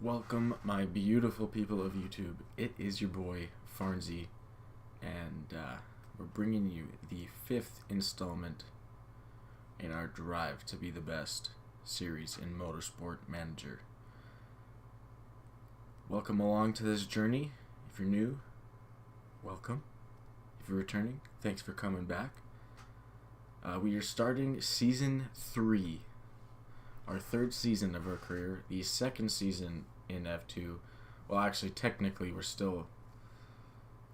Welcome, my beautiful people of YouTube. It is your boy, Farnsy, and we're bringing you the 5th installment in our drive to be the best series in Motorsport Manager. Welcome along to this journey. If you're new, welcome. If you're returning, thanks for coming back. We are starting Season 3. Our 3rd season of our career, the 2nd season in F2. Well, actually, technically, we're still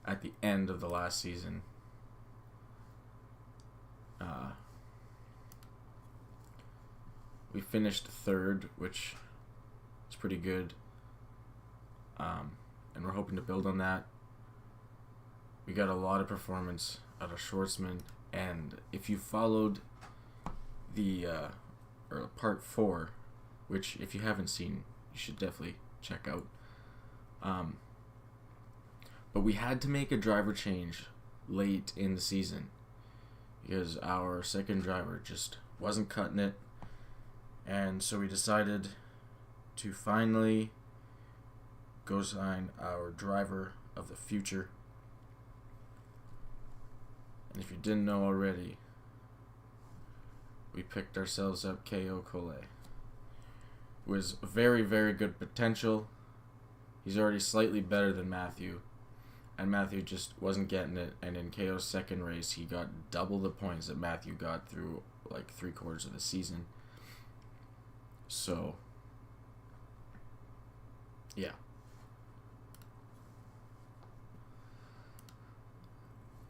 at the end of the last season. We finished 3rd, which is pretty good. And we're hoping to build on that. We got a lot of performance out of Schwartzman, and if you followed the or part 4, which if you haven't seen, you should definitely check out. But we had to make a driver change late in the season because our second driver just wasn't cutting it, and so we decided to finally go sign our driver of the future. And if you didn't know already, we picked ourselves up K.O. Cole. Was very, very good potential. He's already slightly better than Matthew, and Matthew just wasn't getting it. And in K.O.'s second race, he got double the points that Matthew got through like 3/4 of the season. So, yeah.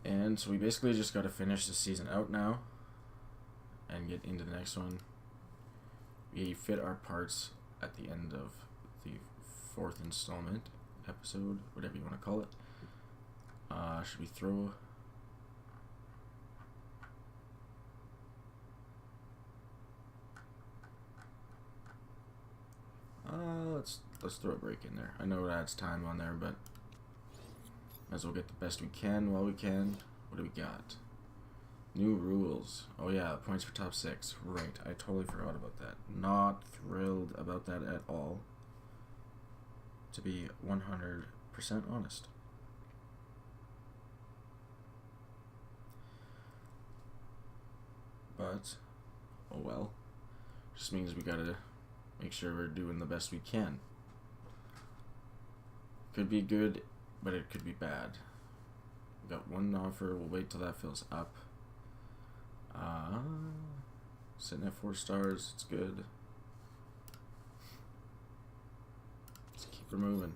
And so we basically just got to finish the season out now and get into the next one. We fit our parts at the end of the 4th installment episode, whatever you want to call it. Should we throw? Let's throw a break in there. I know it adds time on there, but might as well get the best we can while we can. What do we got? New rules. Oh yeah, points for top 6. Right, I totally forgot about that. Not thrilled about that at all, to be 100% honest. But, oh well. Just means we gotta make sure we're doing the best we can. Could be good, but it could be bad. We got one offer. We'll wait till that fills up. Sitting at 4 stars. It's good. Let's keep her moving.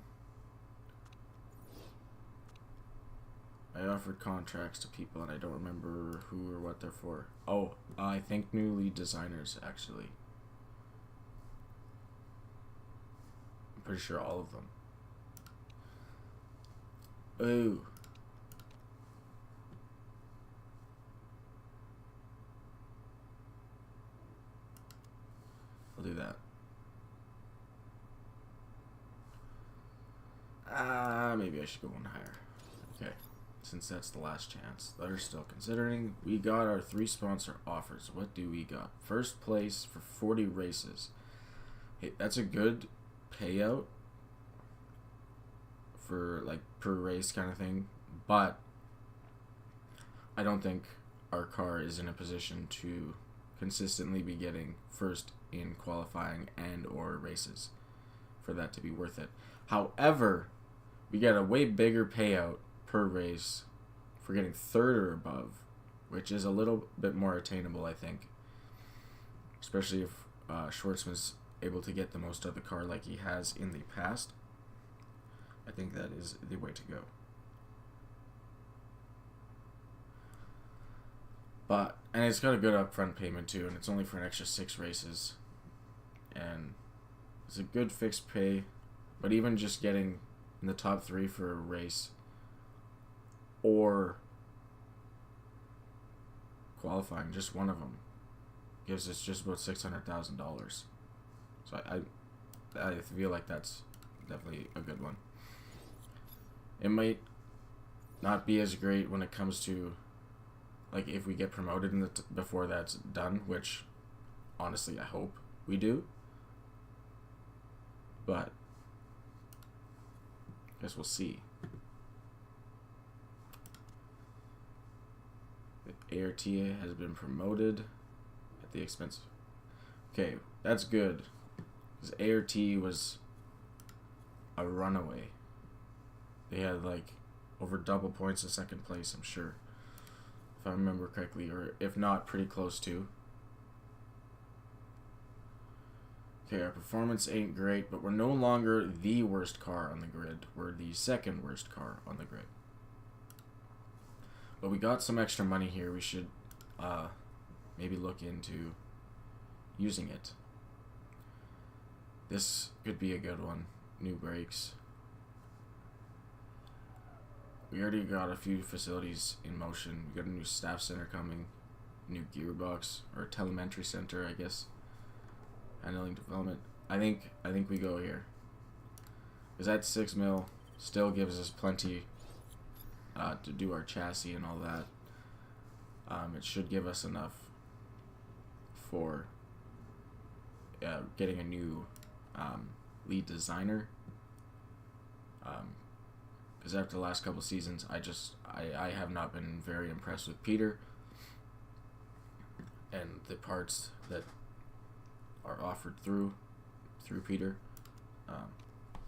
I offered contracts to people, and I don't remember who or what they're for. Oh, I think new lead designers, actually. I'm pretty sure all of them. Ooh. I'll do that. Maybe I should go one higher. Okay, since that's the last chance. They're still considering. We got our 3 sponsor offers. What do we got? First place for 40 races. Hey, that's a good payout for like per race kind of thing, but I don't think our car is in a position to consistently be getting first in qualifying and or races for that to be worth it. However, we get a way bigger payout per race for getting 3rd or above, which is a little bit more attainable, I think, especially if Schwartzman's able to get the most of the car like he has in the past. I think that is the way to go. And it's got a good upfront payment too, and it's only for an extra 6 races. And it's a good fixed pay, but even just getting in the top 3 for a race or qualifying, just one of them, gives us just about $600,000. So I feel like that's definitely a good one. It might not be as great when it comes to like if we get promoted in before that's done, which honestly I hope we do. But Guess we'll see. The ART has been promoted at the expense. Okay, that's good. Because ART was a runaway. They had like over double points in second place, I'm sure. If I remember correctly, or if not, pretty close to. Okay, our performance ain't great, but we're no longer the worst car on the grid. We're the second worst car on the grid. But we got some extra money here. We should maybe look into using it. This could be a good one. New brakes. We already got a few facilities in motion. We got a new staff center coming. New gearbox, or telemetry center, I guess. Handling development. I think we go here. Because that 6 mil still gives us plenty to do our chassis and all that. It should give us enough for getting a new lead designer. Because after the last couple seasons, I have not been very impressed with Peter and the parts that are offered through Peter.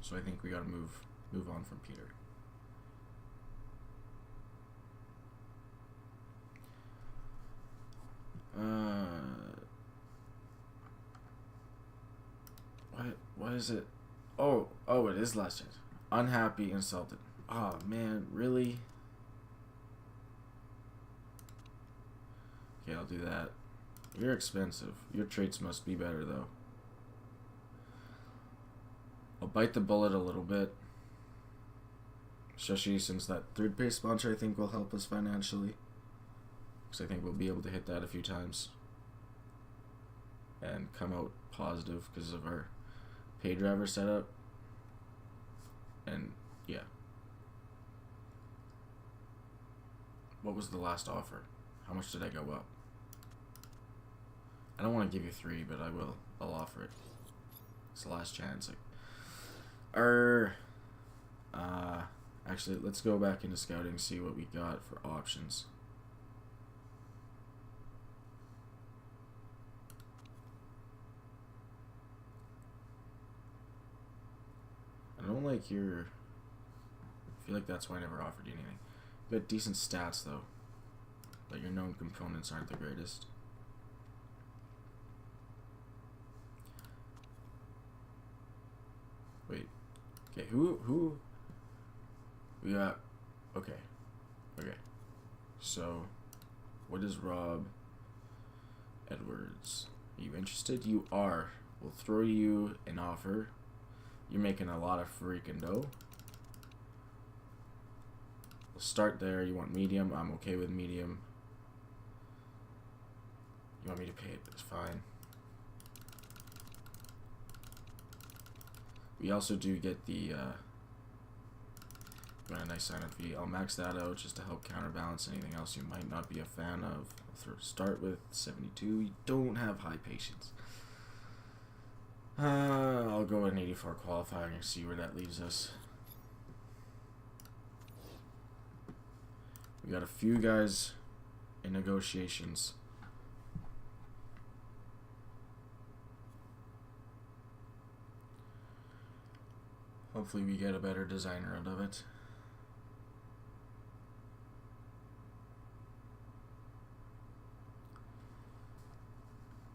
So I think we gotta move on from Peter. What is it? Oh, it is last chance. Unhappy, insulted. Oh man, really? Okay, I'll do that. You're expensive. Your traits must be better, though. I'll bite the bullet a little bit. Especially since that third place sponsor, I think, will help us financially. Because I think we'll be able to hit that a few times. And come out positive because of our pay driver setup. And, yeah. What was the last offer? How much did I go up? I don't want to give you 3, but I will. I'll offer it. It's the last chance. Actually, let's go back into scouting and see what we got for options. I don't like your... I feel like that's why I never offered you anything. You got decent stats, though. But your known components aren't the greatest. Wait. Okay, who? We got... Okay. So, what is Rob Edwards? Are you interested? You are. We'll throw you an offer. You're making a lot of freaking dough. We'll start there. You want medium? I'm okay with medium. You want me to pay it? It's fine. We also do get the got a nice sign-up fee. I'll max that out just to help counterbalance anything else you might not be a fan of. Start with 72. You don't have high patience. I'll go with an 84 qualifying and see where that leaves us. We got a few guys in negotiations. Hopefully we get a better designer out of it.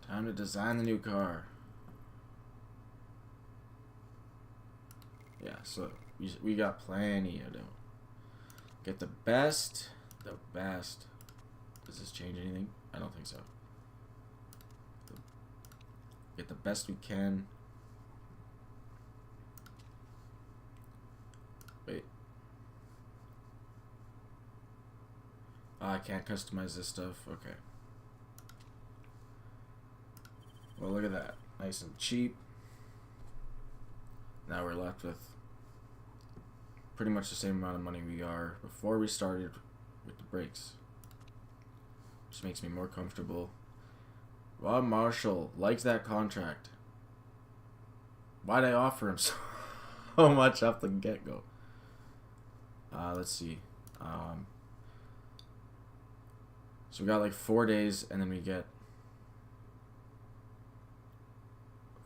Time to design the new car. Yeah, so we got plenty of dough. Get the best. Does this change anything? I don't think so. Get the best we can. Wait. Oh, I can't customize this stuff. Okay. Well, look at that. Nice and cheap. Now we're left with pretty much the same amount of money we are before we started with the brakes. Just makes me more comfortable. Rob Marshall likes that contract. Why'd I offer him so much off the get-go? Let's see. So we got like 4 days, and then we get,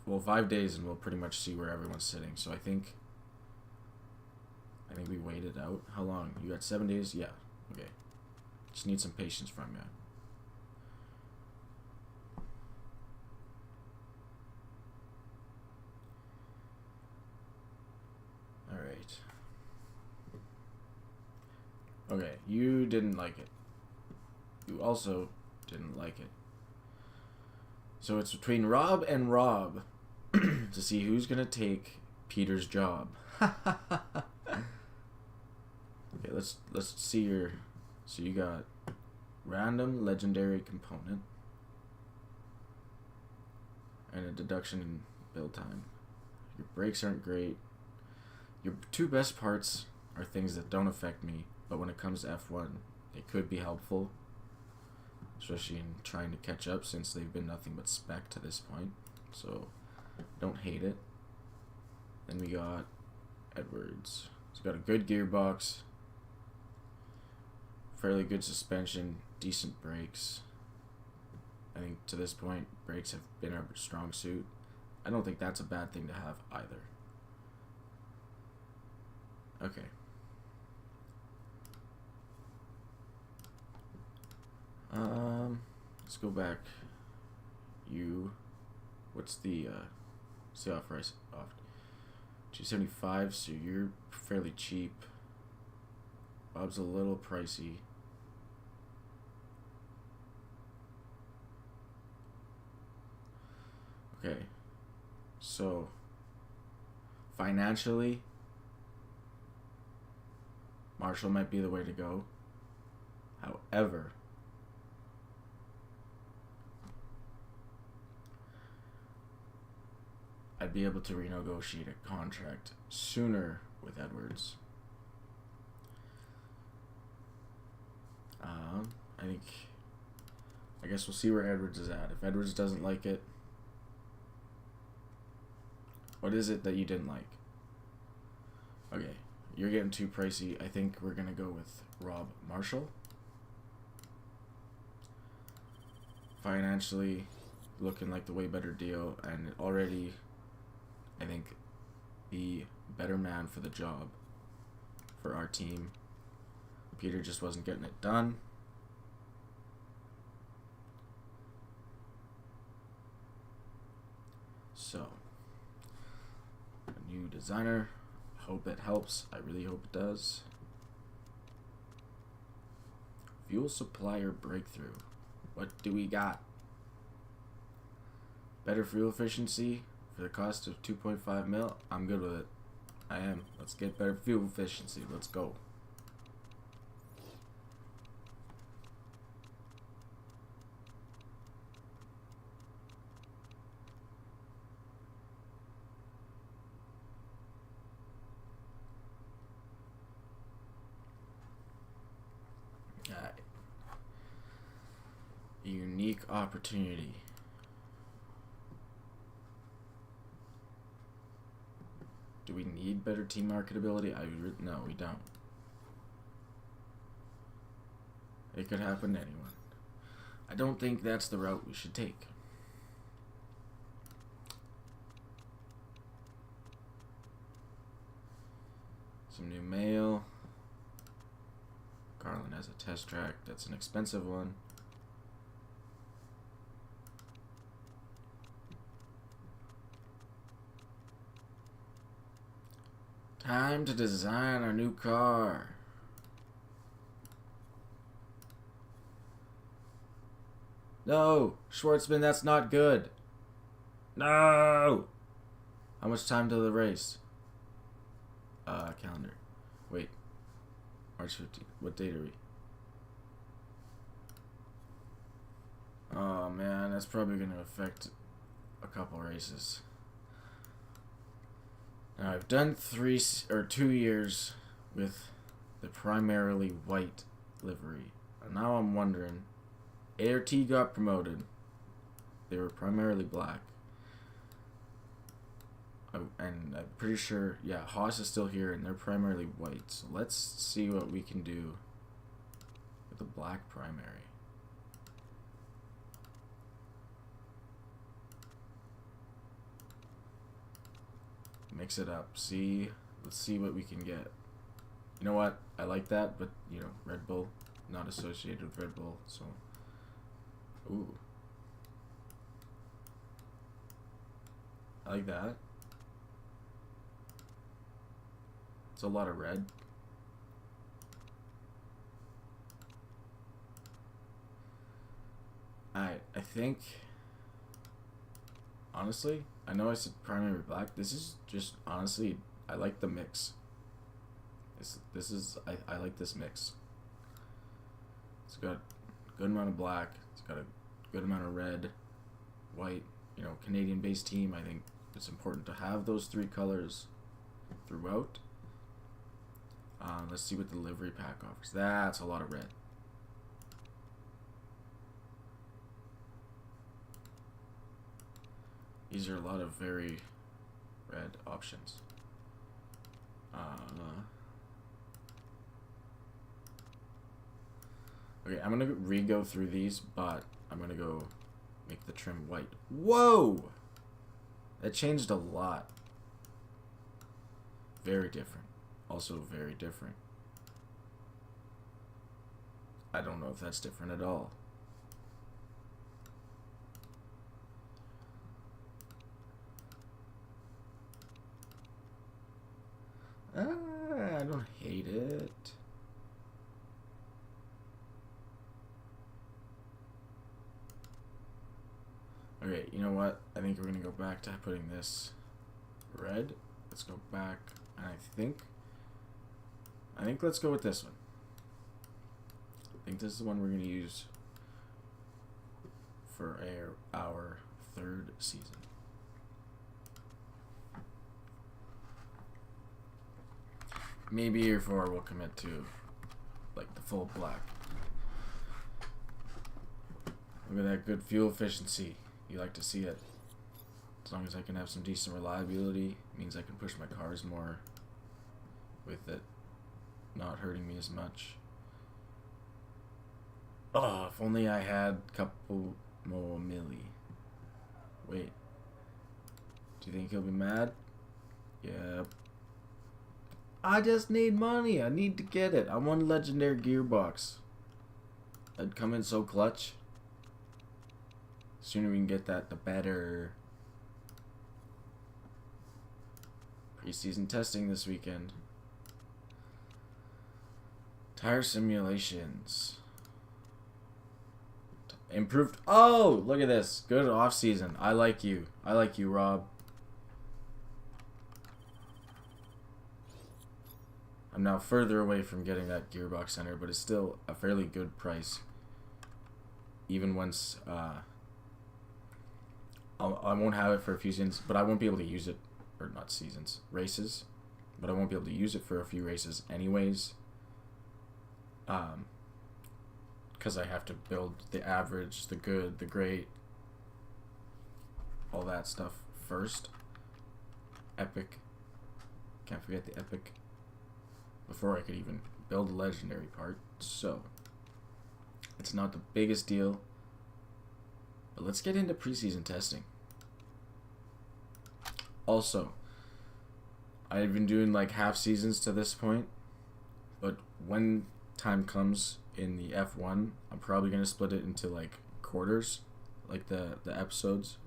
well, 5 days, and we'll pretty much see where everyone's sitting. So I think we waited out. How long? You got 7 days? Yeah. Okay. Just need some patience from you. All right. Okay, you didn't like it. You also didn't like it. So it's between Rob and Rob to see who's gonna take Peter's job. Okay, let's see your. So you got random legendary component and a deduction in build time. Your brakes aren't great. Your two best parts are things that don't affect me, but when it comes to F1, they could be helpful, especially in trying to catch up since they've been nothing but spec to this point. So don't hate it. Then we got Edwards. He's got a good gearbox, fairly good suspension, decent brakes. I think to this point, brakes have been our strong suit. I don't think that's a bad thing to have either. Okay. Let's go back. You, what's the say off price off? 275. So you're fairly cheap. Bob's a little pricey. Okay. So financially, Marshall might be the way to go. However, I'd be able to renegotiate a contract sooner with Edwards. I guess we'll see where Edwards is at. If Edwards doesn't like it, what is it that you didn't like? Okay, you're getting too pricey. I think we're gonna go with Rob Marshall. Financially, looking like the way better deal, and already, I think, the better man for the job for our team. Peter just wasn't getting it done. So, a new designer. Hope it helps. I really hope it does. Fuel supplier breakthrough. What do we got? Better fuel efficiency for the cost of 2.5 mil. I'm good with it. I am. Let's get better fuel efficiency. Let's go. A unique opportunity. Do we need better team marketability? No, we don't. It could happen to anyone. I don't think that's the route we should take. Some new mail. Carlin has a test track. That's an expensive one. Time to design our new car. No, Schwartzman, that's not good. No. How much time till the race? Calendar. Wait. March 15th. What date are we? Oh man, that's probably going to affect a couple races. Now I've done 2 years with the primarily white livery. And now I'm wondering, ART got promoted. They were primarily black. And I'm pretty sure, yeah, Haas is still here, and they're primarily white. So let's see what we can do with the black primary. Mix it up. Let's see what we can get. You know what? I like that, but, you know, Red Bull, not associated with Red Bull, so. Ooh. I like that. It's a lot of red. I think, honestly, I know I said primary black. This is just, honestly, I like the mix. I like this mix. It's got a good amount of black. It's got a good amount of red, white. You know, Canadian-based team. I think it's important to have those three colors throughout. Let's see what the livery pack offers. That's a lot of red. These are a lot of very red options. Okay, I'm gonna re-go through these, but I'm gonna go make the trim white. Whoa! That changed a lot. Very different. Also very different. I don't know if that's different at all. I don't hate it. Okay, you know what? I think we're gonna go back to putting this red. Let's go back, and I think let's go with this one. I think this is the one we're gonna use for our third season. Maybe year 4 we'll commit to like the full black. Look at that good fuel efficiency. You like to see it. As long as I can have some decent reliability, it means I can push my cars more with it not hurting me as much. Oh, if only I had a couple more milli. Wait. Do you think he'll be mad? Yep. I just need money. I need to get it. I want a legendary gearbox. That'd come in so clutch. The sooner we can get that, the better. Preseason testing this weekend. Tire simulations. Improved. Oh, look at this. Good off season. I like you. I like you, Rob. I'm now further away from getting that gearbox center, but it's still a fairly good price. Even once I won't have it for a few seasons, but I won't be able to use it, or not seasons, races, but I won't be able to use it for a few races anyways. Because I have to build the average, the good, the great, all that stuff first. Epic. Can't forget the epic. Before I could even build a legendary part. So, it's not the biggest deal. But let's get into preseason testing. Also, I've been doing like half seasons to this point. But when time comes in the F1, I'm probably going to split it into like quarters. Like the episodes.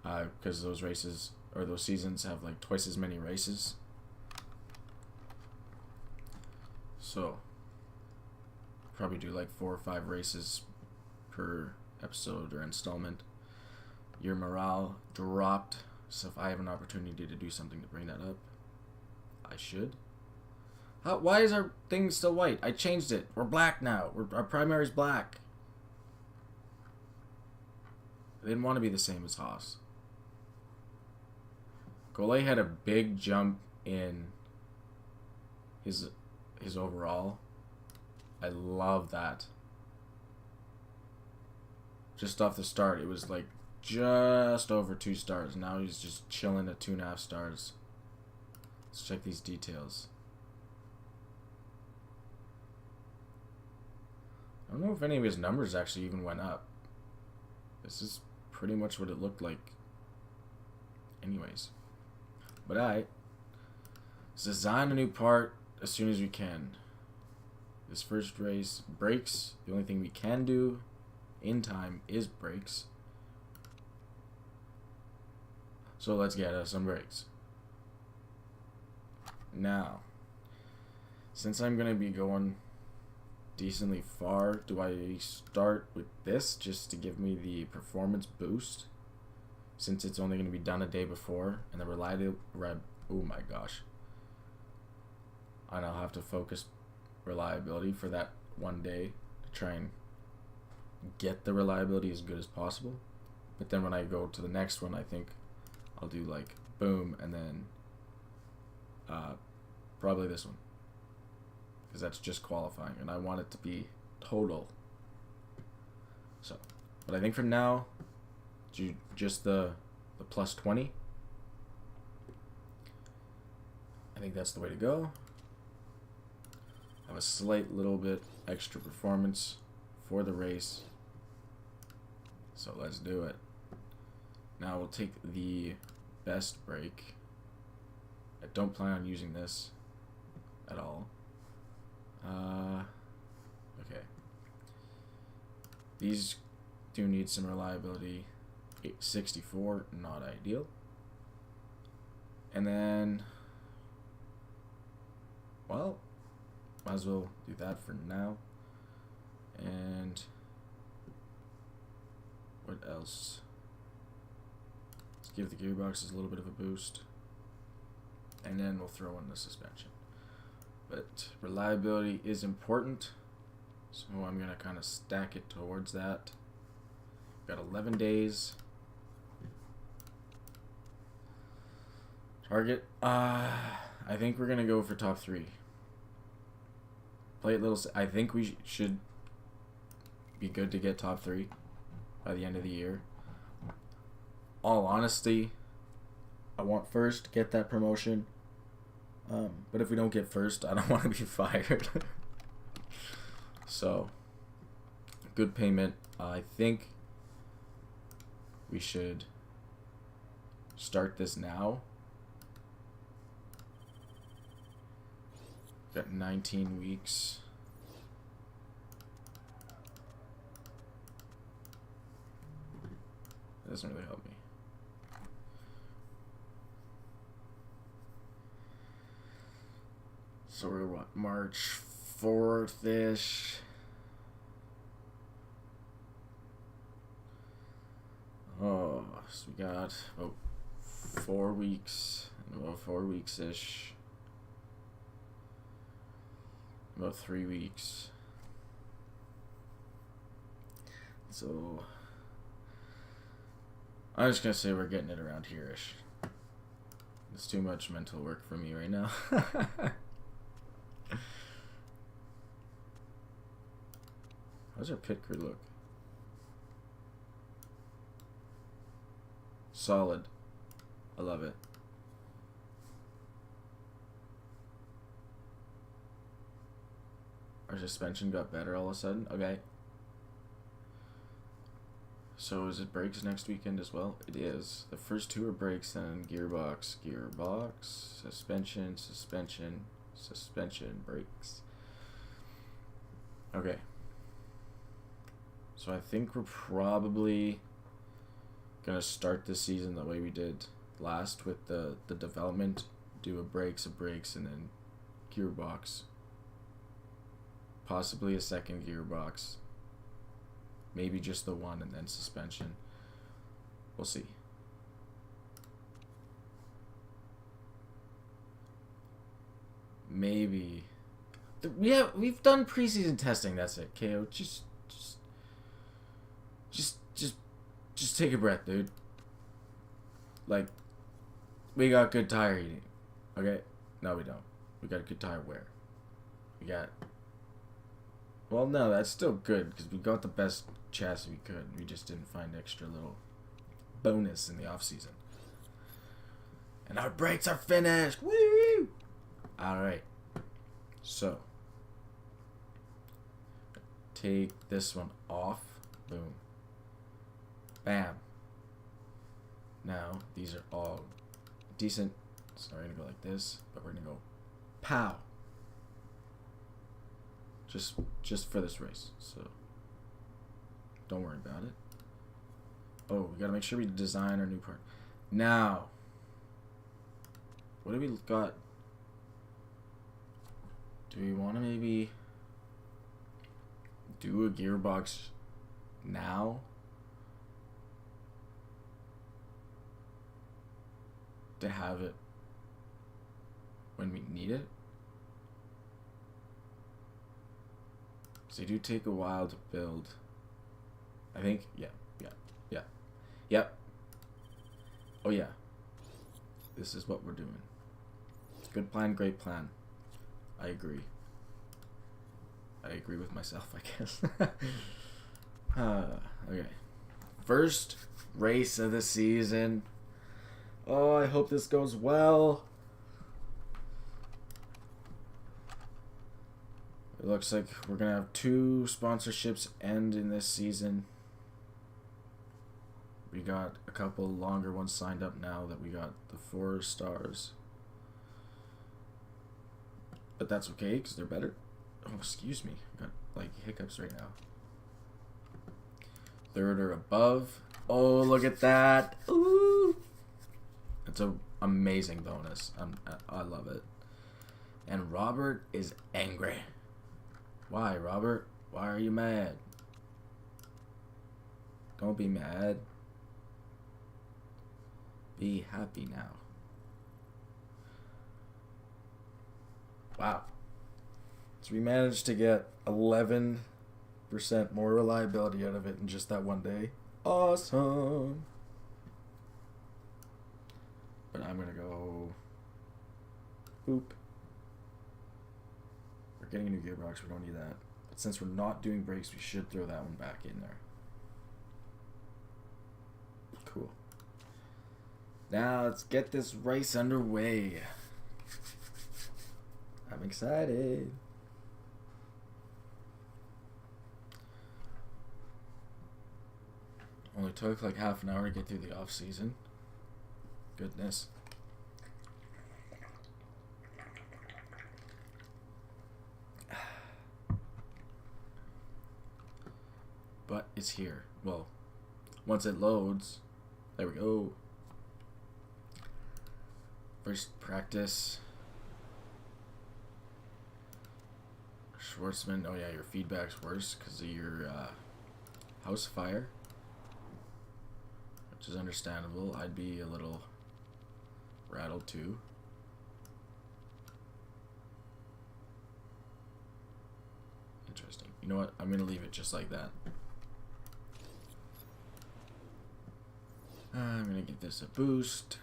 Because those races, or those seasons have like twice as many races. So, probably do like 4 or 5 races per episode or installment. Your morale dropped, so if I have an opportunity to do something to bring that up, I should. Why is our thing still white? I changed it. We're black now. Our primary's black. I didn't want to be the same as Haas. Gole had a big jump in his overall. I love that. Just off the start, it was like just over 2 stars. Now he's just chilling at 2.5 stars. Let's check these details. I don't know if any of his numbers actually even went up. This is pretty much what it looked like anyways. But alright. Let's design a new part as soon as we can. This first race, brakes. The only thing we can do in time is brakes. So let's get us some brakes. Now, since I'm going to be going decently far, do I start with this just to give me the performance boost? Since it's only going to be done a day before, and the oh my gosh. And I'll have to focus reliability for that one day to try and get the reliability as good as possible. But then when I go to the next one, I think I'll do like boom, and then probably this one, because that's just qualifying and I want it to be total. So, but I think for now, just the plus 20, I think that's the way to go. Have a slight little bit extra performance for the race. So let's do it. Now we'll take the best brake. I don't plan on using this at all. Okay. These do need some reliability. 64, not ideal. And then, well, might as well do that for now. And what else? Let's give the gearboxes a little bit of a boost. And then we'll throw in the suspension. But reliability is important, so I'm going to kind of stack it towards that. Got 11 days. Target, I think we're going to go for top 3. Play it little. I think we should be good to get top 3 by the end of the year. All honesty, I want first to get that promotion. But if we don't get first, I don't want to be fired. So, good payment. I think we should start this now. Got 19 weeks. That doesn't really help me. So we're what, March 4th-ish. Oh, so we got about 4 weeks. About 4 weeks-ish. About 3 weeks. So I'm just gonna say we're getting it around here-ish. It's too much mental work for me right now. How's our pit crew look? Solid. I love it. Our suspension got better all of a sudden. Okay. So is it brakes next weekend as well? It is. The first 2 are brakes, then gearbox, suspension, brakes. Okay. So I think we're probably gonna start this season the way we did last with the development. Do a brakes, and then gearbox. Possibly a second gearbox. Maybe just the one and then suspension. We'll see. Maybe. We've done preseason testing. That's it. KO. Just take a breath, dude. Like, we got good tire heating. Okay? No, we don't. We got good tire wear. We got... Well, no, that's still good, because we got the best chassis we could. We just didn't find extra little bonus in the off season. And our breaks are finished. Woo! All right. So take this one off. Boom. Bam. Now these are all decent. So we're gonna go like this, but we're gonna go pow. Just for this race. So don't worry about it. Oh, we gotta make sure we design our new part. Now, what do we got? Do we want to maybe do a gearbox now? To have it when we need it? So they do take a while to build. I think, yeah. Yep. Oh yeah. This is what we're doing. Good plan, great plan. I agree. I agree with myself, I guess. Okay. First race of the season. Oh, I hope this goes well. It looks like we're going to have 2 sponsorships end in this season. We got a couple longer ones signed up now that we got the 4 stars. But that's okay, because they're better. Oh, excuse me. I got, like, hiccups right now. 3rd or above. Oh, look at that. Ooh. It's an amazing bonus. I love it. And Robert is angry. Why, Robert? Why are you mad? Don't be mad. Be happy now. Wow. So we managed to get 11% more reliability out of it in just that one day. Awesome. But I'm gonna go boop. We're getting a new gearbox, we don't need that. But since we're not doing brakes, we should throw that one back in there. Cool. Now let's get this race underway. I'm excited. Only took like half an hour to get through the off season. Goodness. But it's here. Well, once it loads, there we go. First practice. Schwartzman, oh yeah, your feedback's worse because of your house fire. Which is understandable. I'd be a little rattled too. Interesting. You know what? I'm going to leave it just like that. I'm going to give this a boost.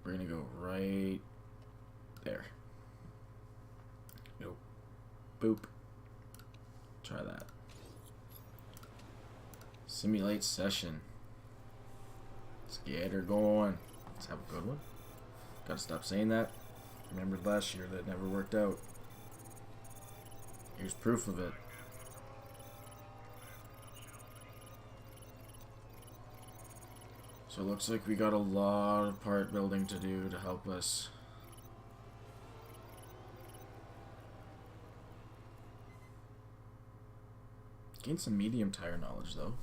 We're going to go right there. Nope. Boop. Try that. Simulate session. Let's get her going. Let's have a good one. Gotta stop saying that. Remembered last year that never worked out. Here's proof of it. So it looks like we got a lot of part building to do to help us. Gain some medium tire knowledge though.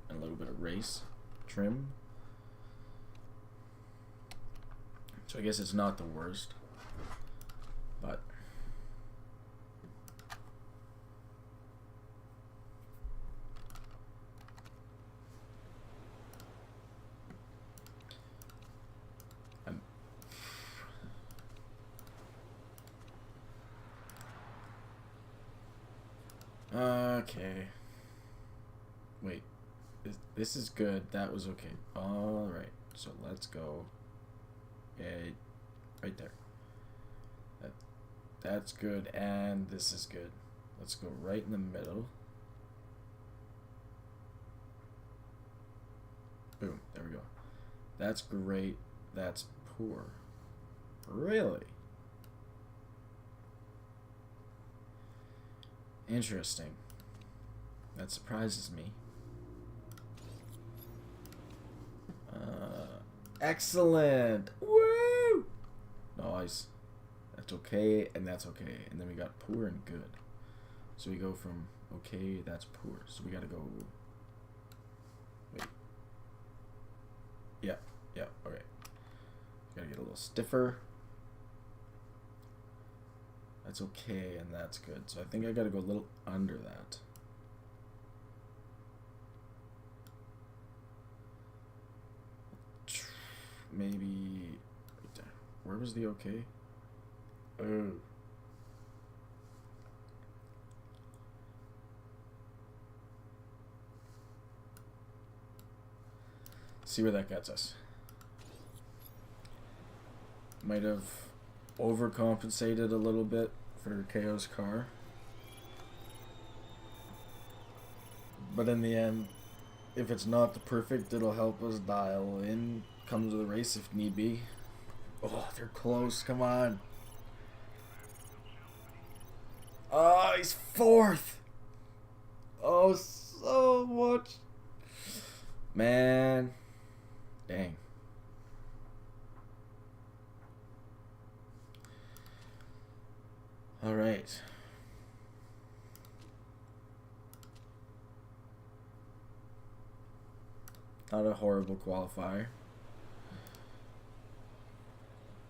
And a little bit of race trim. So I guess it's not the worst. But okay. Wait. This is good. That was okay. Alright. So let's go. Right there. That's good. And this is good. Let's go right in the middle. Boom. There we go. That's great. That's poor. Really? Interesting. That surprises me. Excellent. Woo! Nice. That's okay, and that's okay. And then we got poor and good. So we go from okay, that's poor. So we gotta go. Wait. Yeah, okay. Gotta get a little stiffer. That's okay, and that's good. So I think I gotta go a little under that. Maybe. Where was the okay? Oh. See where that gets us. Might have overcompensated a little bit for KO's car. But in the end, if it's not the perfect, it'll help us dial in, come to the race if need be. Oh, they're close. Come on. Oh, he's fourth. Oh, so much. Man. Dang. All right. Not a horrible qualifier.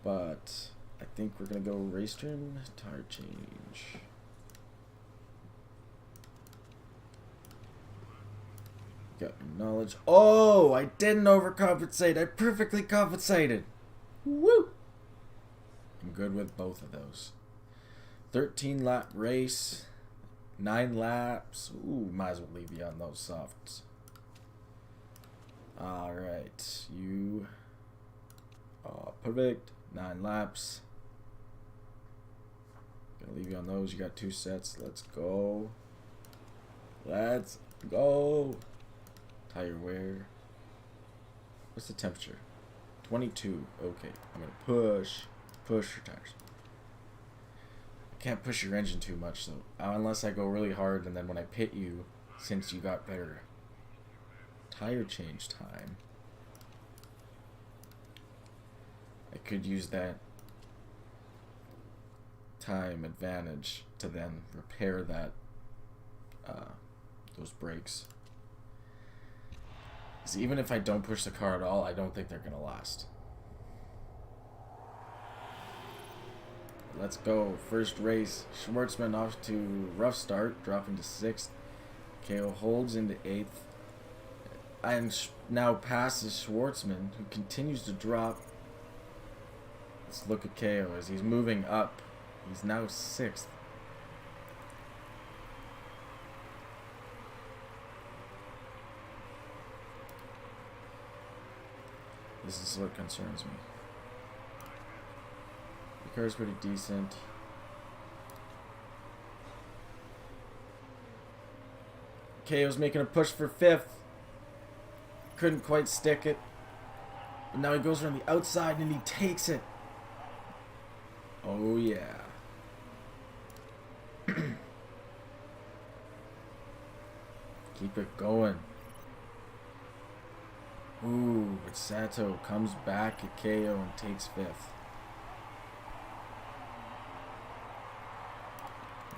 But I think we're going to go race trim, tire change. Got your knowledge. Oh, I didn't overcompensate. I perfectly compensated. Woo! I'm good with both of those. 13 lap race. 9 laps. Ooh, might as well leave you on those softs. Alright. You. Perfect. 9 laps. Gonna leave you on those. You got 2 sets. Let's go. Let's go. Tire wear. What's the temperature? 22. Okay. I'm gonna push your tires. I can't push your engine too much though, unless I go really hard, and then when I pit you, since you got better tire change time, I could use that time advantage to then repair that those brakes. Because even if I don't push the car at all, I don't think they're gonna last. Let's go. First race. Schwartzman off to rough start, dropping to 6th. KO holds into 8th. And now passes Schwartzman, who continues to drop. Let's look at KO as he's moving up. He's now 6th. This is what concerns me. The car's pretty decent. KO's making a push for 5th. Couldn't quite stick it. But now he goes around the outside and he takes it. Oh yeah. Keep it going. Ooh, but Sato comes back at KO and takes 5th.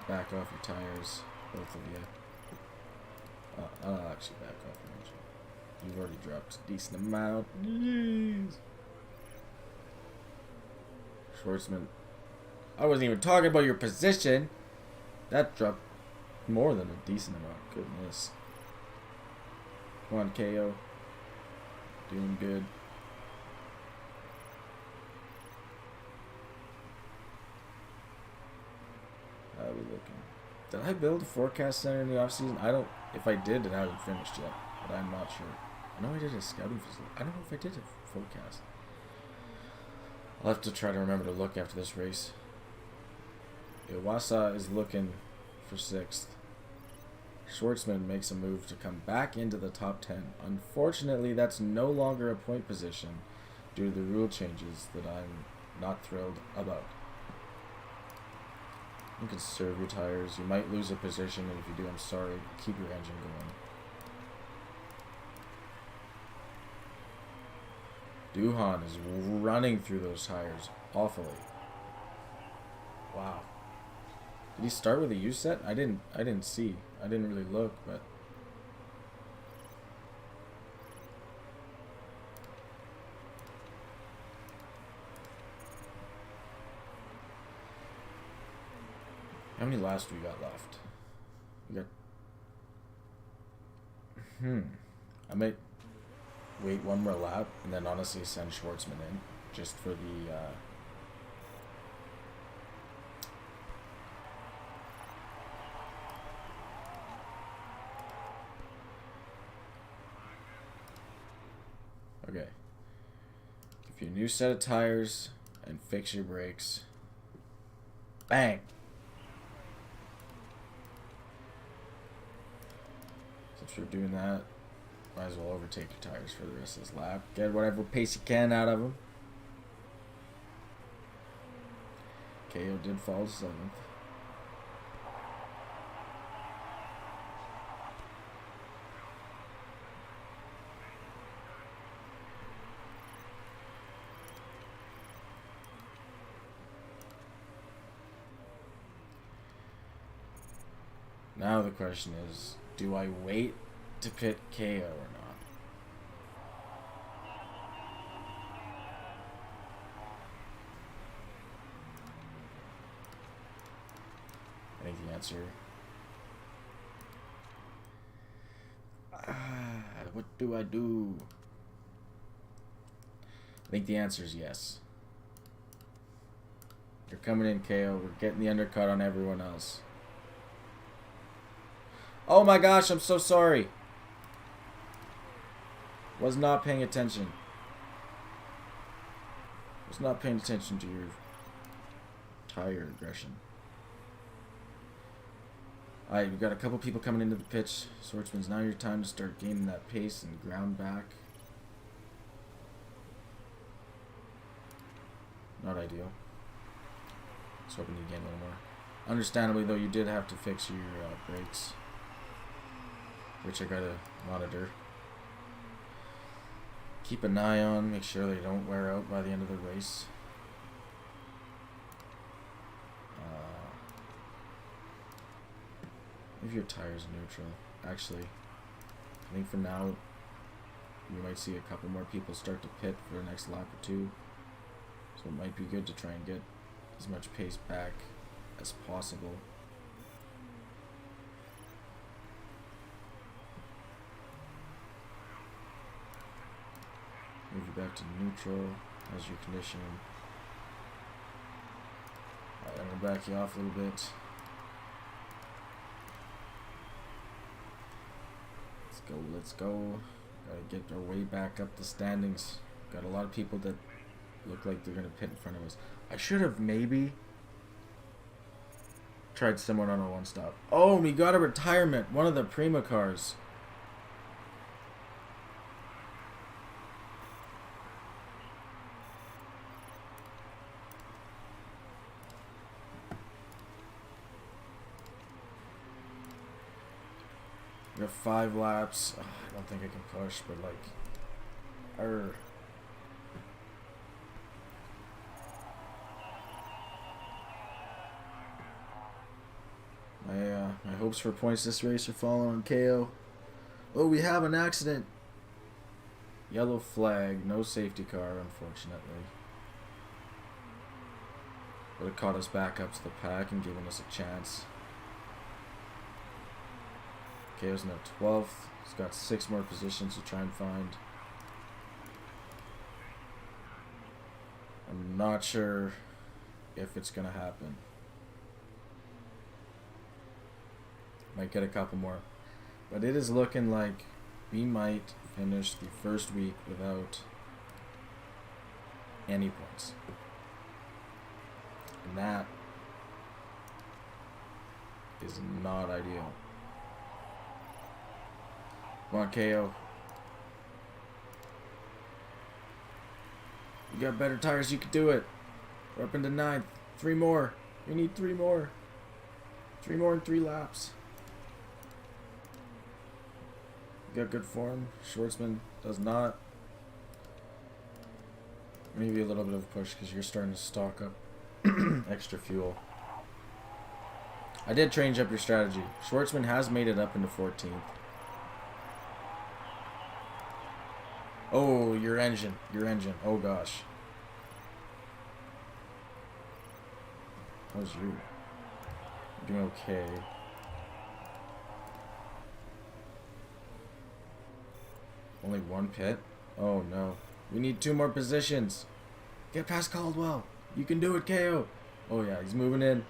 Back off your tires, both of you. I'll actually back off your engine. You've already dropped a decent amount. Jeez. Schwartzman. I wasn't even talking about your position. That dropped more than a decent amount. Goodness. Come on, KO. Doing good. How are we looking? Did I build a forecast center in the off season? I don't. If I did, it hasn't finished yet, but I'm not sure. I know I did a scouting facility. I don't know if I did a forecast. I'll have to try to remember to look after this race. Iwasa is looking for 6th. Schwartzman makes a move to come back into the top 10. Unfortunately, that's no longer a point position due to the rule changes that I'm not thrilled about. You can conserve your tires. You might lose a position, and if you do, I'm sorry. Keep your engine going. Duhan is running through those tires awfully. Wow. Did he start with a U set? I didn't see. I didn't really look, but how many laps do we got left? We got I might wait one more lap and then honestly send Schwartzman in just for the okay. If your new set of tires and fix your brakes. Bang! Since we're doing that, might as well overtake your tires for the rest of this lap. Get whatever pace you can out of them. KO did fall to 7th. Now the question is, do I wait to pit KO or not? I think the answer... what do I do? I think the answer is yes. You're coming in, KO. We're getting the undercut on everyone else. Oh my gosh, I'm so sorry. Was not paying attention. Was not paying attention to your tire aggression. Alright, we've got a couple people coming into the pitch. Schwartzman's now your time to start gaining that pace and ground back. Not ideal. I was hoping you'd gain a little more. Understandably, though, you did have to fix your brakes, which I gotta monitor. Keep an eye on, make sure they don't wear out by the end of the race. If your tires are neutral. Actually, I think for now, we might see a couple more people start to pit for the next lap or two. So it might be good to try and get as much pace back as possible. Move you back to neutral. How's your condition? Alright, I'm gonna back you off a little bit. Let's go. Gotta get our way back up the standings. Got a lot of people that look like they're gonna pit in front of us. I should have maybe tried someone on a one stop. Oh, we got a retirement. One of the Prima cars. We got 5 laps. Oh, I don't think I can push, but like, my hopes for points this race are falling on KO. Oh, we have an accident. Yellow flag, no safety car, unfortunately. Would have caught us back up to the pack and given us a chance. KO's now 12th. He's got 6 more positions to try and find. I'm not sure if it's going to happen. Might get a couple more. But it is looking like we might finish the first week without any points. And that is not ideal. Come on, KO. You got better tires, you could do it. We're up into 9th. 3 more. We need 3 more. 3 more in 3 laps. You got good form. Schwartzman does not. Maybe a little bit of a push because you're starting to stock up extra fuel. I did change up your strategy. Schwartzman has made it up into 14th. Oh, your engine. Your engine. Oh, gosh. How's you? You're doing okay. Only 1 pit? Oh, no. We need 2 more positions. Get past Caldwell. You can do it, KO. Oh, yeah. He's moving in.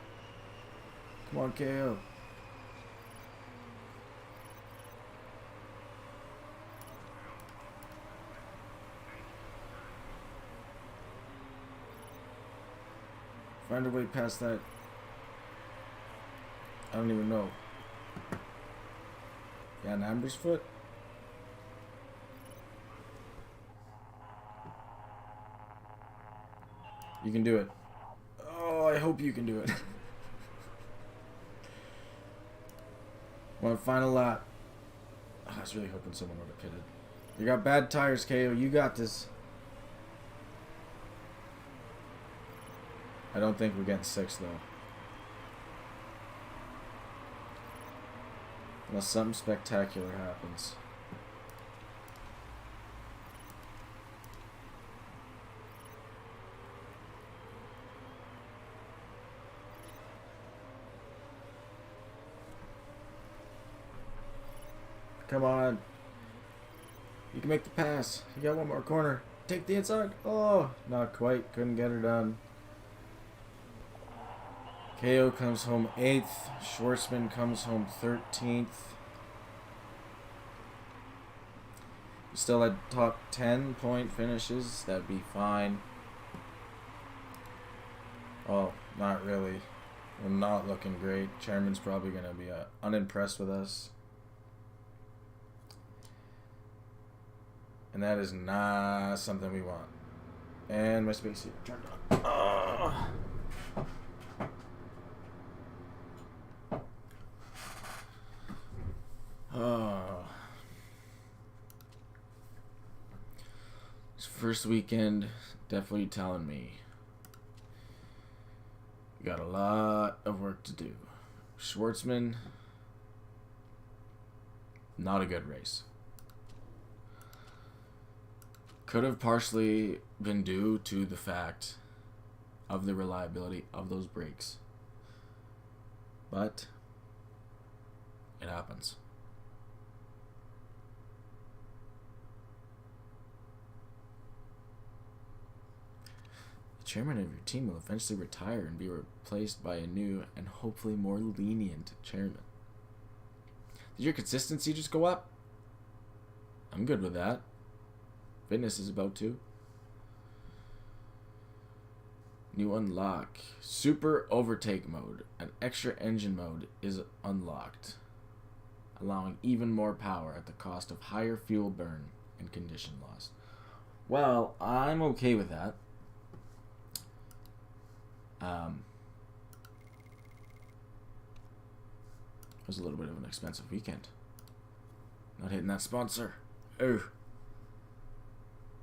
Come on, KO. Find a way past that. I don't even know. Yeah, an Amber's foot? You can do it. Oh, I hope you can do it. One final lap. Oh, I was really hoping someone would have pitted. You got bad tires, KO. You got this. I don't think we're getting 6th, though. Unless something spectacular happens. Come on. You can make the pass. You got 1 more corner. Take the inside. Oh, not quite. Couldn't get her done. KO comes home 8th. Schwartzman comes home 13th. Still at top 10 point finishes. That'd be fine. Oh, not really. We're not looking great. Chairman's probably going to be unimpressed with us. And that is not something we want. And my space heater turned on. Oh. This first weekend definitely telling me we got a lot of work to do. Schwartzman, not a good race. Could have partially been due to the fact of the reliability of those brakes. But it happens. The chairman of your team will eventually retire and be replaced by a new and hopefully more lenient chairman. Did your consistency just go up? I'm good with that. Fitness is about to. New unlock. Super overtake mode. An extra engine mode is unlocked, allowing even more power at the cost of higher fuel burn and condition loss. Well, I'm okay with that. It was a little bit of an expensive weekend. Not hitting that sponsor. Oh.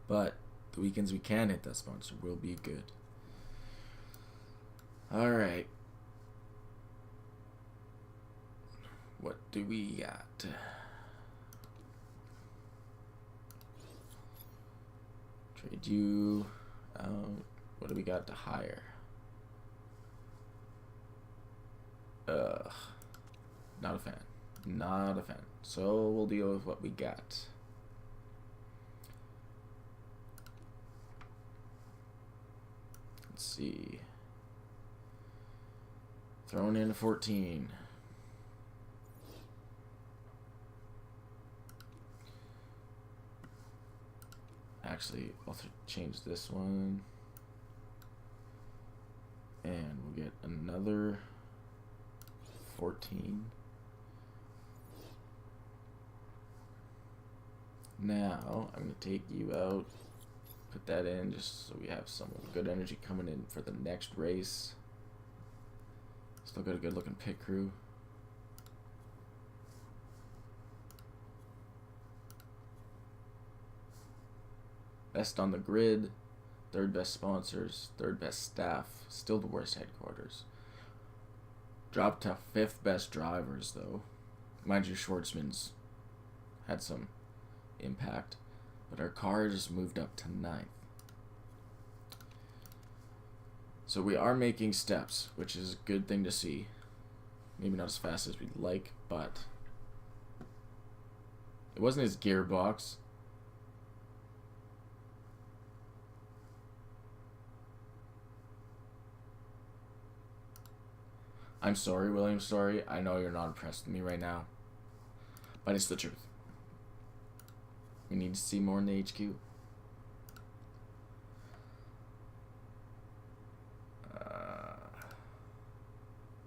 But the weekends we can hit that sponsor will be good. Alright. What do we got? Trade you. What do we got to hire? Not a fan. Not a fan. So we'll deal with what we got. Let's see. Throwing in a 14. Actually, I'll change this one. And we'll get another 14. Now, I'm going to take you out, put that in just so we have some good energy coming in for the next race. Still got a good looking pit crew. Best on the grid, third best sponsors, third best staff, still the worst headquarters. Dropped to fifth best drivers though. Mind you, Schwartzman's had some impact, but our car just moved up to ninth. So we are making steps, which is a good thing to see. Maybe not as fast as we'd like, but it wasn't his gearbox. I'm sorry, William, sorry. I know you're not impressed with me right now, but it's the truth. We need to see more in the HQ.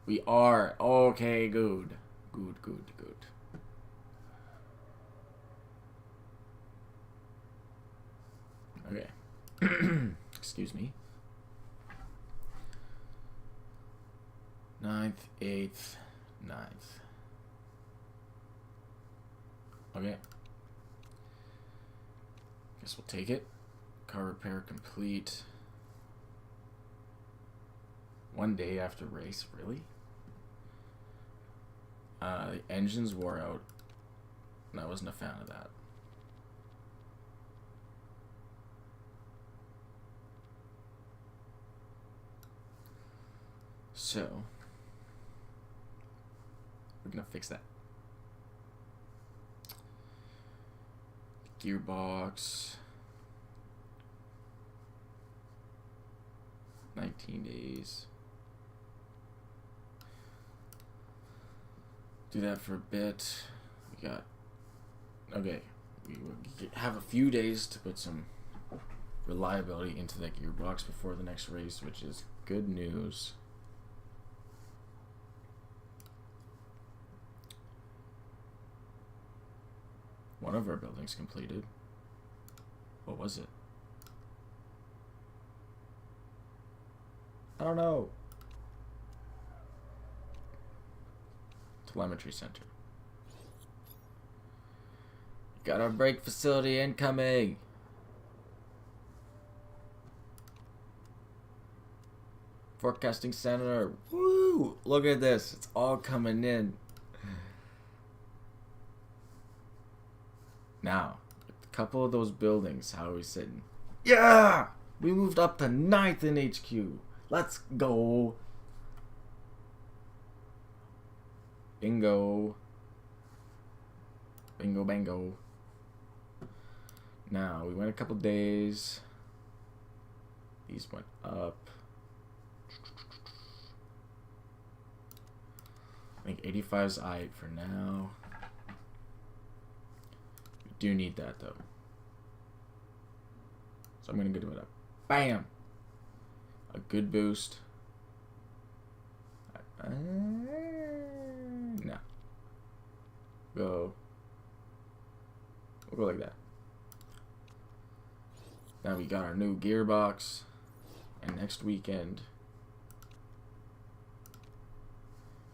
We are. Okay, good. Good, good, good. Okay. Excuse me. 9th, 8th, 9th. Okay. Guess we'll take it. Car repair complete. 1 day after race, really? The engines wore out, and I wasn't a fan of that. So, we're gonna fix that. Gearbox. 19 days. Do that for a bit. We got... Okay. We will have a few days to put some reliability into that gearbox before the next race, which is good news. One of our buildings completed. What was it? I don't know. Telemetry center. Got our brake facility incoming. Forecasting center. Woo! Look at this. It's all coming in. Now, a couple of those buildings, how are we sitting? Yeah! We moved up to 9th in HQ. Let's go. Bingo. Bingo, bango. Now, we went a couple days. These went up. I think 85's aight for now. We do need that though. So I'm gonna give it a bam. A good boost. No. Go. We'll go like that. Now we got our new gearbox, and next weekend,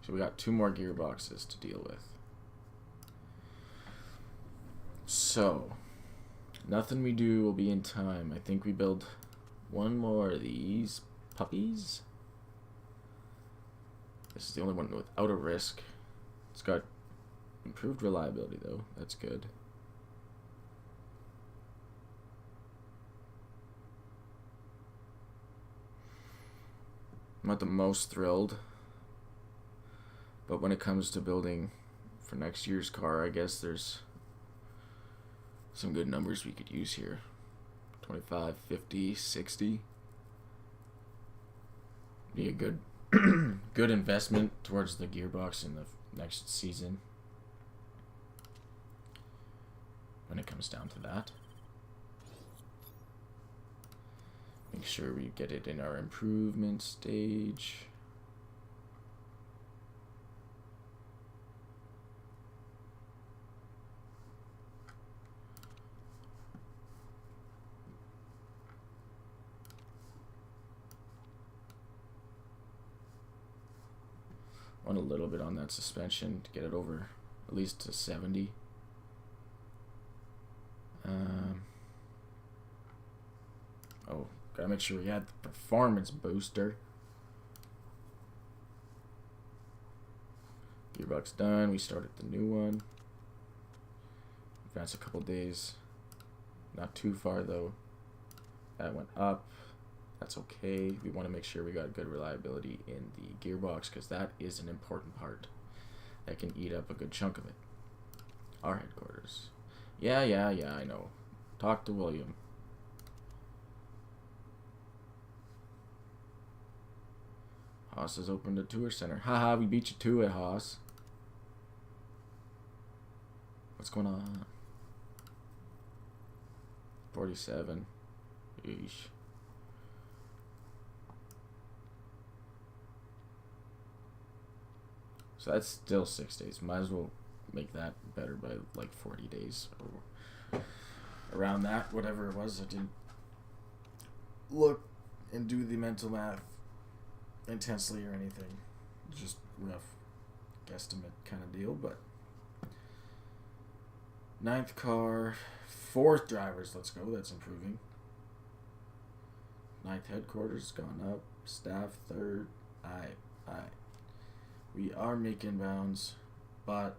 so we got 2 more gearboxes to deal with. So, nothing we do will be in time. I think we build 1 more of these puppies. This is the only one without a risk. It's got improved reliability though. That's good. I'm not the most thrilled, but when it comes to building for next year's car, I guess there's some good numbers we could use here. 25, 50, 60. Be a good good investment towards the gearbox in the next season when it comes down to that. Make sure we get it in our improvement stage. Want a little bit on that suspension to get it over at least to 70. Oh, gotta make sure we had the performance booster. Gearbox done. We started the new one. Advance a couple days. Not too far though. That went up. That's okay. We want to make sure we got good reliability in the gearbox because that is an important part. That can eat up a good chunk of it. Our headquarters. Yeah, I know. Talk to William. Haas has opened a tour center. Haha, we beat you to it, Haas. What's going on? 47. Eesh. So that's still 6 days. Might as well make that better by like 40 days or around that, whatever it was. I didn't look and do the mental math intensely or anything. Just rough guesstimate kind of deal, but 9th car, 4th drivers, let's go, that's improving. 9th headquarters gone up, staff 3rd, aye. We are making bounds, but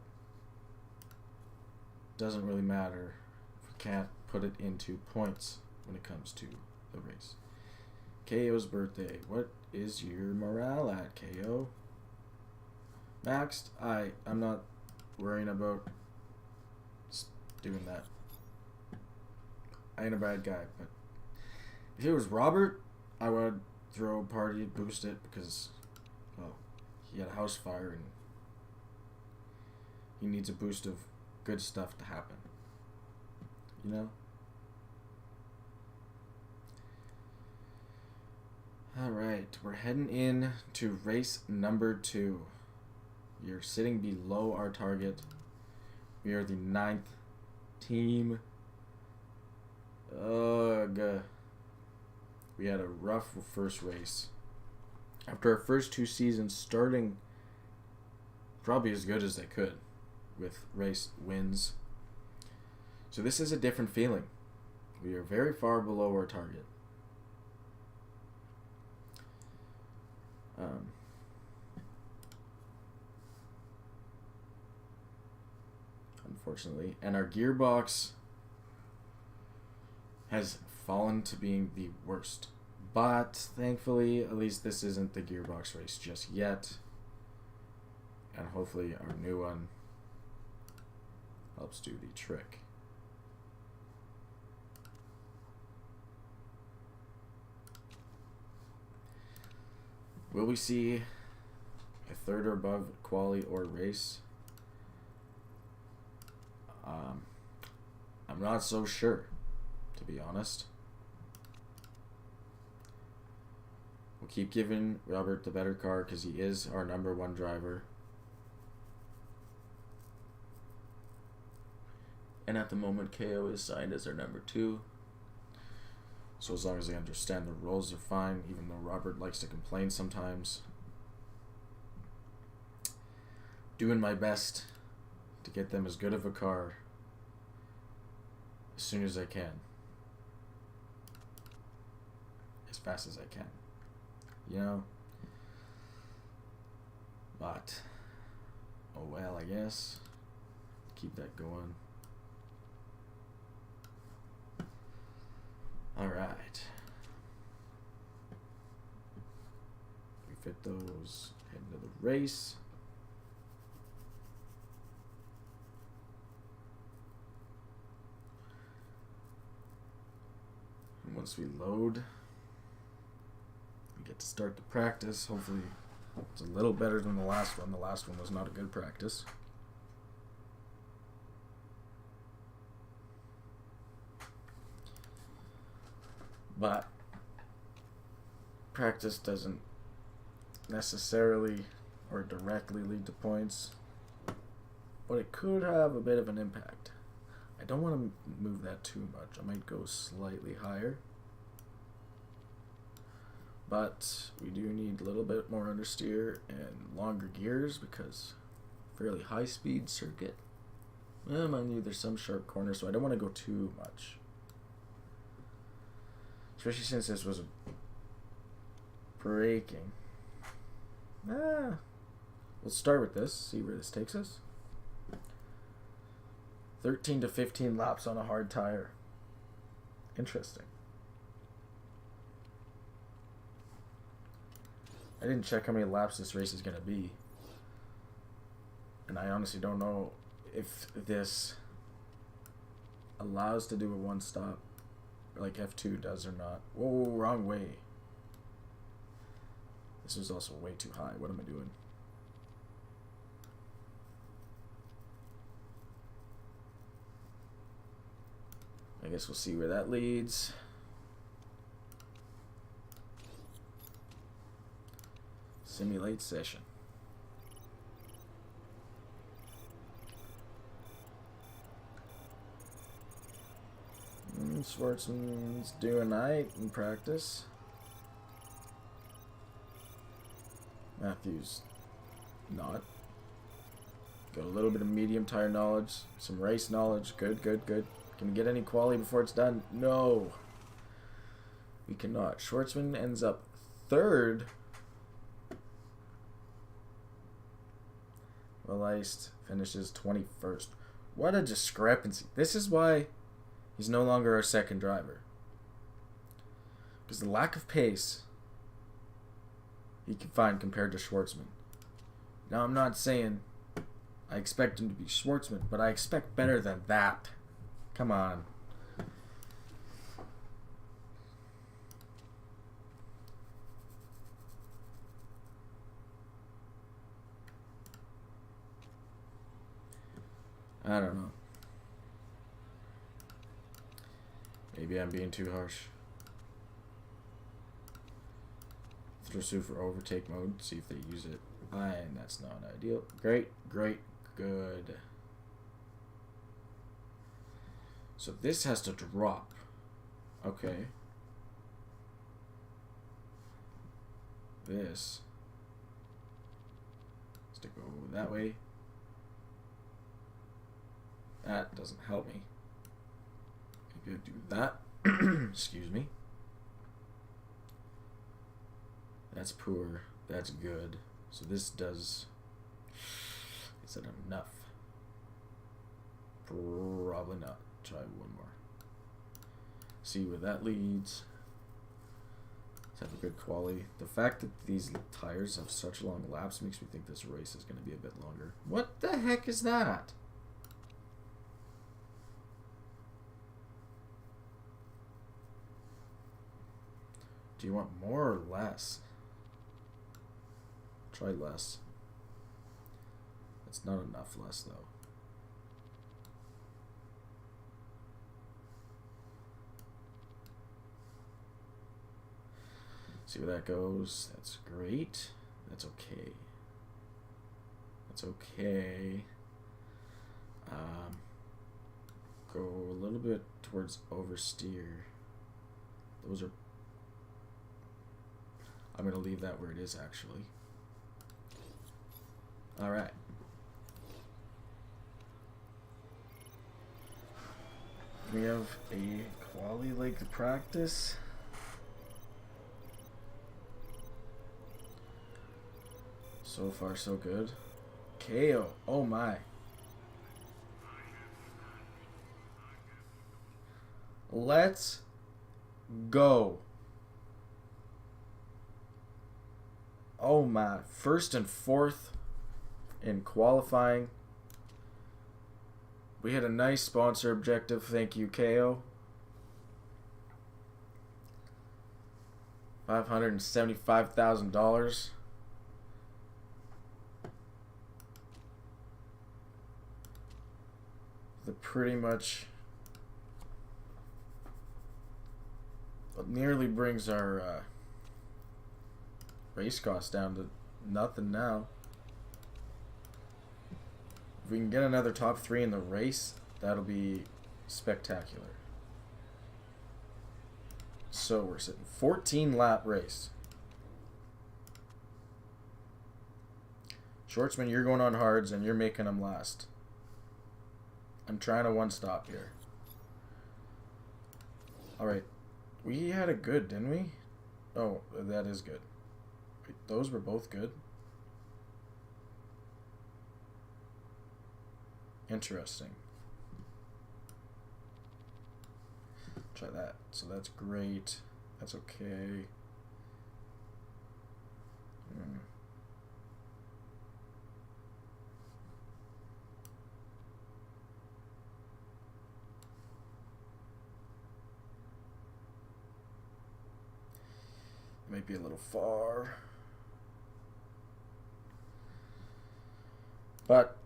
doesn't really matter if we can't put it into points when it comes to the race. KO's birthday. What is your morale at, KO? Maxed? I'm not worrying about doing that. I ain't a bad guy, but if it was Robert, I would throw a party, boost it, because, well, he had a house fire and he needs a boost of good stuff to happen. You know? Alright, we're heading in to race number 2. We are sitting below our target. We are the 9th team. Ugh. We had a rough first race. After our first 2 seasons starting probably as good as they could with race wins. So this is a different feeling. We are very far below our target. Unfortunately. And our gearbox has fallen to being the worst. But thankfully, at least this isn't the gearbox race just yet. And hopefully our new one helps do the trick. Will we see a 3rd or above quali or race? I'm not so sure, to be honest. We'll keep giving Robert the better car because he is our number 1 driver. And at the moment, KO is signed as our number 2. So as long as they understand the roles are fine, even though Robert likes to complain sometimes. Doing my best to get them as good of a car as soon as I can. As fast as I can. You know? But, oh well, I guess. Keep that going. Alright. We fit those, head into the race. And once we load, we get to start the practice. Hopefully it's a little better than the last one. The last one was not a good practice. But practice doesn't necessarily or directly lead to points, but it could have a bit of an impact. I don't want to move that too much. I might go slightly higher. But we do need a little bit more understeer and longer gears because fairly high speed circuit. Mind you, there's some sharp corners, so I don't want to go too much. Especially since this was braking. We'll start with this, see where this takes us. 13 to 15 laps on a hard tire. Interesting. I didn't check how many laps this race is going to be. And I honestly don't know if this allows to do a one stop like F2 does or not. Whoa, wrong way. This was also way too high. What am I doing? I guess we'll see where that leads. Simulate session. Schwartzman's doing night in practice. Matthews not. Got a little bit of medium tire knowledge, some race knowledge. Good, good, good. Can we get any quality before it's done? No. We cannot. Schwartzman ends up third. Well, Iced finishes 21st. What a discrepancy. This is why he's no longer our second driver. Because the lack of pace he can find compared to Schwartzman. Now, I'm not saying I expect him to be Schwartzman, but I expect better than that. Come on. I don't know. Maybe I'm being too harsh. Pursue for overtake mode, see if they use it. And that's not ideal. Great, great, good. So this has to drop. Okay. This has to go that way. That doesn't help me. Maybe I'll do that. Excuse me. That's poor. That's good. So this does... Is that enough? Probably not. Try one more. See where that leads. Let's have a good quality. The fact that these tires have such long laps makes me think this race is going to be a bit longer. What the heck is that? Do you want more or less? Try less. It's not enough less, though. See where that goes. That's great. That's okay. That's okay. Go a little bit towards oversteer. Those are... I'm going to leave that where it is, actually. Alright. We have a quality leg to practice. So far, so good. KO. Oh my. Let's go. Oh my. First and fourth in qualifying. We had a nice sponsor objective. Thank you, KO. $575,000. That pretty much nearly brings our race costs down to nothing now. If we can get another top 3 in the race, that'll be spectacular. So we're sitting 14 lap race. Schwartzman, you're going on hards and you're making them last. I'm trying to one-stop here. Alright. We had a good, didn't we? Oh, that is good. Wait, those were both good? Interesting. Try that. So that's great. That's okay. Might be a little far. But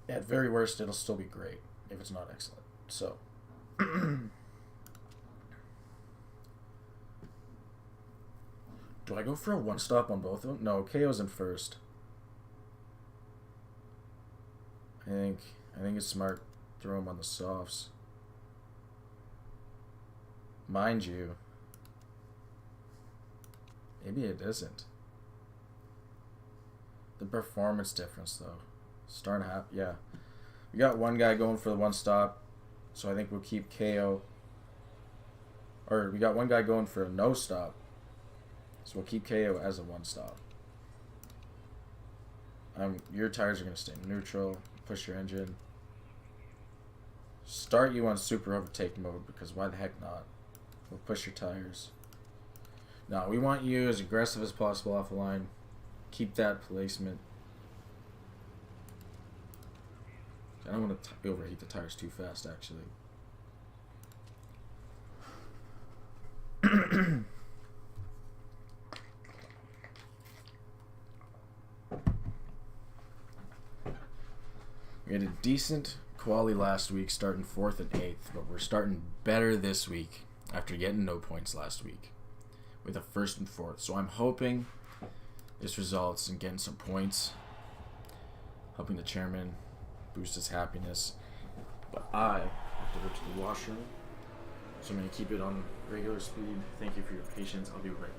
at very worst, it'll still be great if it's not excellent. So. Do I go for a one-stop on both of them? No, KO's in first. I think it's smart. Throw him on the softs. Mind you, maybe it isn't. The performance difference, though. Starting to happen. Yeah. We got one guy going for the one-stop, so I think we'll keep KO. Or we got one guy going for a no-stop, so we'll keep KO as a one-stop. Your tires are going to stay neutral. Push your engine. Start you on super overtake mode, because why the heck not? We'll push your tires. Now, we want you as aggressive as possible off the line. Keep that placement. I don't want to overheat the tires too fast, actually. We had a decent quali last week, starting 4th and 8th, but we're starting better this week after getting no points last week with a 1st and 4th. So I'm hoping this results in getting some points, helping the chairman boost his happiness. But I have to go to the washroom, so I'm going to keep it on regular speed. Thank you for your patience. I'll be right back.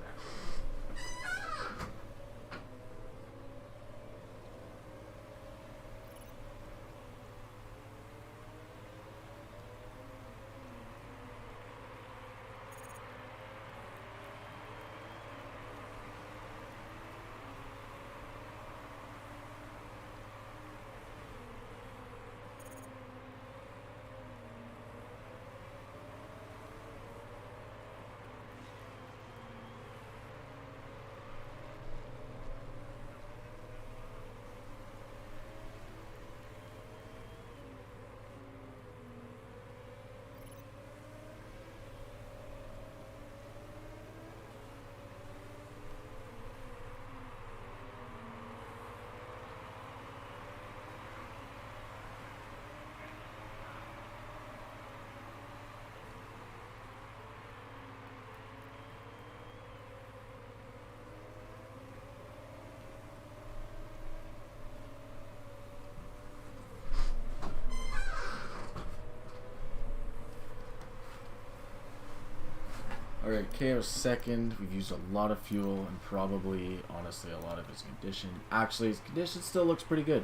Alright, KO's second. We've used a lot of fuel and probably, honestly, a lot of his condition. Actually, his condition still looks pretty good.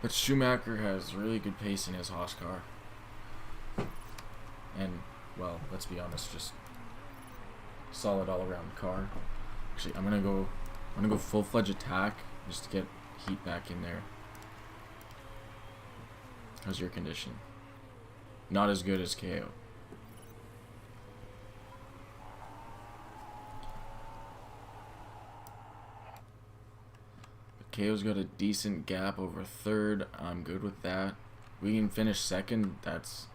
But Schumacher has really good pace in his Haas car. And, well, let's be honest, just solid all-around car. Actually, I'm gonna go full-fledged attack just to get heat back in there. How's your condition? Not as good as KO. KO's got a decent gap over 3rd. I'm good with that. We can finish 2nd. That's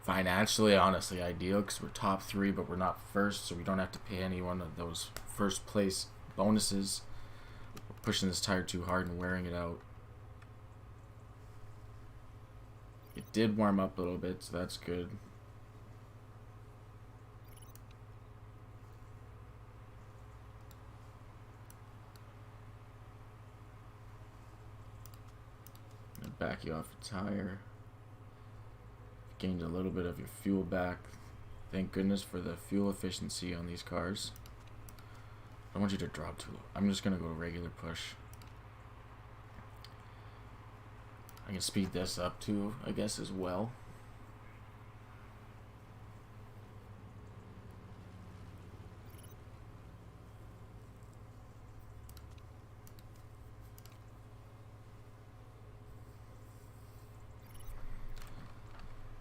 financially, honestly, ideal because we're top 3, but we're not 1st, so we don't have to pay any one of those 1st place bonuses. We're pushing this tire too hard and wearing it out. It did warm up a little bit, so that's good. Back you off a tire. Gained a little bit of your fuel back. Thank goodness for the fuel efficiency on these cars. I want you to drop too low. I'm just gonna go regular push. I can speed this up too, I guess, as well.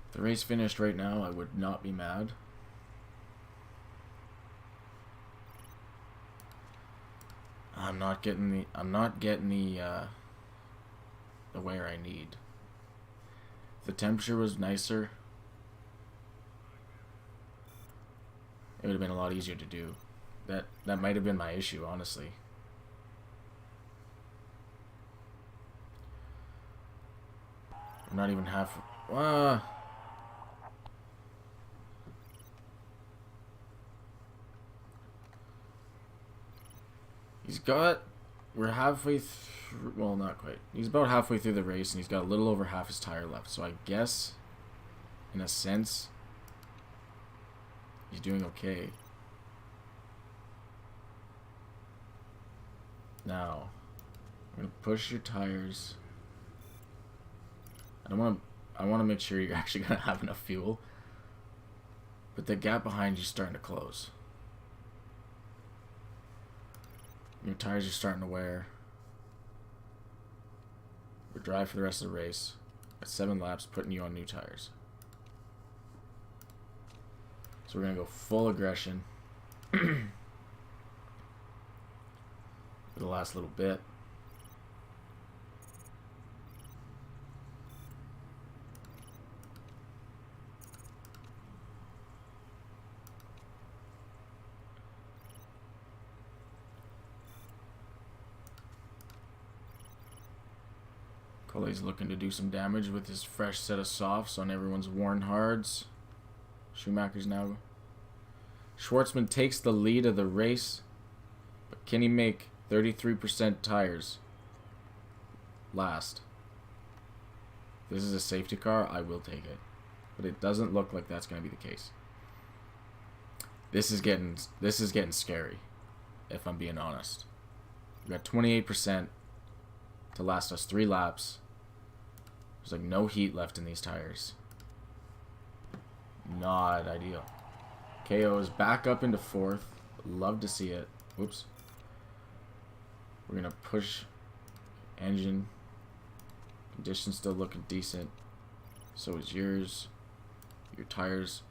If the race finished right now, I would not be mad. I'm not getting the wear I need. If the temperature was nicer, it would have been a lot easier to do. That might have been my issue, honestly. I'm not even half. He's got. We're halfway through. Well, not quite. He's about halfway through the race, and he's got a little over half his tire left. So I guess, in a sense, he's doing okay. Now, I'm gonna push your tires. I want to make sure you're actually gonna have enough fuel. But the gap behind you's starting to close. Your tires are starting to wear. We're dry for the rest of the race. At 7 laps, putting you on new tires. So we're gonna go full aggression for the last little bit. Cole's looking to do some damage with his fresh set of softs on everyone's worn hards. Schumacher's now. Schwartzman takes the lead of the race, but can he make 33% tires last? If this is a safety car, I will take it. But it doesn't look like that's going to be the case. This is getting scary, if I'm being honest. We got 28% to last us 3 laps. There's like no heat left in these tires. Not ideal. KO is back up into 4th. Love to see it. Whoops. We're going to push engine. Conditions still looking decent. So is yours. Your tires.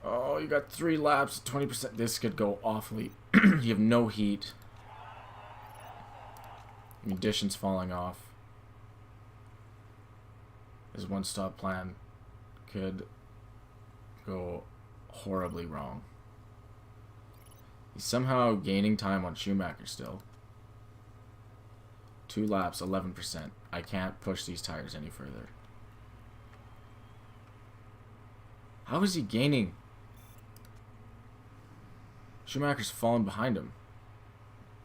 Oh, you got 3 laps, 20%. This could go awfully. You have no heat. Conditions falling off. This one-stop plan could go horribly wrong. He's somehow gaining time on Schumacher still. 2 laps, 11%. I can't push these tires any further. How is he gaining? Schumacher's fallen behind him.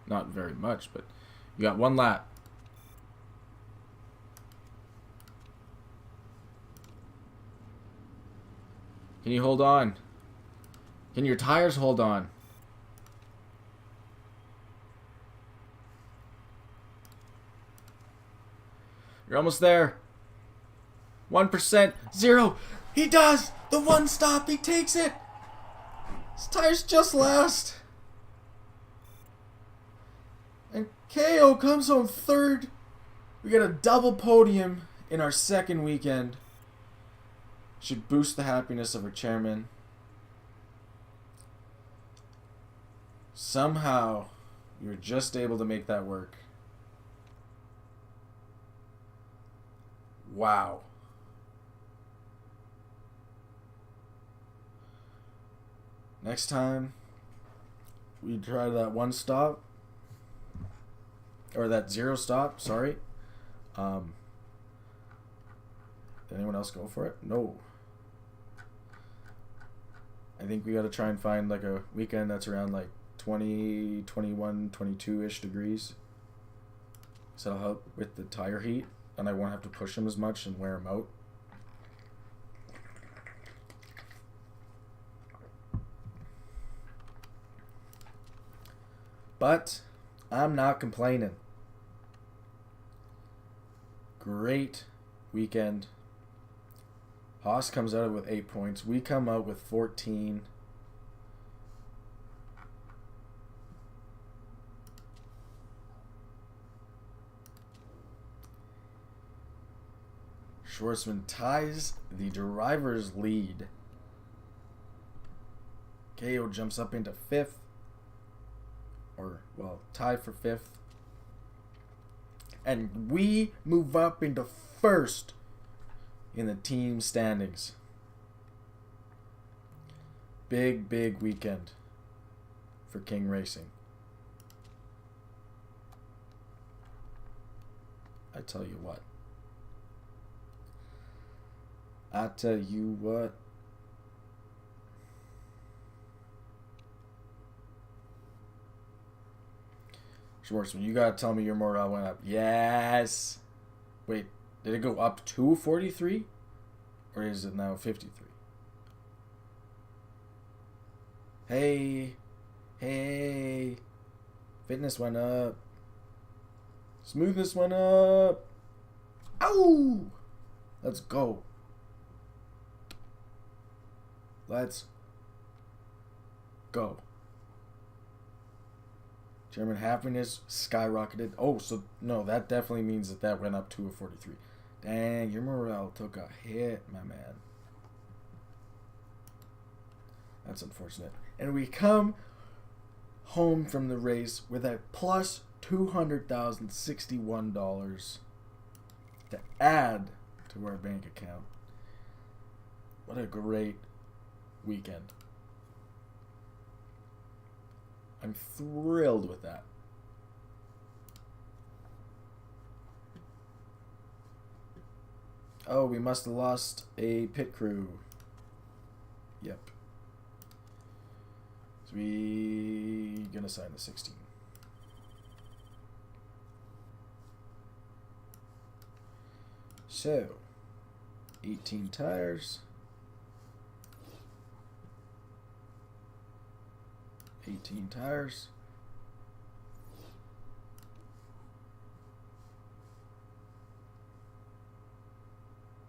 Not very much, but you got 1 lap. Can you hold on? Can your tires hold on? You're almost there. 1%. 0. He does! The one stop. He takes it. His tires just last. And KO comes home 3rd. We got a double podium in our 2nd weekend. Should boost the happiness of our chairman. Somehow, you were just able to make that work. Wow. Next time, we try that 1 stop. Or that 0 stop, sorry. Did anyone else go for it? No. I think we got to try and find like a weekend that's around like 20, 21, 22-ish degrees. So that'll help with the tire heat, and I won't have to push them as much and wear them out. But I'm not complaining. Great weekend. Haas comes out with 8 points. We come out with 14. Schwartzman ties the driver's lead. KO jumps up into 5th. Tied for 5th. And we move up into 1st in the team standings. Big weekend for King Racing. I tell you what. Schwartzman, you gotta tell me your morale went up. Yes. Wait, did it go up to 43? Or is it now 53? Hey. Fitness went up. Smoothness went up. Ow! Let's go. Let's go. German happiness skyrocketed. Oh, so no, that definitely means that went up to a 43. Dang, your morale took a hit, my man. That's unfortunate. And we come home from the race with a plus $200,061 to add to our bank account. What a great weekend. I'm thrilled with that. Oh, we must have lost a pit crew. Yep. So we gonna sign the 16. So 18 tires. 18 tires.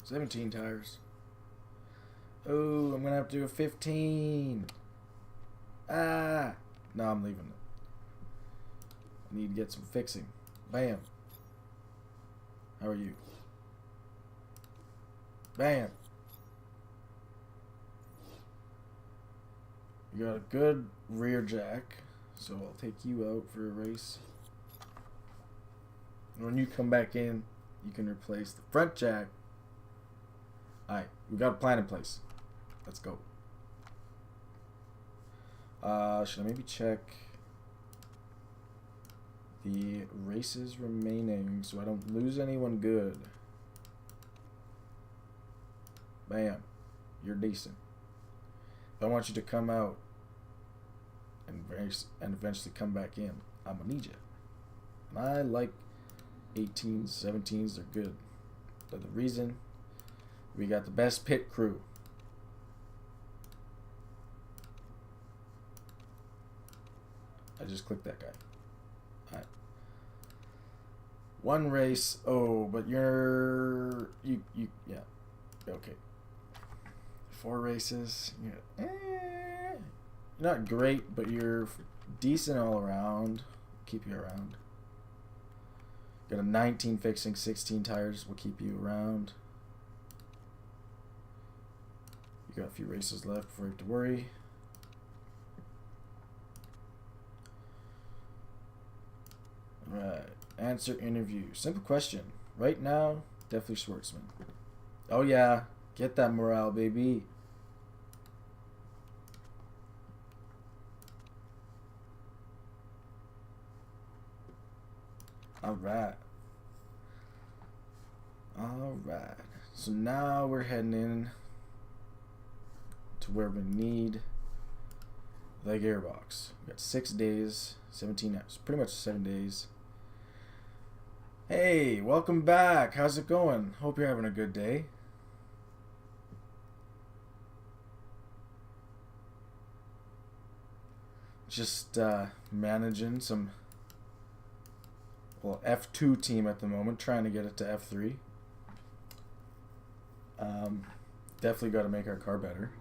$17 tires. Oh, I'm gonna have to do a 15. No, I'm leaving it. I need to get some fixing. Bam. How are you? Bam. You got a good rear jack, so I'll take you out for a race. And when you come back in, you can replace the front jack. Alright, we got a plan in place. Let's go. Should I maybe check the races remaining so I don't lose anyone good? Bam. You're decent. If I want you to come out and race and eventually come back in, I'm gonna need you. And I like 18s, 17s, they're good. They're the reason we got the best pit crew. I just clicked that guy. Alright. One race. Oh, but you're yeah. Okay. 4 races. You're not great, but you're decent all around. Keep you around. Got a 19 fixing, 16 tires. Will keep you around. You got a few races left before you have to worry. Alright. Answer interview. Simple question. Right now, definitely Schwartzman. Oh yeah. Get that morale, baby. Alright. Alright. So now we're heading in to where we need the gearbox. We got 6 days, 17 hours, pretty much 7 days. Hey, welcome back. How's it going? Hope you're having a good day. just managing some, well, F2 team at the moment, trying to get it to F3. Definitely got to make our car better.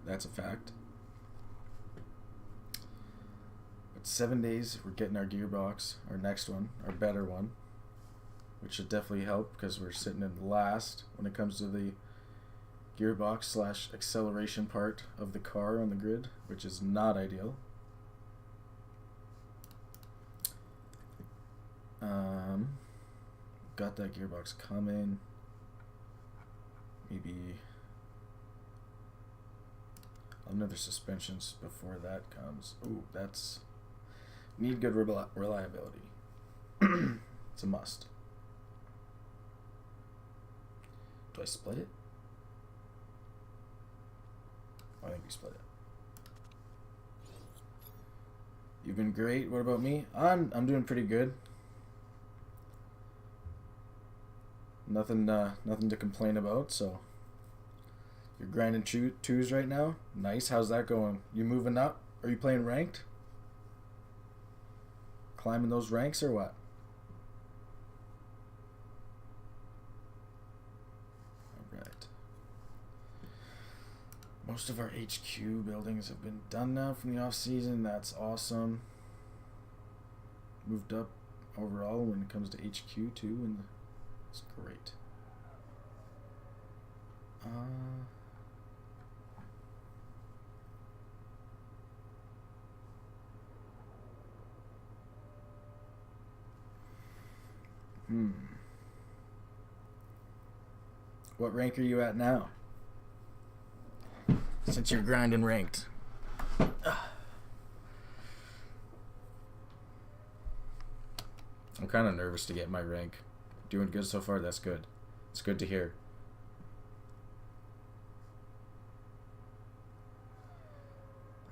That's a fact. But 7 days, we're getting our gearbox, our next one, our better one, which should definitely help because we're sitting in last when it comes to the gearbox / acceleration part of the car on the grid, which is not ideal. Got that gearbox coming. Maybe another suspensions before that comes. Ooh, that's need good reliability. It's a must. Do I split it? I think we split it. You've been great. What about me? I'm doing pretty good. Nothing to complain about. So you're grinding twos right now. Nice. How's that going? You moving up? Are you playing ranked? Climbing those ranks or what? All right. Most of our HQ buildings have been done now from the off season. That's awesome. Moved up overall when it comes to HQ too, and it's great. What rank are you at now? Since you're grinding ranked. I'm kind of nervous to get my rank. Doing good so far, that's good. It's good to hear.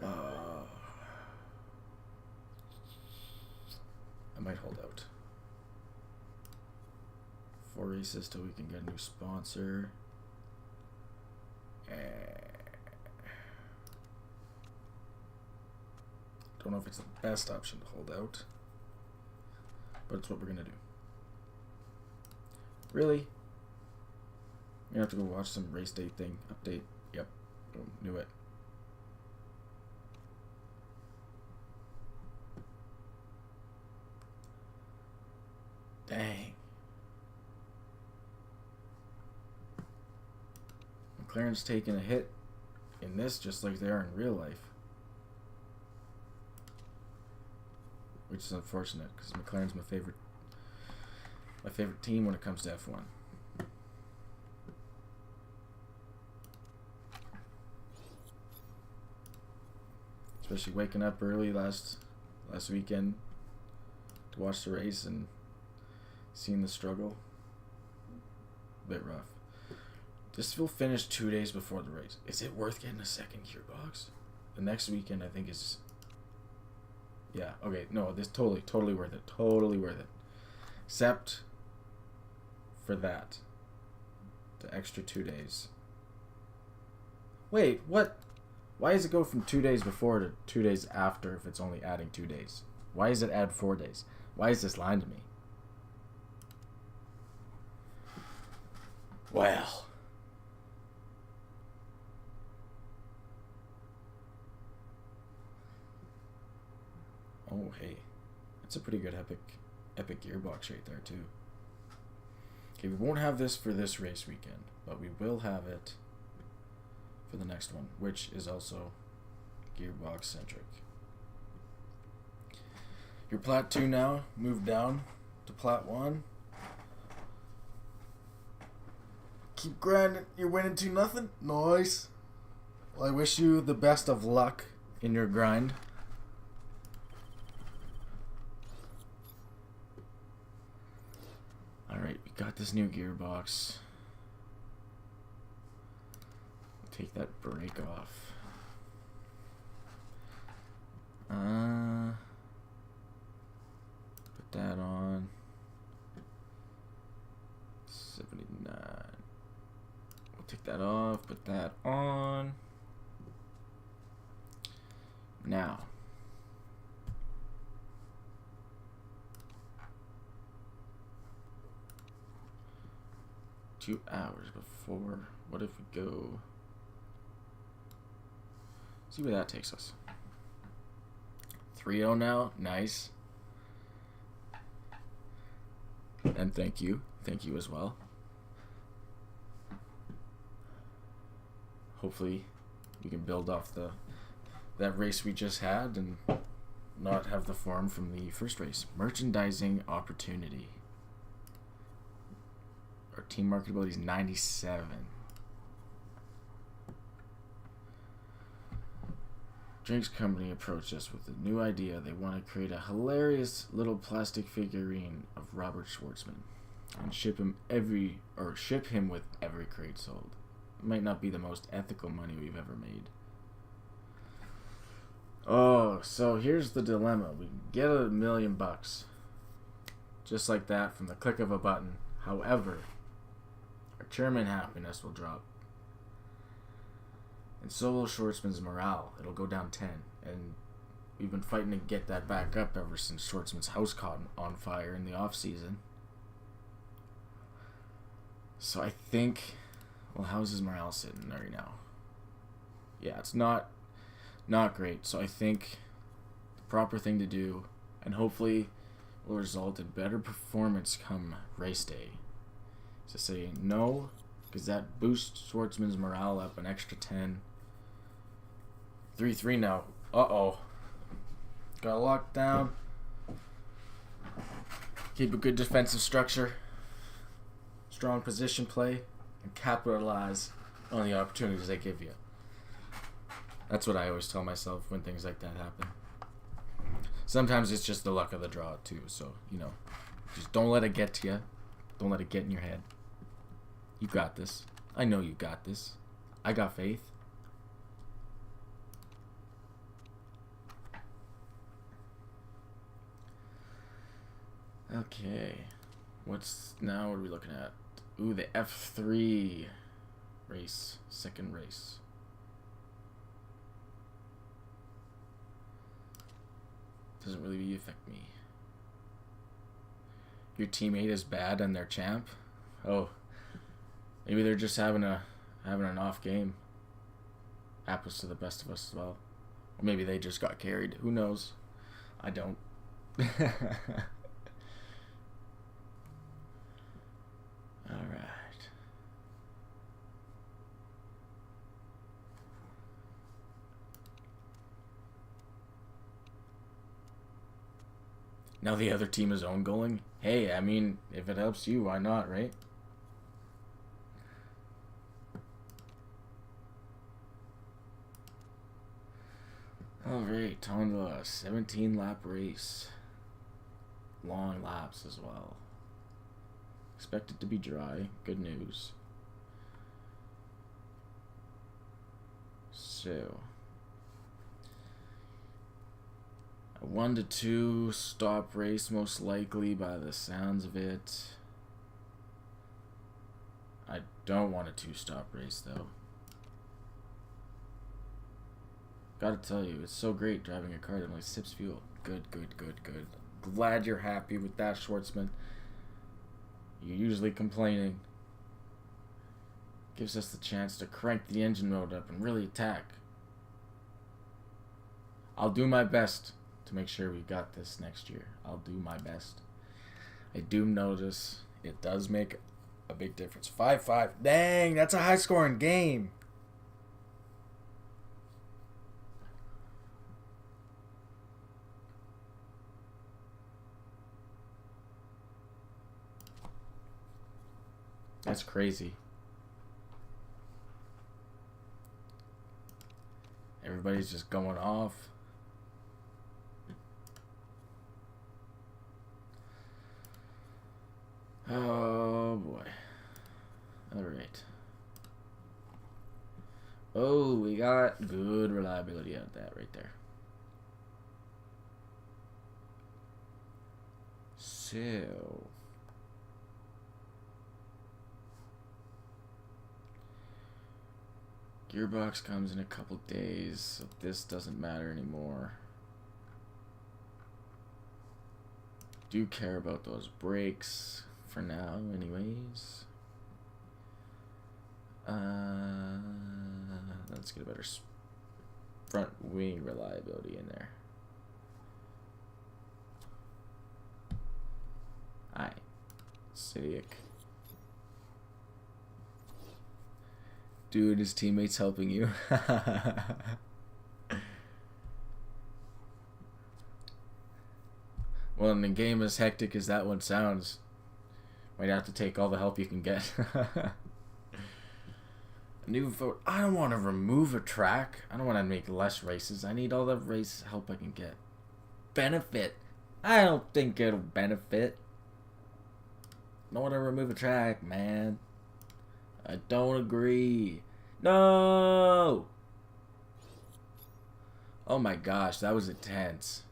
I might hold out. 4 races till we can get a new sponsor. Don't know if it's the best option to hold out, but it's what we're gonna do. Really? You have to go watch some race day thing update. Yep, knew it. Dang. McLaren's taking a hit in this just like they are in real life. Which is unfortunate because McLaren's my favorite team when it comes to F1. Especially waking up early last weekend to watch the race and seeing the struggle. A bit rough. This will finish 2 days before the race. Is it worth getting a second gearbox? The next weekend I think is... Yeah, okay, no, this totally worth it. Totally worth it. Except for that. The extra 2 days. Wait, what? Why does it go from 2 days before to 2 days after if it's only adding 2 days? Why does it add 4 days? Why is this lying to me? Well... Oh, hey. That's a pretty good epic gearbox right there, too. Okay, we won't have this for this race weekend, but we will have it for the next one, which is also gearbox-centric. You're Plat 2 now. Move down to Plat 1. Keep grinding. You're winning 2-0. Nice. Well, I wish you the best of luck in your grind. Alright, we got this new gearbox. Take that brake off. Put that on. 79. We'll take that off, put that on. Now, 2 hours before. What if we go? See where that takes us. 3-0 now. Nice. And thank you. Thank you as well. Hopefully we can build off that race we just had and not have the form from the first race. Merchandising opportunity. Our team marketability is 97. Drinks company approached us with a new idea. They want to create a hilarious little plastic figurine of Robert Schwartzman and ship him with every crate sold. It might not be the most ethical money we've ever made. Oh, so here's the dilemma. We can get $1 million just like that from the click of a button. However, our chairman happiness will drop. And so will Schwartzman's morale. It'll go down 10. And we've been fighting to get that back up ever since Schwartzman's house caught on fire in the off season. So I think, well, how's his morale sitting right now? Yeah, it's not great. So I think the proper thing to do, and hopefully will result in better performance come race day, is to say no, because that boosts Schwartzman's morale up an extra 10. 3-3 now. Uh-oh. Got locked down. Keep a good defensive structure. Strong position play. And capitalize on the opportunities they give you. That's what I always tell myself when things like that happen. Sometimes it's just the luck of the draw, too. So, just don't let it get to you. Don't let it get in your head. You got this. I know you got this. I got faith. Okay. What are we looking at? Ooh, the F3 race. Second race. Doesn't really affect me. Your teammate is bad and they're champ? Oh. Maybe they're just having an off game. Happens to the best of us as well. Or maybe they just got carried. Who knows? I don't. Alright. Now the other team is own goaling? Hey, I mean, if it helps you, why not, right? Alright, on to a 17-lap race. Long laps as well. Expected to be dry. Good news. So, a 1 to 2 stop race, most likely by the sounds of it. I don't want a 2-stop race though. Gotta tell you, it's so great driving a car that only sips fuel. Good. Glad you're happy with that, Schwartzman. You're usually complaining. Gives us the chance to crank the engine mode up and really attack. I'll do my best to make sure we got this next year. I'll do my best. I do notice it does make a big difference. 5-5. Dang, that's a high-scoring game. That's crazy. Everybody's just going off. Oh boy. Alright. Oh, we got good reliability out of that right there. So, gearbox comes in a couple days, so this doesn't matter anymore. Do care about those brakes for now anyways. Let's get a better front wing reliability in there. Alright. Sidic. Dude, his teammates helping you. Well, in a game as hectic as that one sounds, might have to take all the help you can get. New vote. I don't want to remove a track. I don't want to make less races. I need all the race help I can get. Benefit. I don't think it'll benefit. Don't want to remove a track, man. I don't agree. No! Oh my gosh, that was intense.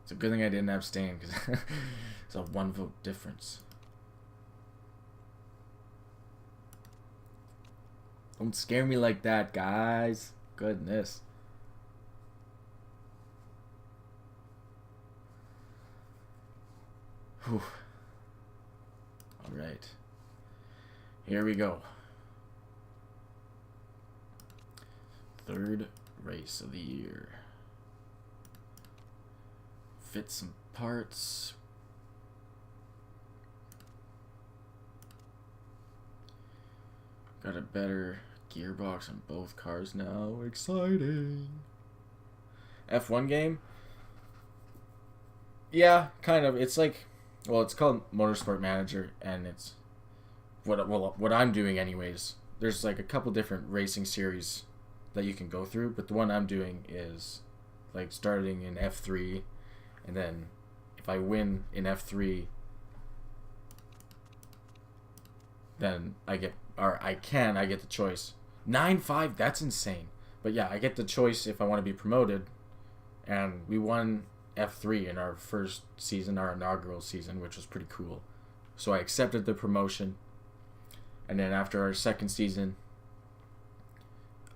It's a good thing I didn't abstain, because it's a 1 vote difference. Don't scare me like that, guys. Goodness. Whew. Alright. Here we go. Third race of the year. Fit some parts. Got a better gearbox on both cars now. Exciting. F1 game? Yeah, kind of. It's like, well, it's called Motorsport Manager, and it's what I'm doing anyways. There's like a couple different racing series that you can go through, but the one I'm doing is like starting in F3, and then if I win in F3, then I get the choice. 9-5, that's insane. But yeah, I get the choice if I want to be promoted, and we won F3 in our first season, our inaugural season, which was pretty cool. So I accepted the promotion, and then after our second season,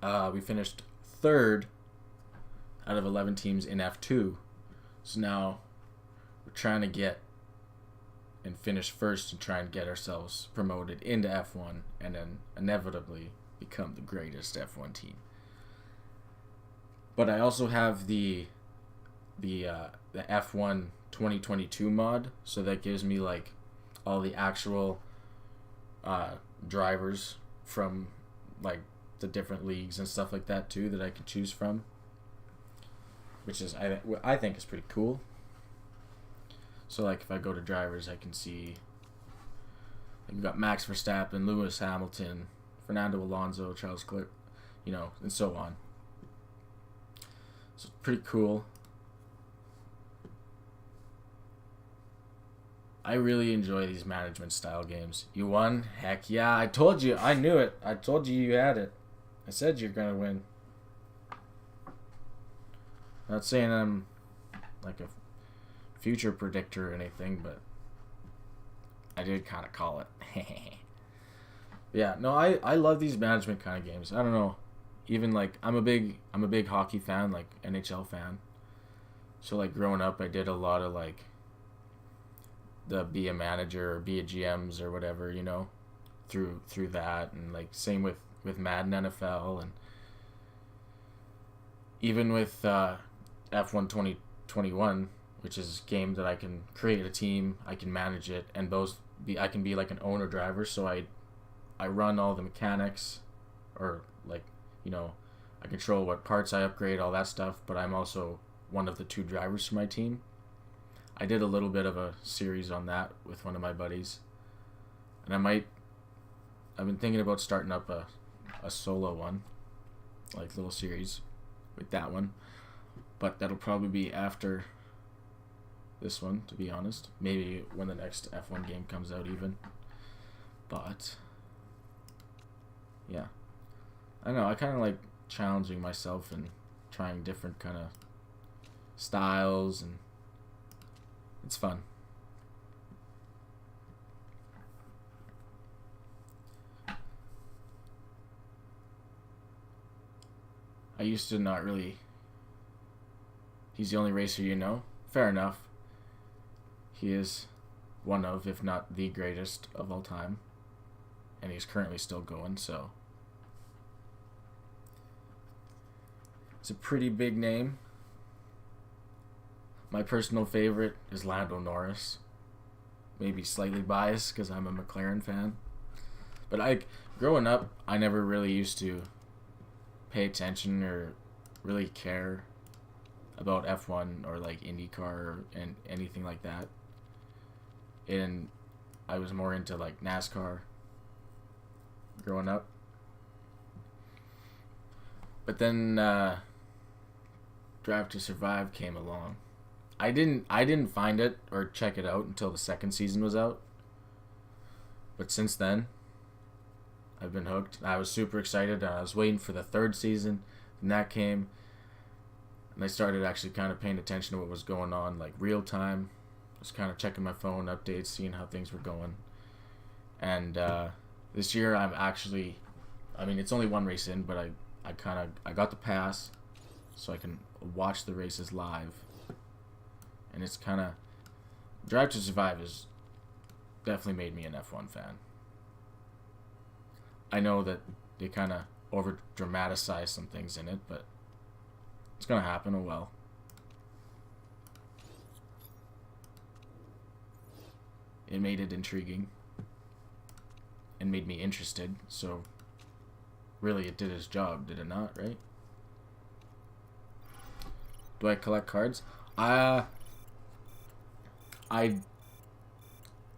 we finished third out of 11 teams in F2. So now we're trying to get and finish first and try and get ourselves promoted into F1, and then inevitably become the greatest F1 team. But I also have the F1 2022 mod, so that gives me like all the actual drivers from like the different leagues and stuff like that too, that I can choose from, which is I think is pretty cool. So like if I go to drivers, I can see like we've got Max Verstappen, Lewis Hamilton, Fernando Alonso, Charles Leclerc, and so on. So pretty cool. I really enjoy these management style games. You won? Heck yeah. I told you. I knew it. I told you you had it. I said you're going to win. Not saying I'm like a future predictor or anything, but I did kind of call it. Yeah, no, I love these management kind of games. I don't know. Even like I'm a big hockey fan, like NHL fan. So like growing up, I did a lot of like the be a manager or be a GMs or whatever, through that, and like same with Madden NFL, and even with F1 2021, which is a game that I can create a team, I can manage it, and I can be like an owner driver, so I run all the mechanics, or like, I control what parts I upgrade, all that stuff, but I'm also one of the 2 drivers for my team. I did a little bit of a series on that with one of my buddies, and I've been thinking about starting up a solo one, like little series with that one, but that'll probably be after this one, to be honest. Maybe when the next F1 game comes out even. But yeah, I don't know, I kind of like challenging myself and trying different kind of styles, and it's fun. I used to not really. He's the only racer you know? Fair enough. He is one of, if not the greatest of all time. and he's currently still going, so it's a pretty big name. My personal favorite is Lando Norris. Maybe slightly biased because I'm a McLaren fan. But growing up, I never really used to pay attention or really care about F1 or like IndyCar and anything like that. And I was more into like NASCAR growing up. But then Drive to Survive came along. I didn't find it or check it out until the second season was out. But since then, I've been hooked. I was super excited. I was waiting for the third season, and that came. And I started actually kind of paying attention to what was going on, like real time. I was kind of checking my phone updates, seeing how things were going. And this year, I'm actually, I mean, it's only one race in, but I got the pass, so I can watch the races live. And it's kind of, Drive to Survive has definitely made me an F1 fan. I know that they kind of over dramatize some things in it, but it's going to happen, oh well. It made it intriguing and made me interested, so really it did its job, did it not, right? Do I collect cards?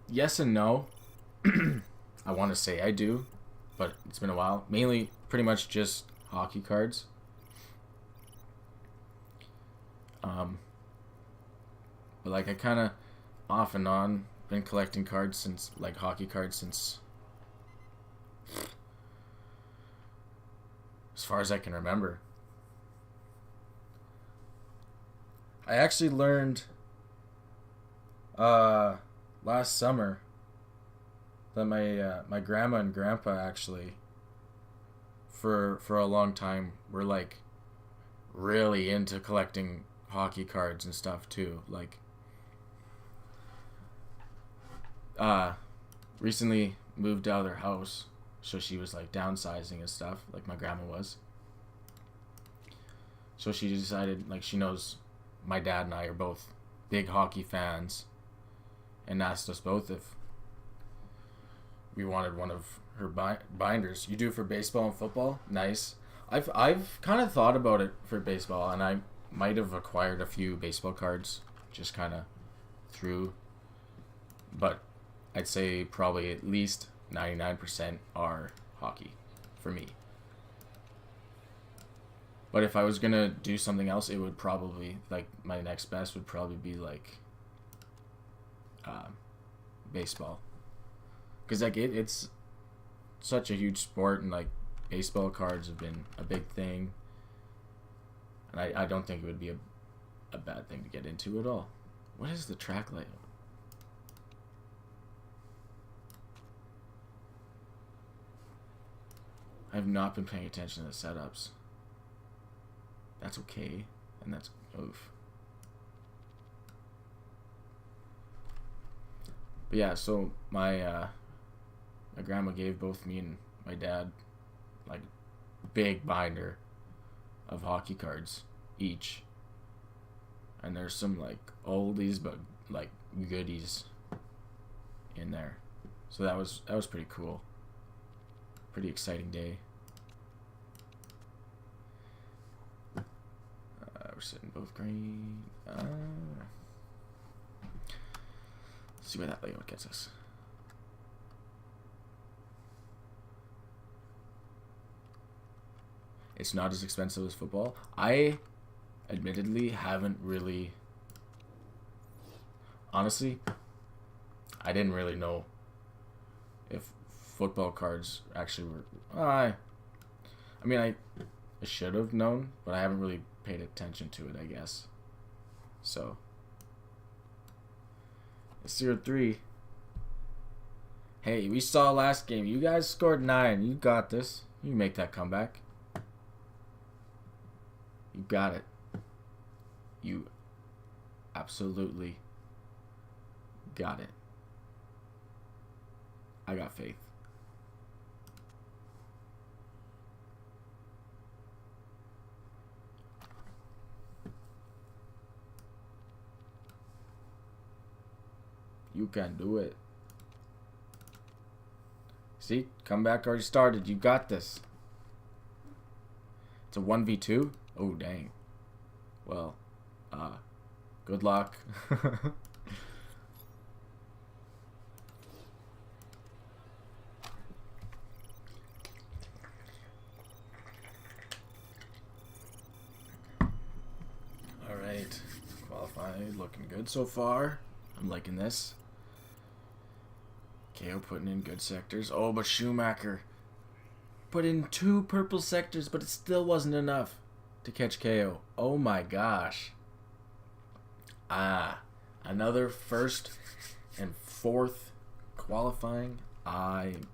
Yes and no. I want to say I do, but it's been a while. Mainly, pretty much just hockey cards. But like I kind of off and on been collecting cards since, like hockey cards since as far as I can remember. I actually learned last summer that my grandma and grandpa actually for a long time were like really into collecting hockey cards and stuff too. Like recently moved out of their house, so she was like downsizing and stuff, like my grandma was. So she decided, like, she knows my dad and I are both big hockey fans, and asked us both if we wanted one of her binders. You do for baseball and football? Nice. I've kind of thought about it for baseball, and I might have acquired a few baseball cards just kind of through, but I'd say probably at least 99% are hockey for me. But if I was gonna do something else, it would probably, like, my next best would probably be like baseball, because like it's such a huge sport, and like baseball cards have been a big thing, and I don't think it would be a bad thing to get into at all. What is the track layout? I have not been paying attention to the setups. That's okay, and that's oof. But yeah, so my grandma gave both me and my dad like big binder of hockey cards each, and there's some like oldies but like goodies in there. So that was pretty cool. Pretty exciting day. We're sitting both green. Let's see where that layout gets us. It's not as expensive as football. I admittedly haven't really... Honestly, I didn't really know if football cards actually were... I should have known, but I haven't really paid attention to it, I guess. So... It's 0-3. Hey, we saw last game. You guys scored 9. You got this. You make that comeback. You got it. You absolutely got it. I got faith. You can do it. See? Comeback already started. You got this. It's a 1v2? Oh, dang. Well, good luck. Alright. Qualified. Looking good so far. I'm liking this. KO putting in good sectors. Oh, but Schumacher put in 2 purple sectors, but it still wasn't enough to catch KO. Oh my gosh. Another first and fourth qualifying. I'm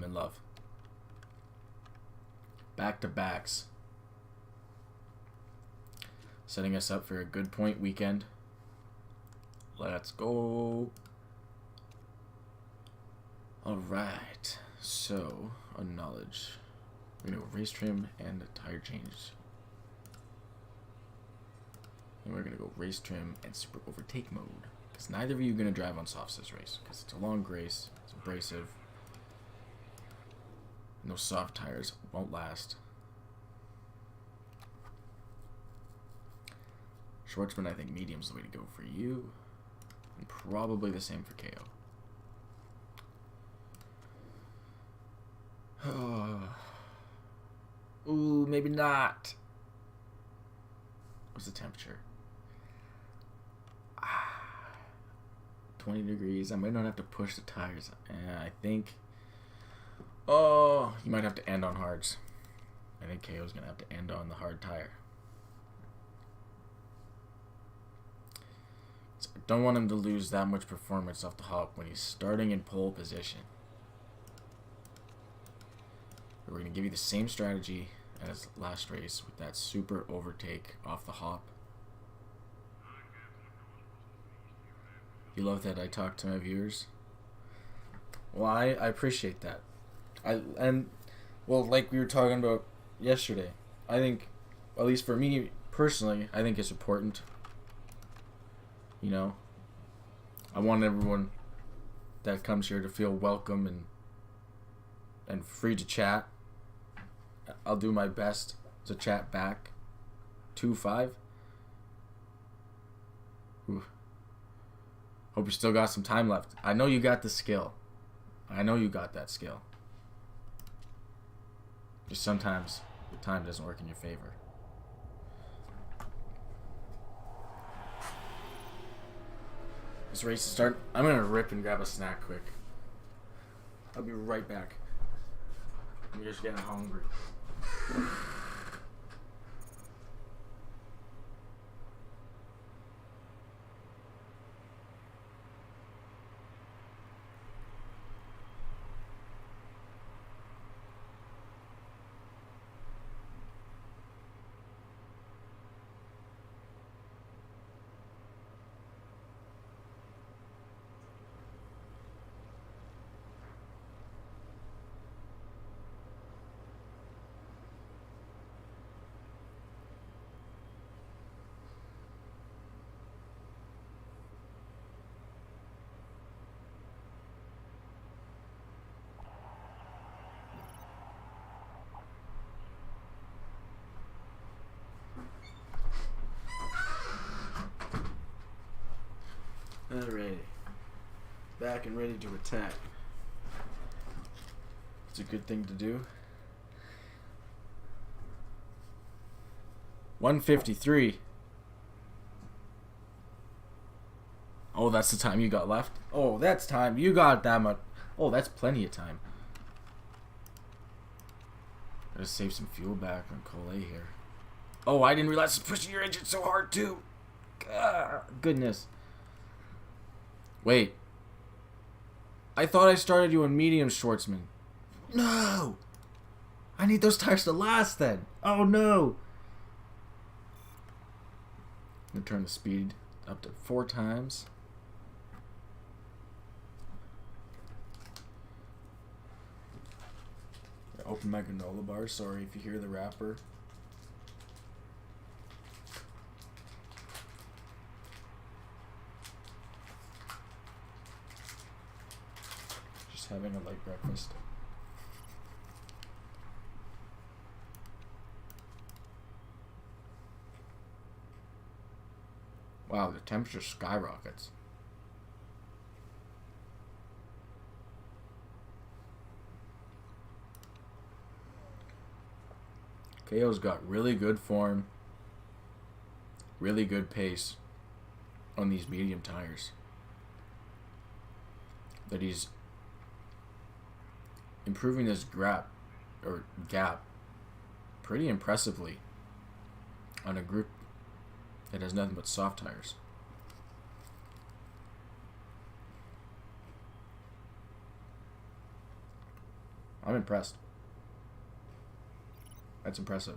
in love. Back-to-backs. Setting us up for a good point weekend. Let's go. Alright. So, on knowledge. We're going to go race trim and tire change. And we're going to go race trim and super overtake mode. Because neither of you are going to drive on softs this race. Because it's a long race. It's abrasive. And those soft tires won't last. Schwartzman, I think medium's the way to go for you. And probably the same for KO. Ooh, maybe not. What's the temperature? 20 degrees. I might not have to push the tires. I think... Oh, you might have to end on hards. I think KO's going to have to end on the hard tire. So I don't want him to lose that much performance off the hop when he's starting in pole position. We're going to give you the same strategy as last race with that super overtake off the hop. You love that I talk to my viewers? Well, I appreciate that. Like we were talking about yesterday, I think, at least for me personally, I think it's important. You know, I want everyone that comes here to feel welcome and free to chat. I'll do my best to chat back. 2-5. Hope you still got some time left. I know you got the skill. I know you got that skill. Just sometimes the time doesn't work in your favor. This race is starting. I'm going to rip and grab a snack quick. I'll be right back. I'm just getting hungry. Alrighty. Back and ready to attack. It's a good thing to do. 153. Oh, that's the time you got left? Oh, that's time. You got that much. Oh, that's plenty of time. Gotta save some fuel back on Cole here. Oh, I didn't realize it's pushing your engine so hard, too. Goodness. Wait. I thought I started you on medium, Schwartzman. No! I need those tires to last then. Oh, no. I'm going to turn the speed up to 4 times. Open my granola bar. Sorry if you hear the wrapper. Just having a light breakfast. Wow, the temperature skyrockets. KO's got really good form, really good pace on these medium tires. That he's improving this gap pretty impressively on a group that has nothing but soft tires. I'm impressed. That's impressive.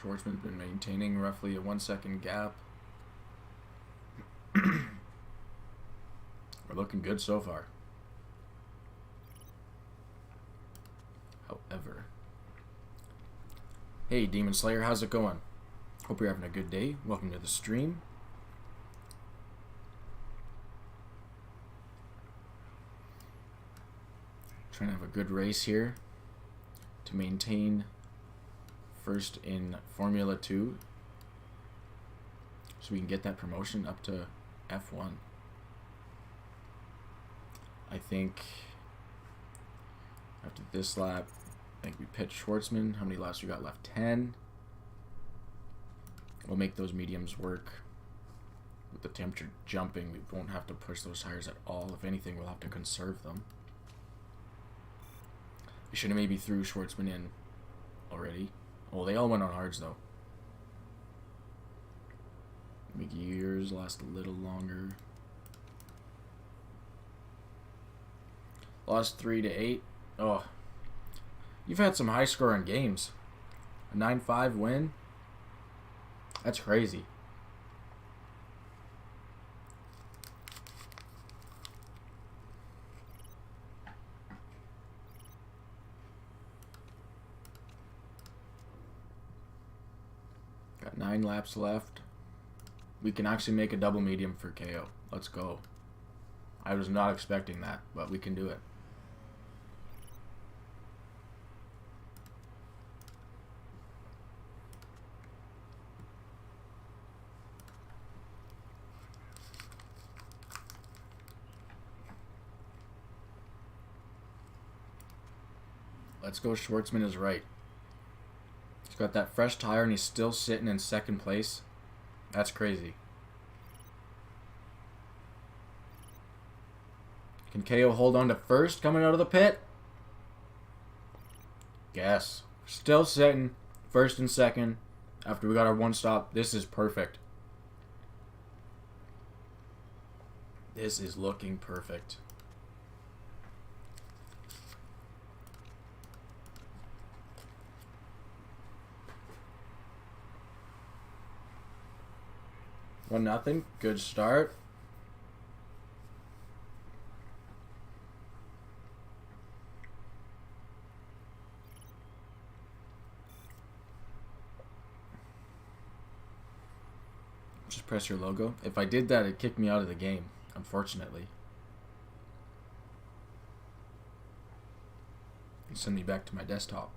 Schwartzman's been maintaining roughly a 1 second gap. We're looking good so far. However, hey Demon Slayer, how's it going? Hope you're having a good day. Welcome to the stream. Trying to have a good race here to maintain first in Formula 2 so we can get that promotion up to F1. I think after this lap, I think we pit Schwartzman. How many laps we got left? 10. We'll make those mediums work. With the temperature jumping, we won't have to push those tires at all. If anything, we'll have to conserve them. We should have maybe threw Schwartzman in already. Oh, they all went on hards though. Make years last a little longer. Lost 3-8. Oh, you've had some high scoring games. A 9-5 win. That's crazy. Got 9 laps left. We can actually make a double medium for KO. Let's go. I was not expecting that, but we can do it. Let's go. Schwartzman is right. He's got that fresh tire and he's still sitting in second place. That's crazy. Can KO hold on to first coming out of the pit? Yes. Still sitting first and second after we got our one stop. This is perfect. This is looking perfect. One nothing. Good start. Just press your logo. If I did that, it'd kick me out of the game, unfortunately. It'd send me back to my desktop.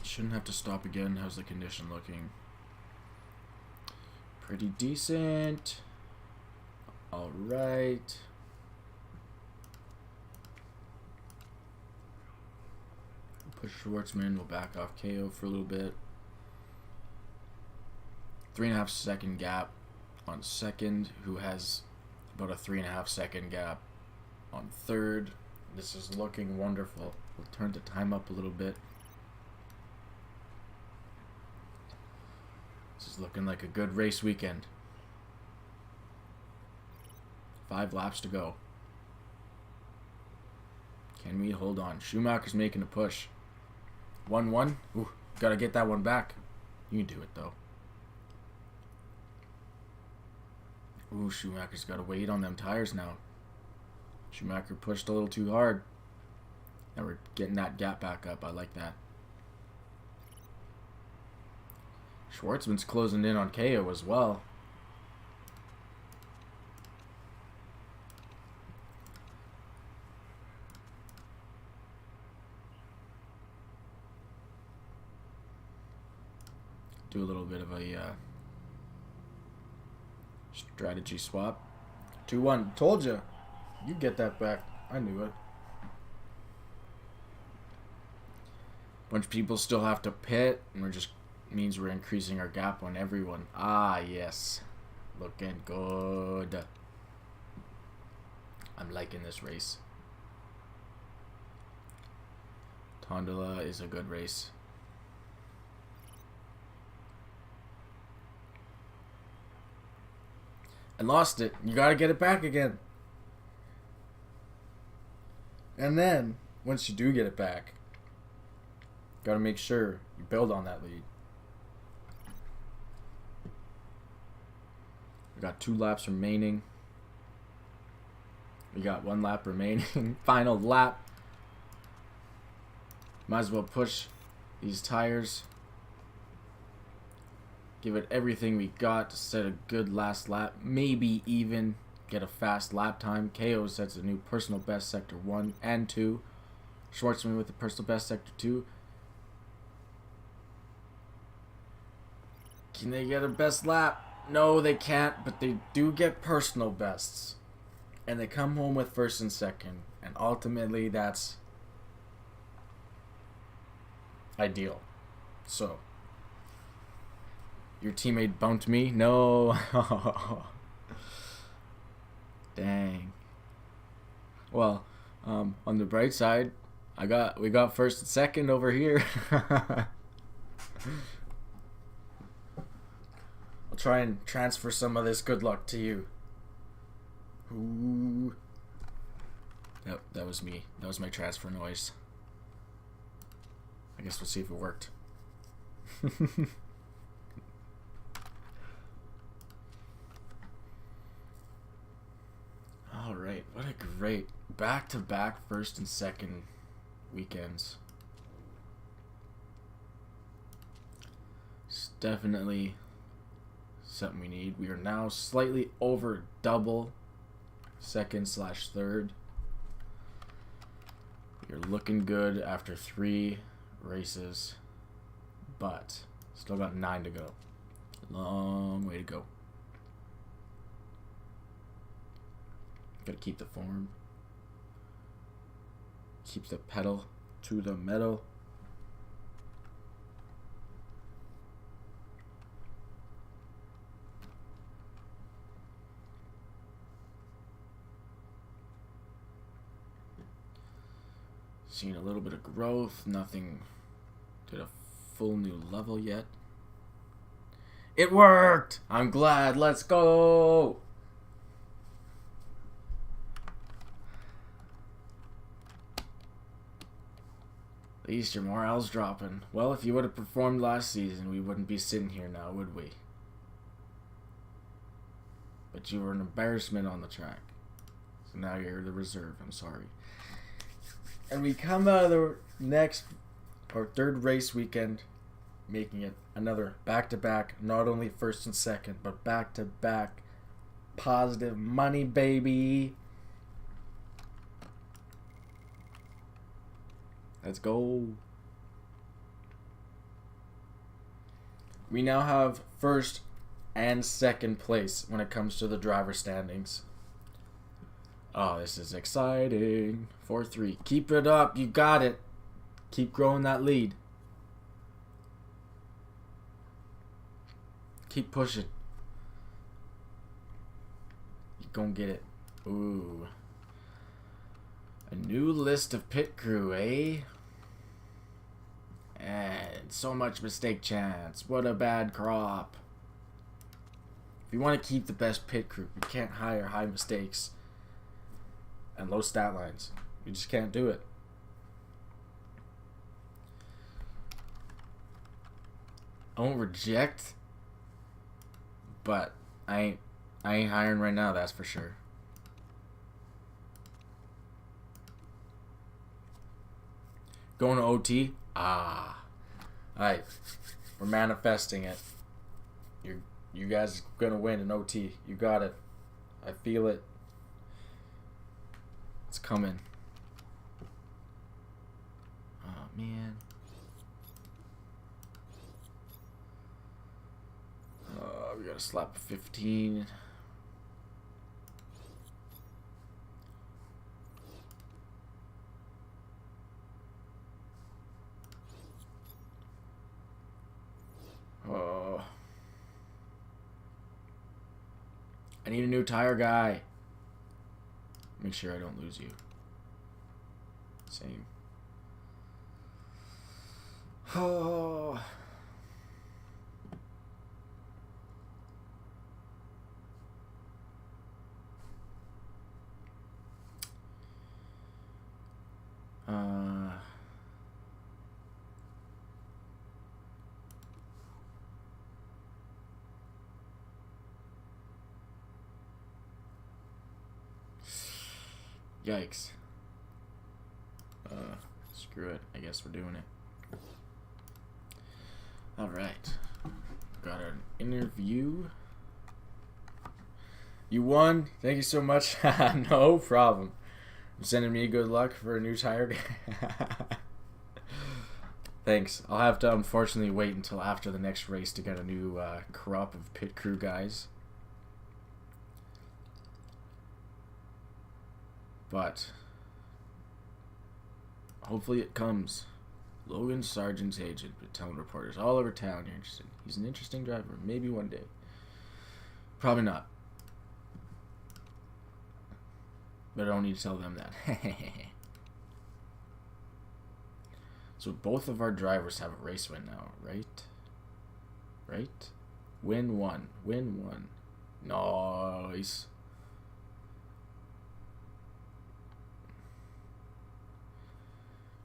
Shouldn't have to stop again. How's the condition looking? Pretty decent. All right. Push Schwartzman. We'll back off KO for a little bit. 3.5 second gap on second, who has about a 3.5 second gap on third. This is looking wonderful. We'll turn the time up a little bit. This is looking like a good race weekend. 5 laps to go. Can we hold on? Schumacher's making a push. 1-1. Ooh, gotta get that one back. You can do it though. Ooh, Schumacher's got to wait on them tires now. Schumacher pushed a little too hard. Now we're getting that gap back up. I like that. Schwartzman's closing in on KO as well. Do a little bit of a strategy swap. 2-1. Told you. You get that back. I knew it. Bunch of people still have to pit, and we're just means we're increasing our gap on everyone. Ah, yes. Looking good. I'm liking this race. Tondola is a good race. I lost it. You gotta get it back again. And then, once you do get it back, gotta make sure you build on that lead. We got 2 laps remaining. We got 1 lap remaining. Final lap. Might as well push these tires. Give it everything we got to set a good last lap. Maybe even get a fast lap time. KO sets a new personal best sector 1 and 2. Schwartzman with the personal best sector 2. Can they get a best lap? No, they can't, but they do get personal bests. And they come home with first and second. And ultimately, that's ideal. So, your teammate bumped me? No. Dang. Well, on the bright side, we got first and second over here. I'll try and transfer some of this good luck to you. Ooh. Yep, that was me. That was my transfer noise. I guess we'll see if it worked. Alright, what a great back-to-back first and second weekends. It's definitely something we need. We are now slightly over double second/third. You're looking good after 3 races, but still got 9 to go. Long way to go. Gotta keep the form. Keep the pedal to the metal. Seeing a little bit of growth, nothing to a full new level yet. It worked! I'm glad, let's go! At least your morale's dropping. Well, if you would have performed last season, we wouldn't be sitting here now, would we? But you were an embarrassment on the track. So now you're the reserve, I'm sorry. And we come out of the next or third race weekend, making it another back-to-back, not only first and second, but back-to-back positive money, baby. Let's go. We now have first and second place when it comes to the driver standings. Oh, this is exciting. 4-3. Keep it up. You got it. Keep growing that lead. Keep pushing. You're gonna get it. Ooh. A new list of pit crew, eh? And so much mistake chance. What a bad crop. If you want to keep the best pit crew, you can't hire high mistakes and low stat lines. You just can't do it. I won't reject, but I I ain't hiring right now, that's for sure. Going to OT? Ah. Alright. We're manifesting it. You guys are gonna win in OT. You got it. I feel it. It's coming. Oh, man. We gotta slap a 15. Oh. I need a new tire guy. Make sure I don't lose you. Same. Oh. Yikes. Screw it. I guess we're doing it. Alright. Got an interview. You won. Thank you so much. No problem. I'm sending me good luck for a new tire. Thanks. I'll have to unfortunately wait until after the next race to get a new crop of pit crew guys. But hopefully it comes. Logan Sargent's agent, but telling reporters all over town you're interested. He's an interesting driver. Maybe one day. Probably not. But I don't need to tell them that. So both of our drivers have a race win now, right? Right? Win one. Win one. Nice.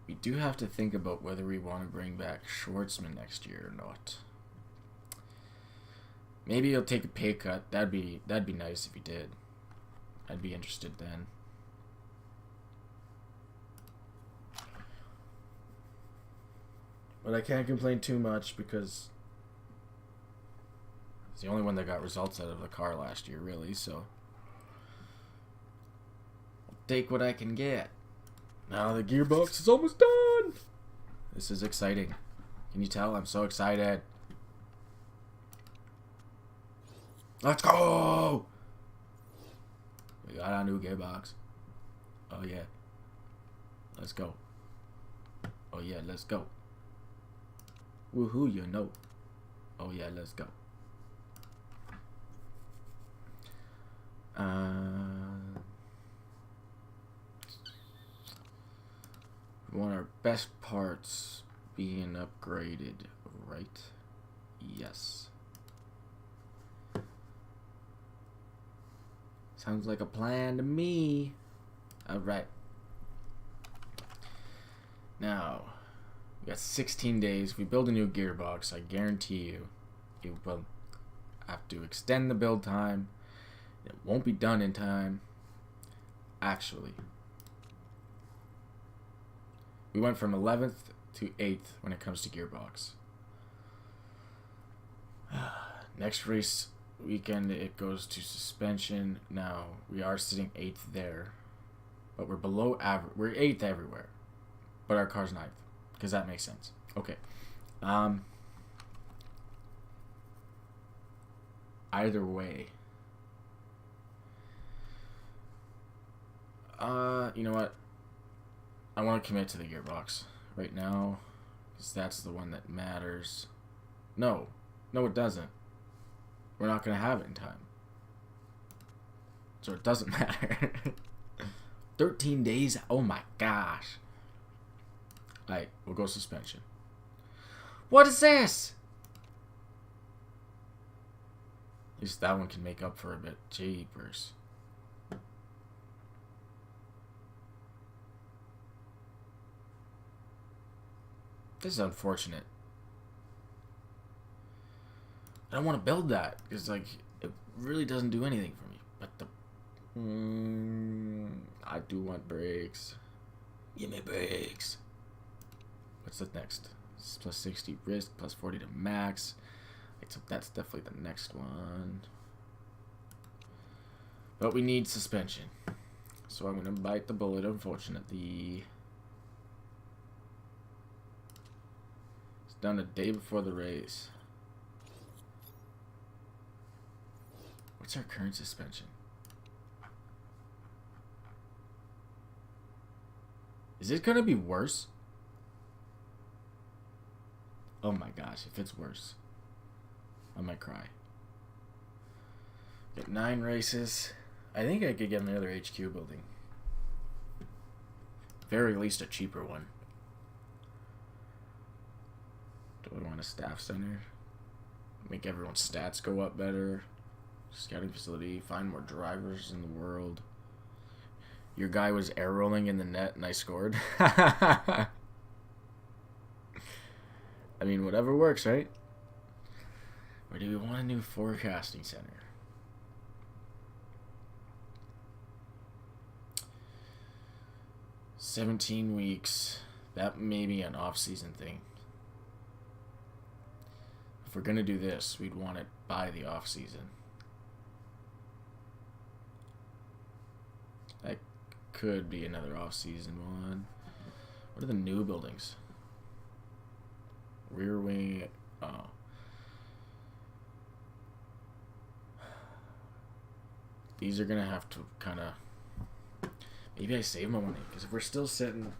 We do have to think about whether we want to bring back Schwartzman next year or not. Maybe he'll take a pay cut. That'd be nice if he did. I'd be interested then. But I can't complain too much because he's the only one that got results out of the car last year, really, so I'll take what I can get. Now the gearbox is almost done. This is exciting. Can you tell? I'm so excited. Let's go! We got our new gearbox. Oh yeah. Let's go. Oh yeah, let's go. Woohoo, you know. Oh yeah, let's go. We want our best parts being upgraded, right? Yes. Sounds like a plan to me. Alright. Now, we got 16 days. If we build a new gearbox, I guarantee you it will have to extend the build time. It won't be done in time. Actually, we went from 11th to 8th when it comes to gearbox. Next race weekend, it goes to suspension. Now, we are sitting 8th there. But we're below average. We're 8th everywhere. But our car's 9th. Because that makes sense. Okay. Either way. You know what? I want to commit to the gearbox right now, because that's the one that matters. No, it doesn't. We're not going to have it in time. So it doesn't matter. 13 days? Oh my gosh. Alright, we'll go suspension. What is this? At least that one can make up for a bit. Jeepers. This is unfortunate. I don't want to build that. Because, like, It really doesn't do anything for me. But I do want brakes. Give me brakes. What's the next? Plus 60 risk, plus 40 to max. So that's definitely the next one. But we need suspension. So I'm going to bite the bullet, unfortunately. It's done a day before the race. What's our current suspension? Is it going to be worse? Oh my gosh, if it's worse, I might cry. Get 9 races. I think I could get another HQ building. Very least a cheaper one. Do I want a staff center? Make everyone's stats go up better. Scouting facility. Find more drivers in the world. Your guy was air rolling in the net and I scored. I mean, whatever works, right? Or do we want a new forecasting center? $17 weeks. That may be an off-season thing. If we're gonna do this, we'd want it by the off-season. That could be another off-season one. What are the new buildings? Rear wing. Oh. These are gonna have to kind of. Maybe I save my money because if we're still sitting,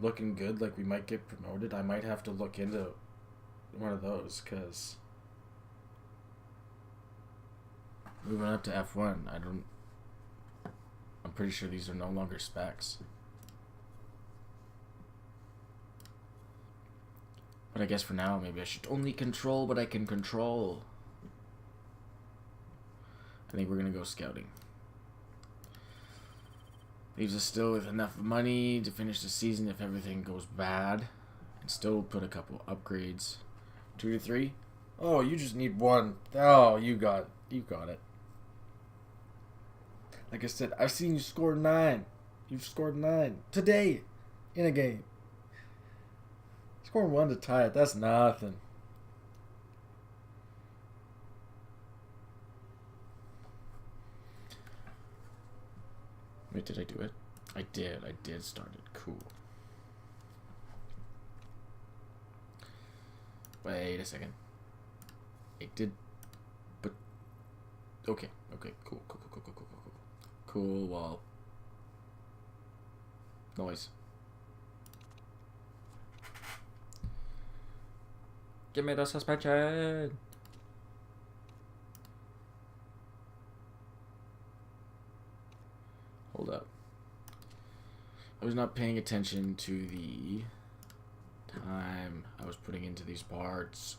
looking good, like we might get promoted, I might have to look into one of those because moving up to F1, I'm pretty sure these are no longer specs. But I guess for now, maybe I should only control what I can control. I think we're going to go scouting. Leaves us still with enough money to finish the season if everything goes bad. And still put a couple upgrades. 2 to 3? Oh, you just need 1. Oh, you got it. Like I said, I've seen you score 9. You've scored 9 today in a game. Scoring 1 to tie it, that's nothing. Wait, did I do it? I did start it. Cool. Wait a second. It did, but okay, cool. Cool, well, noise. Give me the suspension. Hold up. I was not paying attention to the time I was putting into these parts.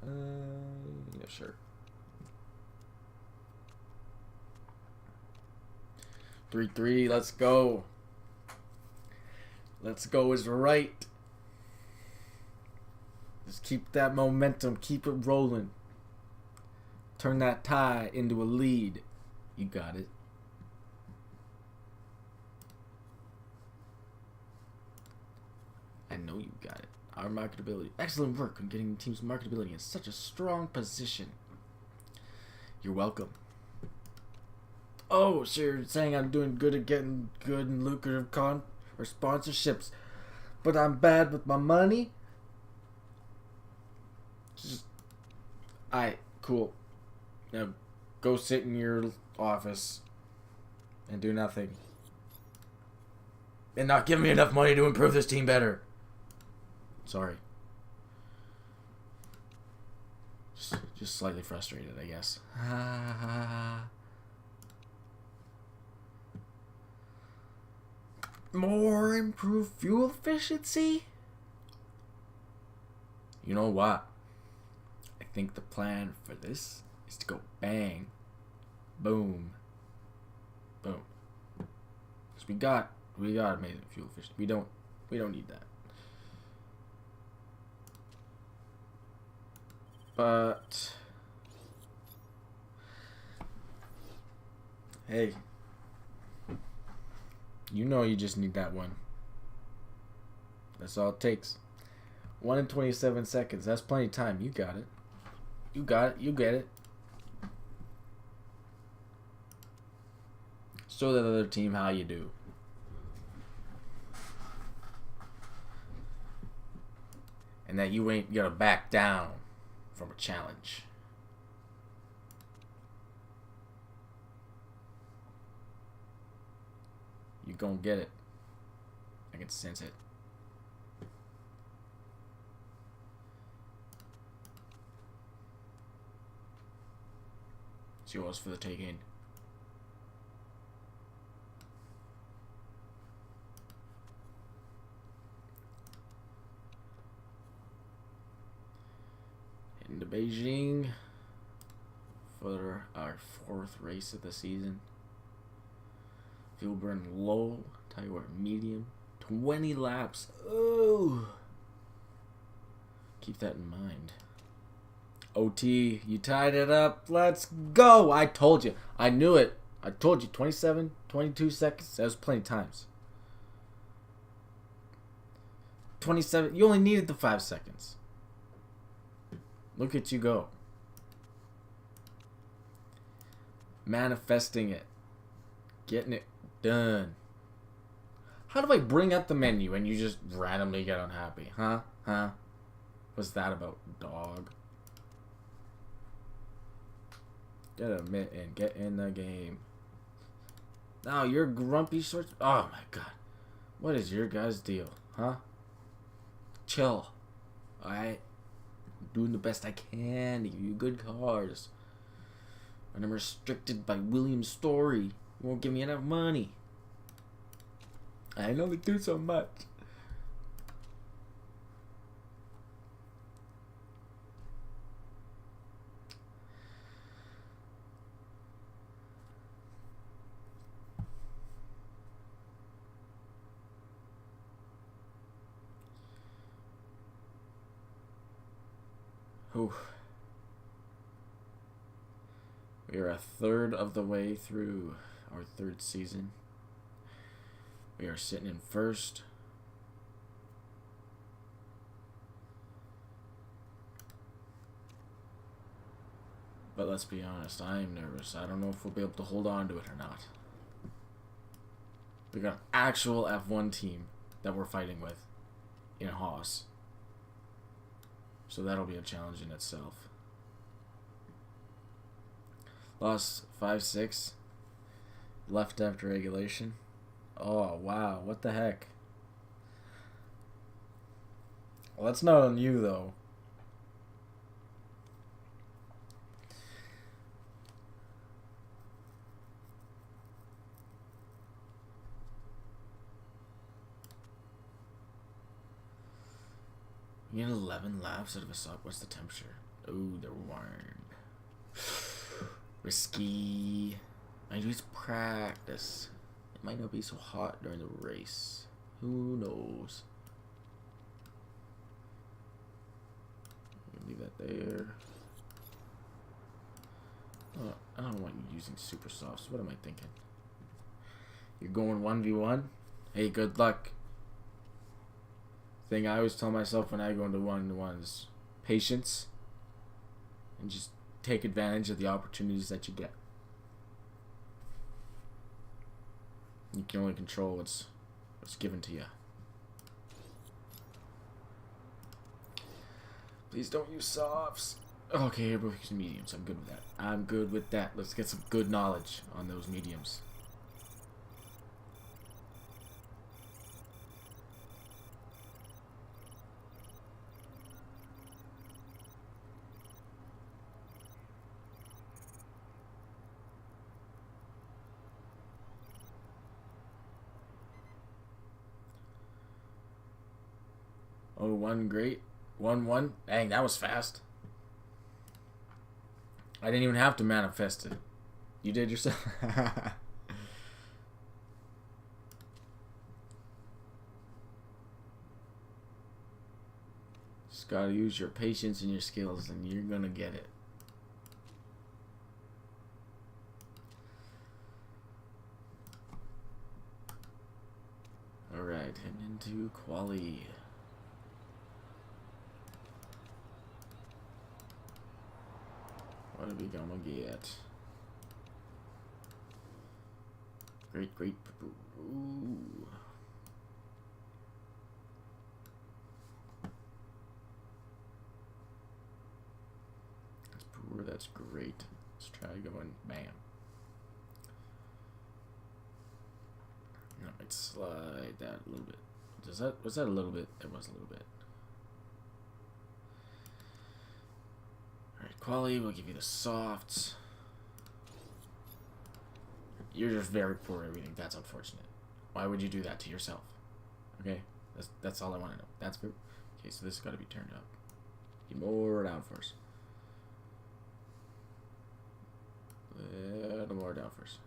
Yeah, sure. 3-3, let's go. Let's go is right. Just keep that momentum, keep it rolling. Turn that tie into a lead. You got it. I know you got it. Our marketability. Excellent work on getting the team's marketability in such a strong position. You're welcome. Oh, so you're saying I'm doing good at getting good and lucrative or sponsorships, but I'm bad with my money? Alright, cool. Now go sit in your office and do nothing. And not give me enough money to improve this team better. Sorry. Just slightly frustrated, I guess. More improved fuel efficiency? You know what? I think the plan for this is to go bang Boom. Boom. Because we got amazing fuel efficiency. We don't need that. But hey, you just need that one. That's all it takes. 1 in 27 seconds. That's plenty of time. You got it. You get it. Show that other team how you do. And that you ain't gonna back down from a challenge. You gonna get it. I can sense it. It's yours for the taking. Heading to Beijing for our 4th race of the season. Fuel burn low, tire wear medium, 20 laps. Oh, keep that in mind. OT, you tied it up. Let's go. I told you. I knew it. I told you. 27, 22 seconds. That was plenty of times. 27. You only needed the 5 seconds. Look at you go. Manifesting it. Getting it done. How do I bring up the menu and you just randomly get unhappy? Huh? What's that about, dog? Get a mitt and get in the game. Now you're grumpy short. Oh my god. What is your guys' deal? Huh? Chill. Alright? I'm doing the best I can to give you good cars. And I'm restricted by William's story. You won't give me enough money. I can only do so much. Oof. We are a third of the way through our 3rd season. We are sitting in 1st. But let's be honest, I am nervous. I don't know if we'll be able to hold on to it or not. We got an actual F1 team that we're fighting with in Haas. So that'll be a challenge in itself. Lost 5-6. Left after regulation. Oh, wow. What the heck? Well, that's not on you, though. We get 11 laps out of a sock. What's the temperature? Ooh, they're warm. Risky. I do practice. It might not be so hot during the race. Who knows? Leave that there. Oh, I don't want you using super softs. What am I thinking? You're going 1v1? Hey, good luck. Thing I always tell myself when I go into 1v1 is patience. And just take advantage of the opportunities that you get. You can only control what's given to you. Please don't use softs. Okay, here we use mediums. I'm good with that. I'm good with that. Let's get some good knowledge on those mediums. Oh, 1 great. 1-1. Dang, that was fast. I didn't even have to manifest it. You did yourself. Just gotta use your patience and your skills, and you're gonna get it. Alright, heading into quali. What are we gonna get? Great. Ooh. That's poor, that's great. Let's try going bam. No, might slide that a little bit. Was that a little bit? It was a little bit. Alright, quali, we'll give you the softs. You're just very poor at everything. That's unfortunate. Why would you do that to yourself? Okay? That's all I want to know. That's fair. Okay, so this has got to be turned up. Get more downforce. Little more downforce.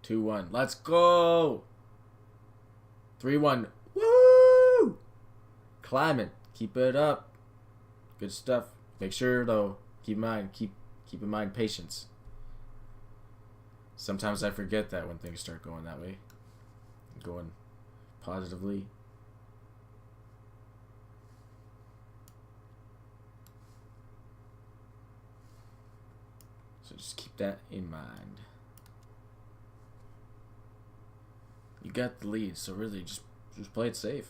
2-1. Let's go! 3-1. Woo! Climbing. Keep it up. Good stuff. Make sure, though, keep in mind patience. Sometimes I forget that when things start going that way. Going positively. So just keep that in mind. You got the lead, so really just play it safe.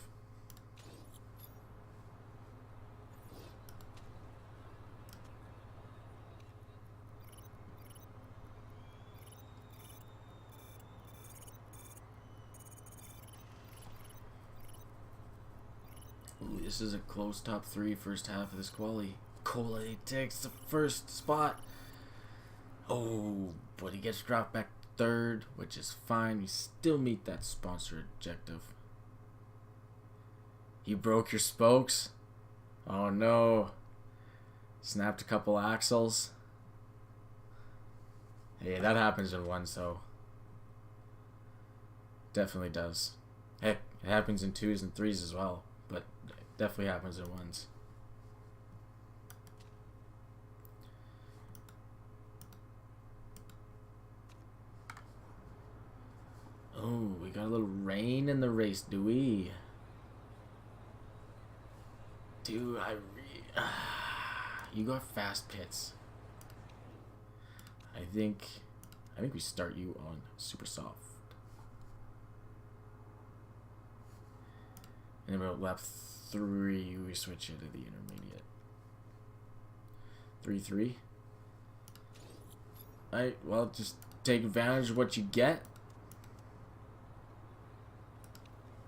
Ooh, this is a close top 3 first half of this quali. Quali takes the first spot. Oh, but he gets dropped back to 3rd, which is fine. We still meet that sponsor objective. You broke your spokes? Oh no. Snapped a couple axles. Hey, that happens in one, so. Definitely does. Heck, it happens in 2s and 3s as well, but it definitely happens in 1s. Oh, we got a little rain in the race, do we? Dude, you got fast pits. I think we start you on super soft. And then about lap 3, we switch into the intermediate. 3-3. Alright, well, just take advantage of what you get.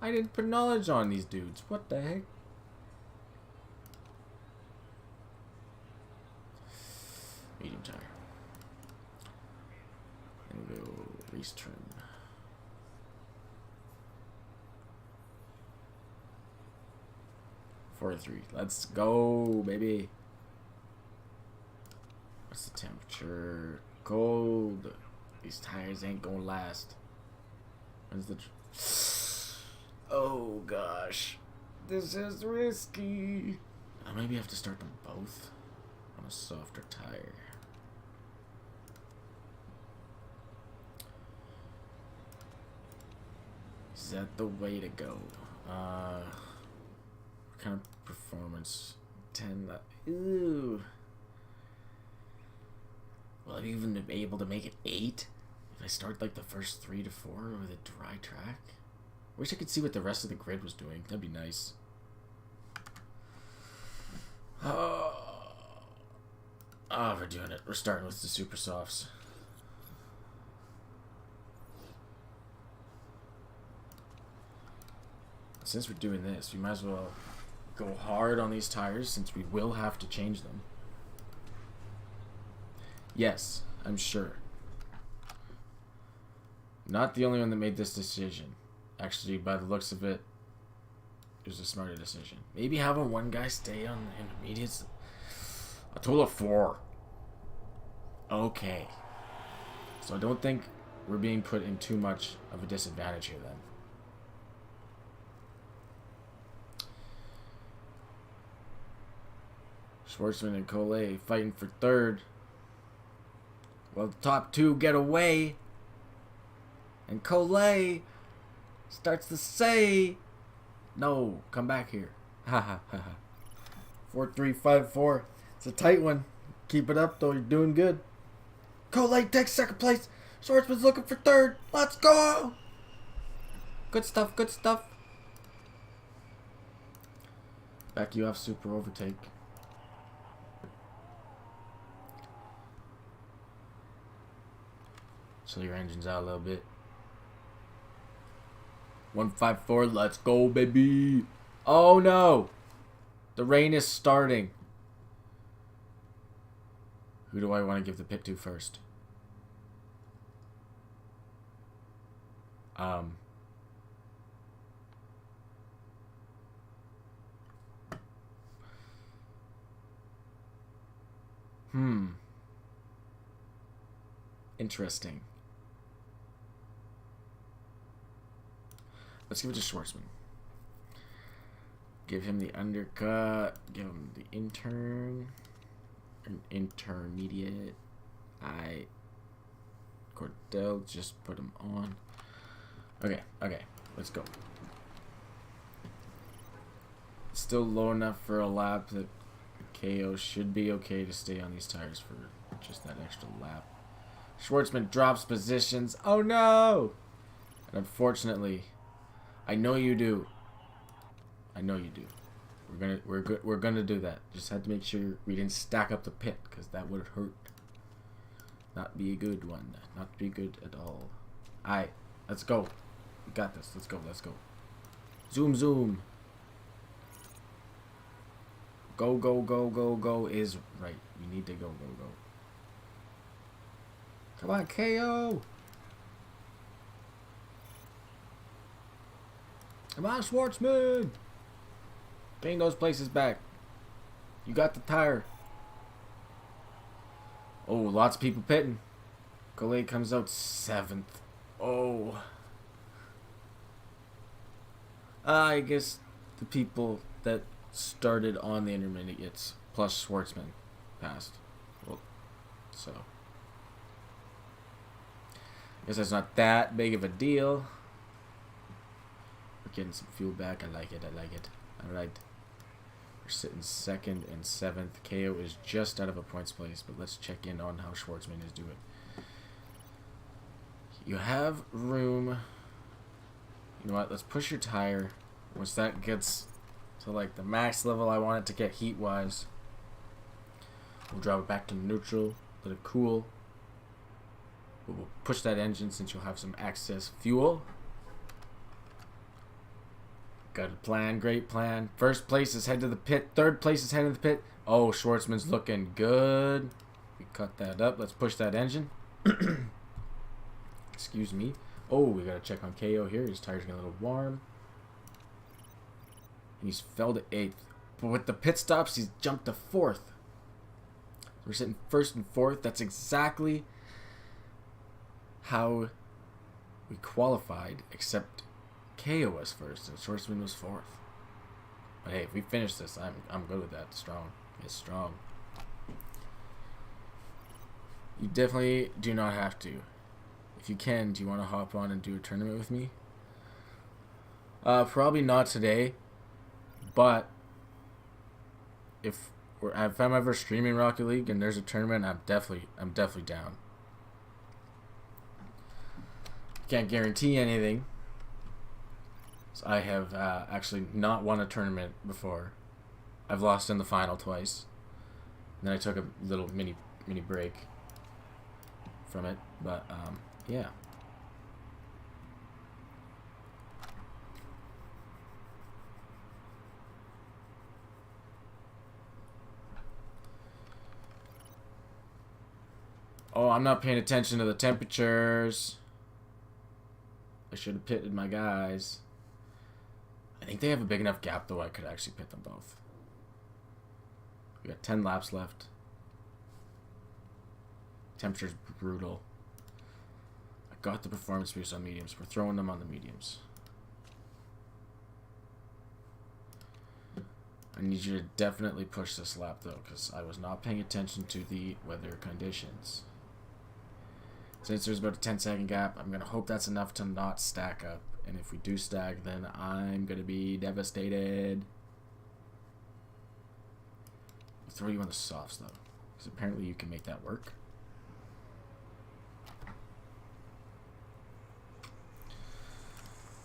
I didn't put knowledge on these dudes. What the heck? Medium tire. And we'll go race trim. Four 3. Let's go, baby. What's the temperature? Cold. These tires ain't gonna last. When's the... Oh gosh, this is risky. I maybe have to start them both on a softer tire. Is that the way to go? What kind of performance? 10. Ooh. Will I even be able to make it 8 if I start like the first 3 to 4 with a dry track? Wish I could see what the rest of the grid was doing. That'd be nice. Oh, we're doing it. We're starting with the super softs. Since we're doing this, we might as well go hard on these tires since we will have to change them. Yes, I'm sure. Not the only one that made this decision. Actually, by the looks of it, it was a smarter decision. Maybe having one guy stay on the intermediates. A total of 4. Okay. So I don't think we're being put in too much of a disadvantage here then. Schwartzman and Collet fighting for third. Well, the top two get away. And Collet starts to say, no, come back here. Ha ha ha ha. 4-3-5-4. It's a tight one. Keep it up, though. You're doing good. Collet takes second place. Schwartzman's looking for third. Let's go. Good stuff, good stuff. Back you off, super overtake. Chill your engines out a little bit. 154, let's go, baby. Oh no! The rain is starting. Who do I want to give the pit to first? Interesting. Let's give it to Schwartzman. Give him the undercut. Give him the intermediate. Cordell, just put him on. Okay. Let's go. Still low enough for a lap that KO should be okay to stay on these tires for just that extra lap. Schwartzman drops positions. Oh no! And unfortunately, I know you do. We're gonna do that. Just had to make sure we didn't stack up the pit, because that would hurt. Not be a good one. Not be good at all. Alright, let's go. We got this. Let's go. Zoom. Go is right. We need to go. Come on, KO. Come on, Schwartzman. Gain those places back. You got the tire. Oh, lots of people pitting. Collet comes out 7th. Oh. I guess the people that started on the intermediates plus Schwartzman passed. Well, so. I guess that's not that big of a deal. We're getting some fuel back. I like it. Alright. We're sitting 2nd and 7th. KO is just out of a points place, but let's check in on how Schwartzman is doing. You have room. You know what? Let's push your tire. Once that gets to like the max level I want it to get heat-wise, we'll drop it back to neutral. Let it cool. We'll push that engine since you'll have some excess fuel. Got a plan, great plan. First place is head to the pit. 3rd place is head to the pit. Oh, Schwartzman's looking good. We cut that up. Let's push that engine. Excuse me. Oh, we gotta check on KO here. His tires getting a little warm. And he's fell to 8th. But with the pit stops, he's jumped to 4th. We're sitting 1st and 4th. That's exactly how we qualified, except KO was 1st and Schwartzman was 4th. But hey, if we finish this, I'm good with that. Strong. It's strong. You definitely do not have to. If you can, do you want to hop on and do a tournament with me? Probably not today, but if I'm ever streaming Rocket League and there's a tournament, I'm definitely down. Can't guarantee anything. So I have actually not won a tournament before. I've lost in the final twice. And then I took a little mini break from it, but yeah. Oh, I'm not paying attention to the temperatures. I should have pitted my guys. I think they have a big enough gap, though, I could actually pit them both. We got 10 laps left. Temperature's brutal. got the performance boost on mediums. We're throwing them on the mediums. I need you to definitely push this lap, though, because I was not paying attention to the weather conditions. Since there's about a 10-second gap, I'm going to hope that's enough to not stack up. And if we do stack, then I'm going to be devastated. I'll throw you on the softs, though, because apparently you can make that work.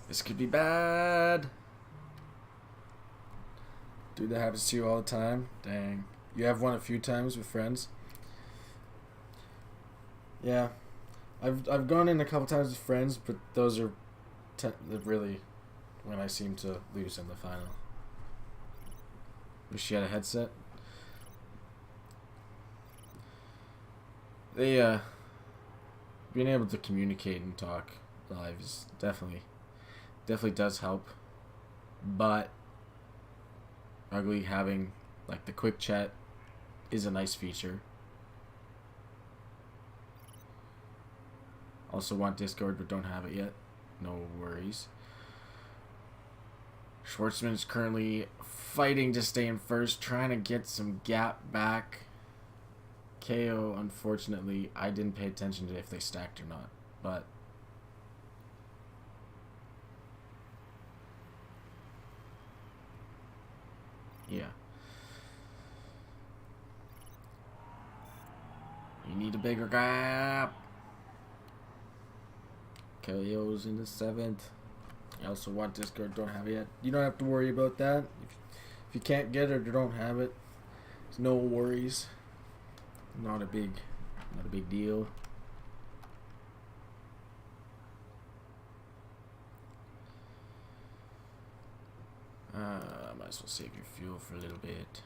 This could be bad. Dude, that happens to you all the time. Dang. You have won a few times with friends. Yeah. I've gone in a couple times with friends, but those are really when I seem to lose in the final. Wish you had a headset. They being able to communicate and talk live is definitely does help. But ugly having like the quick chat is a nice feature. Also want Discord but don't have it yet. No worries. Schwartzman is currently fighting to stay in first, trying to get some gap back. KO, unfortunately, I didn't pay attention to if they stacked or not, but yeah. You need a bigger gap. KO's in the 7th. I also want Discord, don't have it yet. You don't have to worry about that. If you can't get it or don't have it, there's no worries. Not a big deal. Might as well save your fuel for a little bit.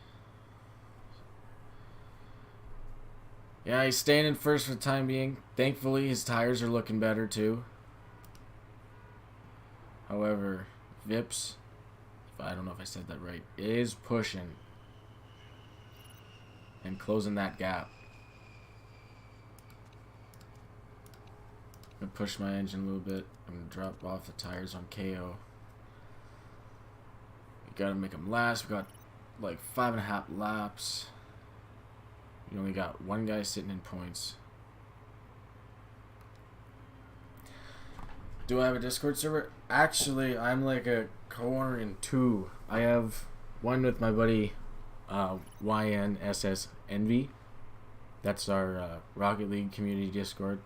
Yeah, he's staying in first for the time being. Thankfully, his tires are looking better too. However, Vips, I don't know if I said that right, is pushing and closing that gap. I'm going to push my engine a little bit. I'm going to drop off the tires on KO. We got to make him last. We got like 5.5 laps. We only got one guy sitting in points. Do I have a Discord server? Actually, I'm like a co-owner in 2. I have one with my buddy YNSS Envy. That's our Rocket League community Discord.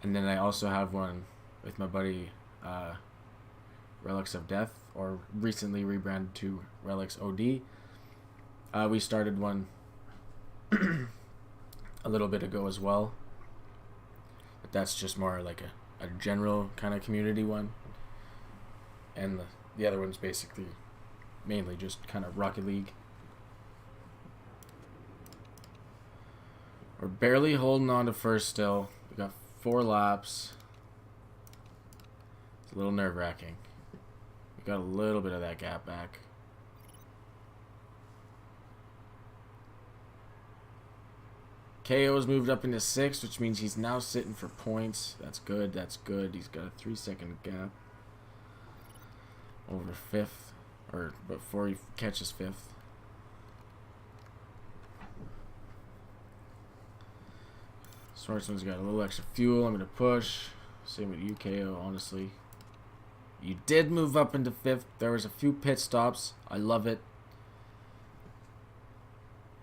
And then I also have one with my buddy Relics of Death, or recently rebranded to Relics OD. We started one a little bit ago as well. But that's just more like a general kind of community one. And the other one's basically mainly just kind of Rocket League. We're barely holding on to first still. We got 4 laps. It's a little nerve-wracking. We got a little bit of that gap back. KO's moved up into 6th, which means he's now sitting for points. That's good. That's good. He's got a 3-second gap over 5th, or before he catches 5th. Schwartzman's got a little extra fuel. I'm going to push. Same with you, KO, honestly. You did move up into 5th. There was a few pit stops. I love it.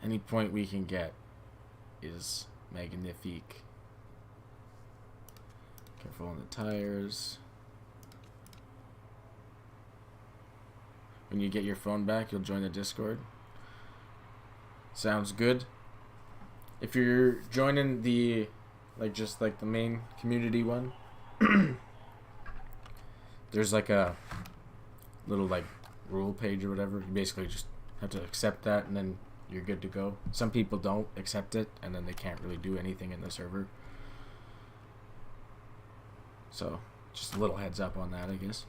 Any point we can get is magnifique. Careful on the tires. When you get your phone back, you'll join the Discord. Sounds good. If you're joining the just like the main community one, there's like a little like rule page or whatever. You basically just have to accept that and then you're good to go. Some people don't accept it and then they can't really do anything in the server. So just a little heads up on that, I guess.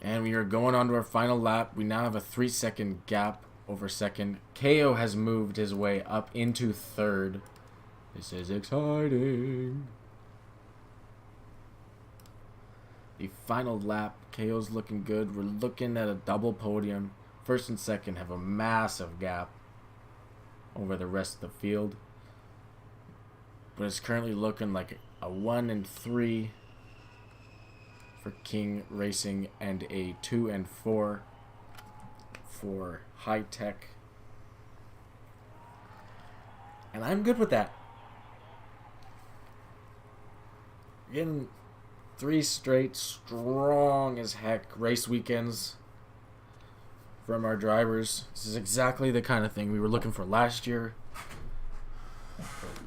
And we are going on to our final lap. We now have a 3-second gap over second. KO has moved his way up into 3rd. This is exciting. the final lap. KO's looking good. We're looking at a double podium. First and second have a massive gap over the rest of the field. But it's currently looking like a 1 and 3 for King Racing and a 2 and 4 for High Tech. And I'm good with that. Getting 3 straight strong as heck race weekends from our drivers. This is exactly the kind of thing we were looking for last year.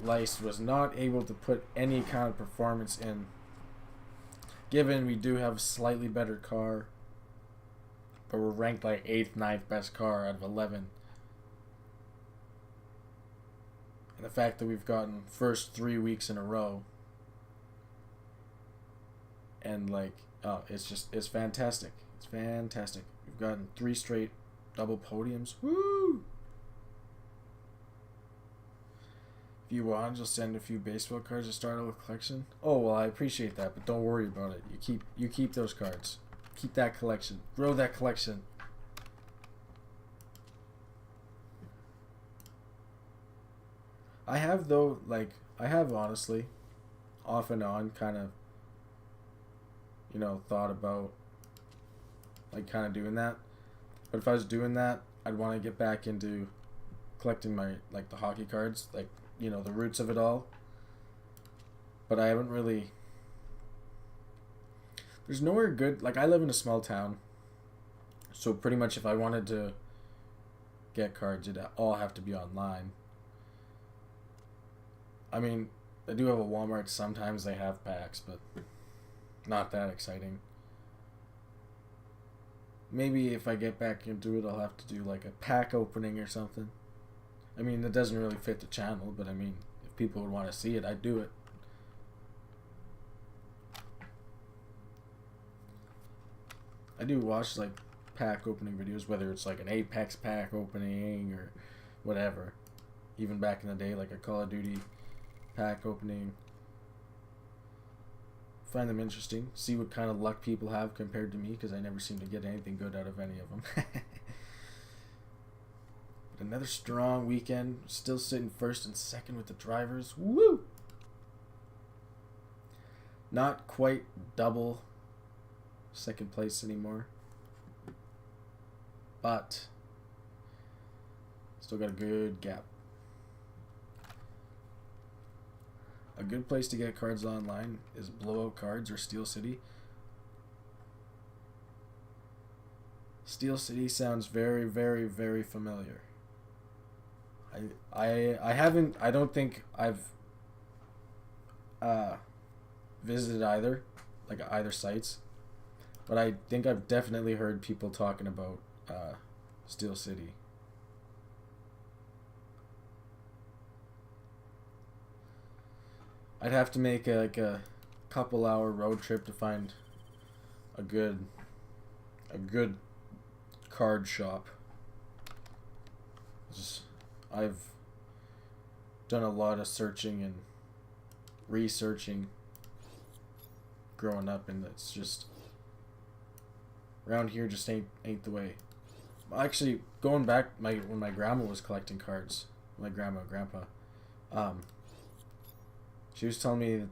Lice was not able to put any kind of performance in. Given we do have a slightly better car, but we're ranked like 8th, 9th best car out of 11. And the fact that we've gotten first 3 weeks in a row, and like, it's fantastic. It's fantastic. We've gotten 3 straight double podiums. Woo! If you want, just send a few baseball cards to start a collection. Oh well, I appreciate that, but don't worry about it. You keep those cards. Keep that collection. Grow that collection. I have honestly, off and on, kind of, thought about like kind of doing that. But if I was doing that, I'd want to get back into collecting my the hockey cards, the roots of it all. But I haven't really. There's nowhere good. I live in a small town, so pretty much if I wanted to get cards, it'd all have to be online. I mean, I do have a Walmart. Sometimes they have packs, but not that exciting. Maybe if I get back into it, I'll have to do a pack opening or something. I mean, it doesn't really fit the channel, but I mean, if people would want to see it, I'd do it. I do watch pack opening videos, whether it's an Apex pack opening or whatever. Even back in the day, a Call of Duty pack opening. Find them interesting. See what kind of luck people have compared to me, because I never seem to get anything good out of any of them. But another strong weekend. Still sitting first and second with the drivers. Woo! Not quite double second place anymore, but still got a good gap. A good place to get cards online is Blowout Cards or Steel City. Steel City sounds very, very, very familiar. I don't think I've visited either sites, but I think I've definitely heard people talking about Steel City. I'd have to make a couple hour road trip to find a good card shop. I've done a lot of searching and researching growing up, and it's just around here just ain't the way. Actually, going back when my grandma was collecting cards, my grandma and grandpa, she was telling me that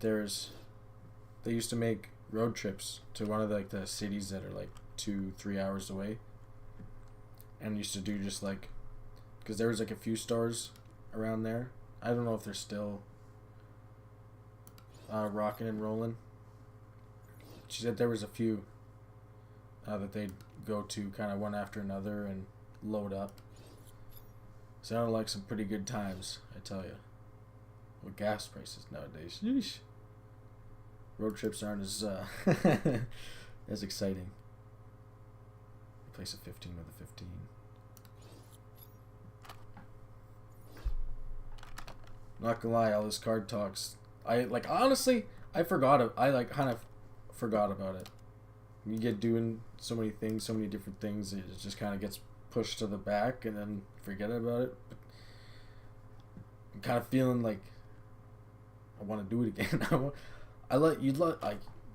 they used to make road trips to one of the cities that are 2-3 hours away, and used to do just because there was a few stores around there. I don't know if they're still rocking and rolling. She said there was a few that they'd go to kind of one after another and load up. Sounded like some pretty good times, I tell you. With gas prices nowadays, yeesh. Road trips aren't as as exciting. Replace a 15 with a 15. Not gonna lie, all this card talks. Honestly, I forgot it. I kind of forgot about it. You get doing so many things, so many different things, it just kind of gets pushed to the back, and then forget about it. But I'm kind of feeling I want to do it again.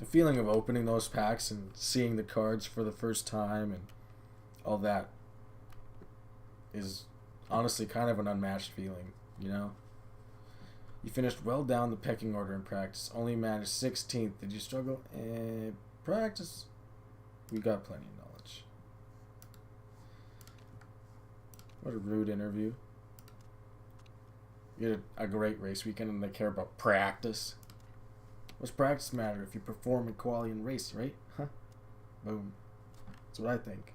The feeling of opening those packs and seeing the cards for the first time and all that is honestly kind of an unmatched feeling, you know? You finished well down the pecking order in practice, only managed 16th. Did you struggle? Practice, we got plenty of knowledge. What a rude interview. You had a great race weekend and they care about practice. What's practice matter if you perform in quality and race, right? Huh? Boom. That's what I think.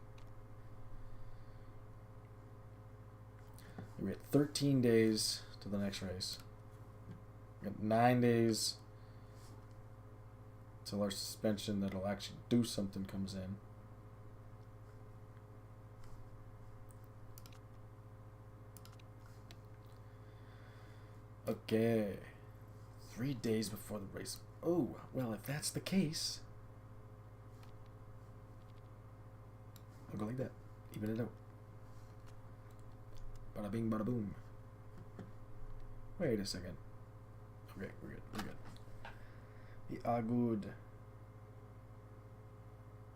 We had 13 days to the next race. We got 9 days till our suspension that'll actually do something comes in. Okay. 3 days before the race. Oh, well, if that's the case, I'll go like that. Even it out. Bada bing, bada boom. Wait a second. Okay, we're good. We're good. We are good.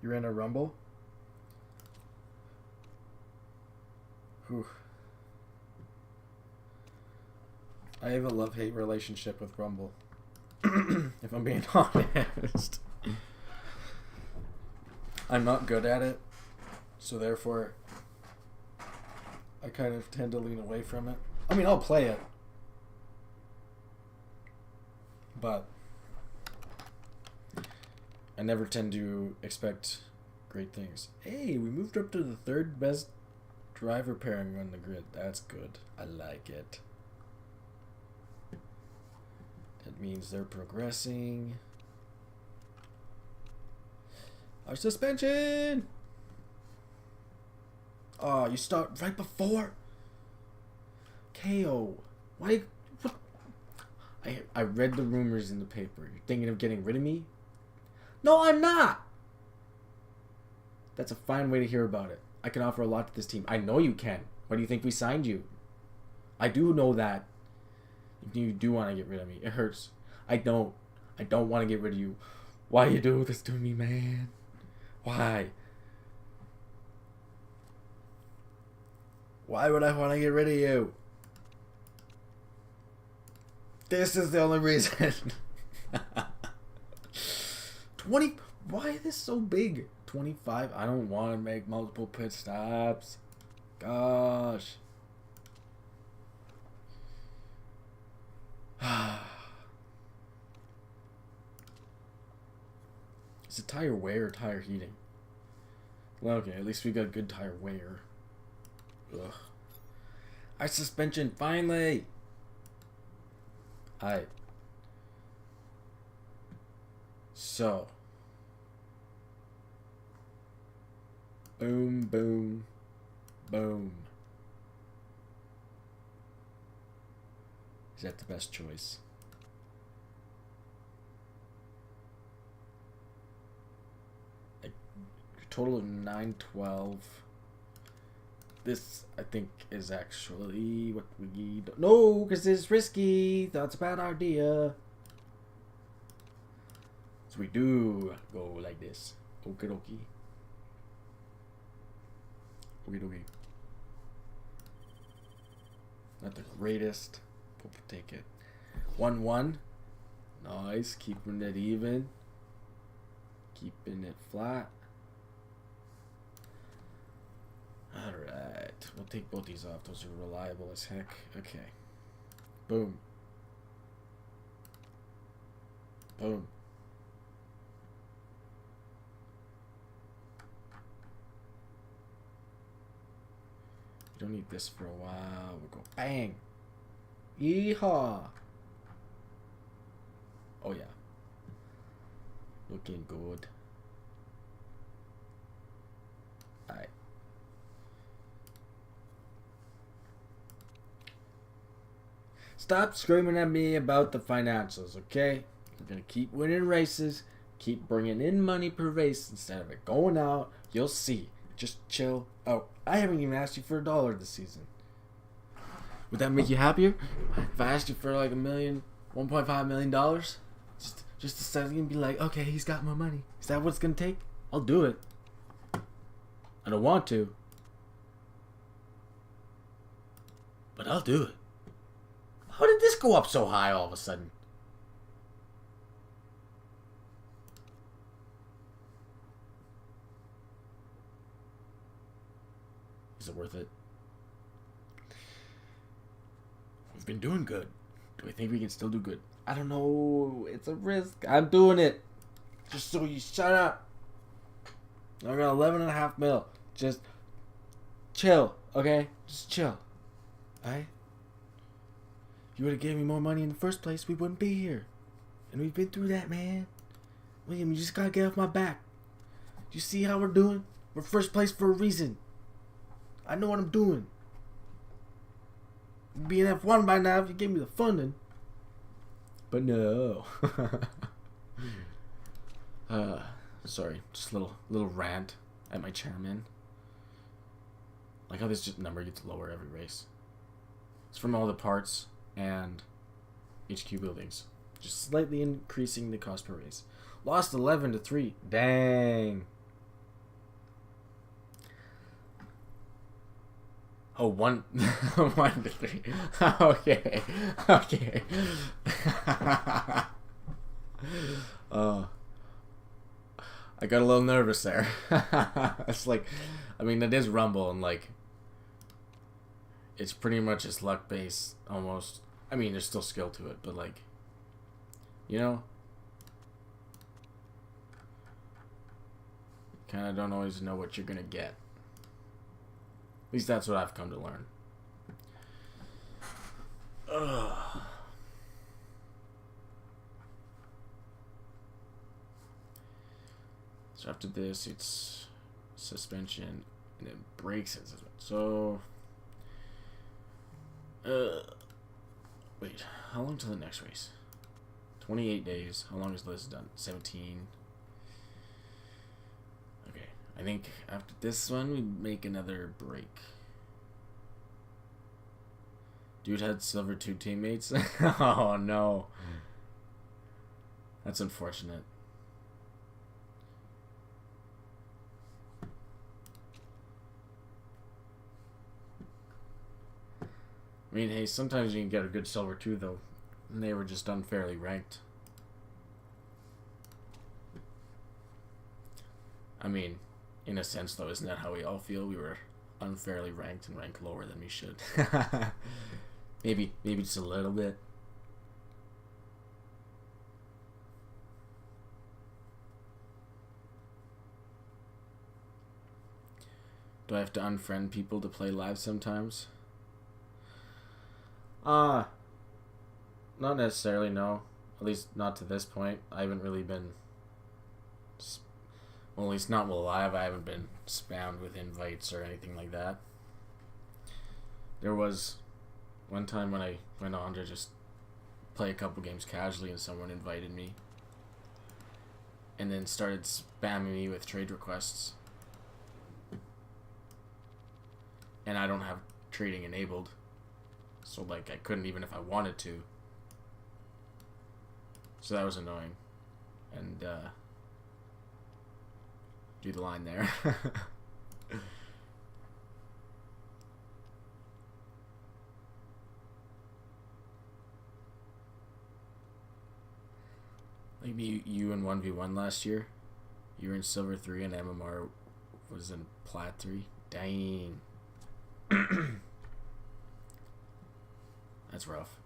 You're in a rumble? Whew. I have a love-hate relationship with Rumble. If I'm being honest. I'm not good at it, so therefore I kind of tend to lean away from it. I mean, I'll play it, but I never tend to expect great things. Hey, we moved up to the 3rd best driver pairing on the grid. That's good. I like it. That means they're progressing. Our suspension! Oh, you start right before? KO. Why? What? I read the rumors in the paper. You're thinking of getting rid of me? No, I'm not! That's a fine way to hear about it. I can offer a lot to this team. I know you can. Why do you think we signed you? I do know that. You do want to get rid of me. It hurts. I don't want to get rid of you. Why you do this to me, man? Why? Why would I want to get rid of you? This is the only reason. 20. Why is this so big? 25. I don't want to make multiple pit stops. Gosh. Is it tire wear or tire heating? Well, okay, at least we got good tire wear. Ugh. Our suspension, finally! Alright. So. Boom, boom, boom. Is that the best choice? A total of 912. This, I think, is actually what we need. No, because it's risky. That's a bad idea. So we do go like this. Okie dokie. Okie dokie. Not the greatest. We'll take it. 1-1. Nice. Keeping it even. Keeping it flat. Alright. We'll take both these off. Those are reliable as heck. Okay. Boom. Boom. We don't need this for a while. We'll go bang. Yeehaw. Oh yeah. Looking good. Alright. Stop screaming at me about the financials, okay? We're gonna keep winning races, keep bringing in money per race instead of it going out. You'll see. Just chill out. I haven't even asked you for $1 this season. Would that make you happier? If I asked you for like $1.5 million? just to start and be like, okay, he's got more money. Is that what it's gonna take? I'll do it. I don't want to, but I'll do it. How did this go up so high all of a sudden? Is it worth it? We've been doing good. Do we think we can still do good? I don't know. It's a risk. I'm doing it. Just so you shut up. I got 11.5 mil. Just chill, okay? Just chill. Alright? If you would have gave me more money in the first place, we wouldn't be here. And we've been through that, man. William, you just gotta get off my back. Do you see how we're doing? We're first place for a reason. I know what I'm doing. We'd be in F1 by now if you gave me the funding. But no. Sorry, just a little rant at my chairman. Like how this number gets lower every race. It's from all the parts and HQ buildings. Just slightly increasing the cost per race. Lost 11-3. Dang. Oh, 1-3. Okay. Okay. I got a little nervous there. It's like, I mean, it is Rumble, and like, it's pretty much just luck based almost. I mean, there's still skill to it, but like, you know, kind of don't always know what you're gonna get. At least that's what I've come to learn. Ugh. So after this, it's suspension, and then brakes and suspension. So, wait, how long till the next race? 28 days. How long is this done? 17. Okay, I think after this one, we make another break. Dude had silver 2 teammates. Oh no, that's unfortunate. I mean, hey, sometimes you can get a good silver too, though. And they were just unfairly ranked. I mean, in a sense, though, isn't that how we all feel? We were unfairly ranked and ranked lower than we should. maybe just a little bit. Do I have to unfriend people to play live sometimes? Not necessarily, no. At least not to this point. I haven't really been... Well, at least not while live. I haven't been spammed with invites or anything like that. There was one time when I went on to just play a couple games casually and someone invited me. And then started spamming me with trade requests. And I don't have trading enabled. So, like, I couldn't even if I wanted to. So that was annoying. And, do the line there. Like, you in 1v1 last year? You were in Silver 3 and MMR was in Plat 3? Dang. That's rough.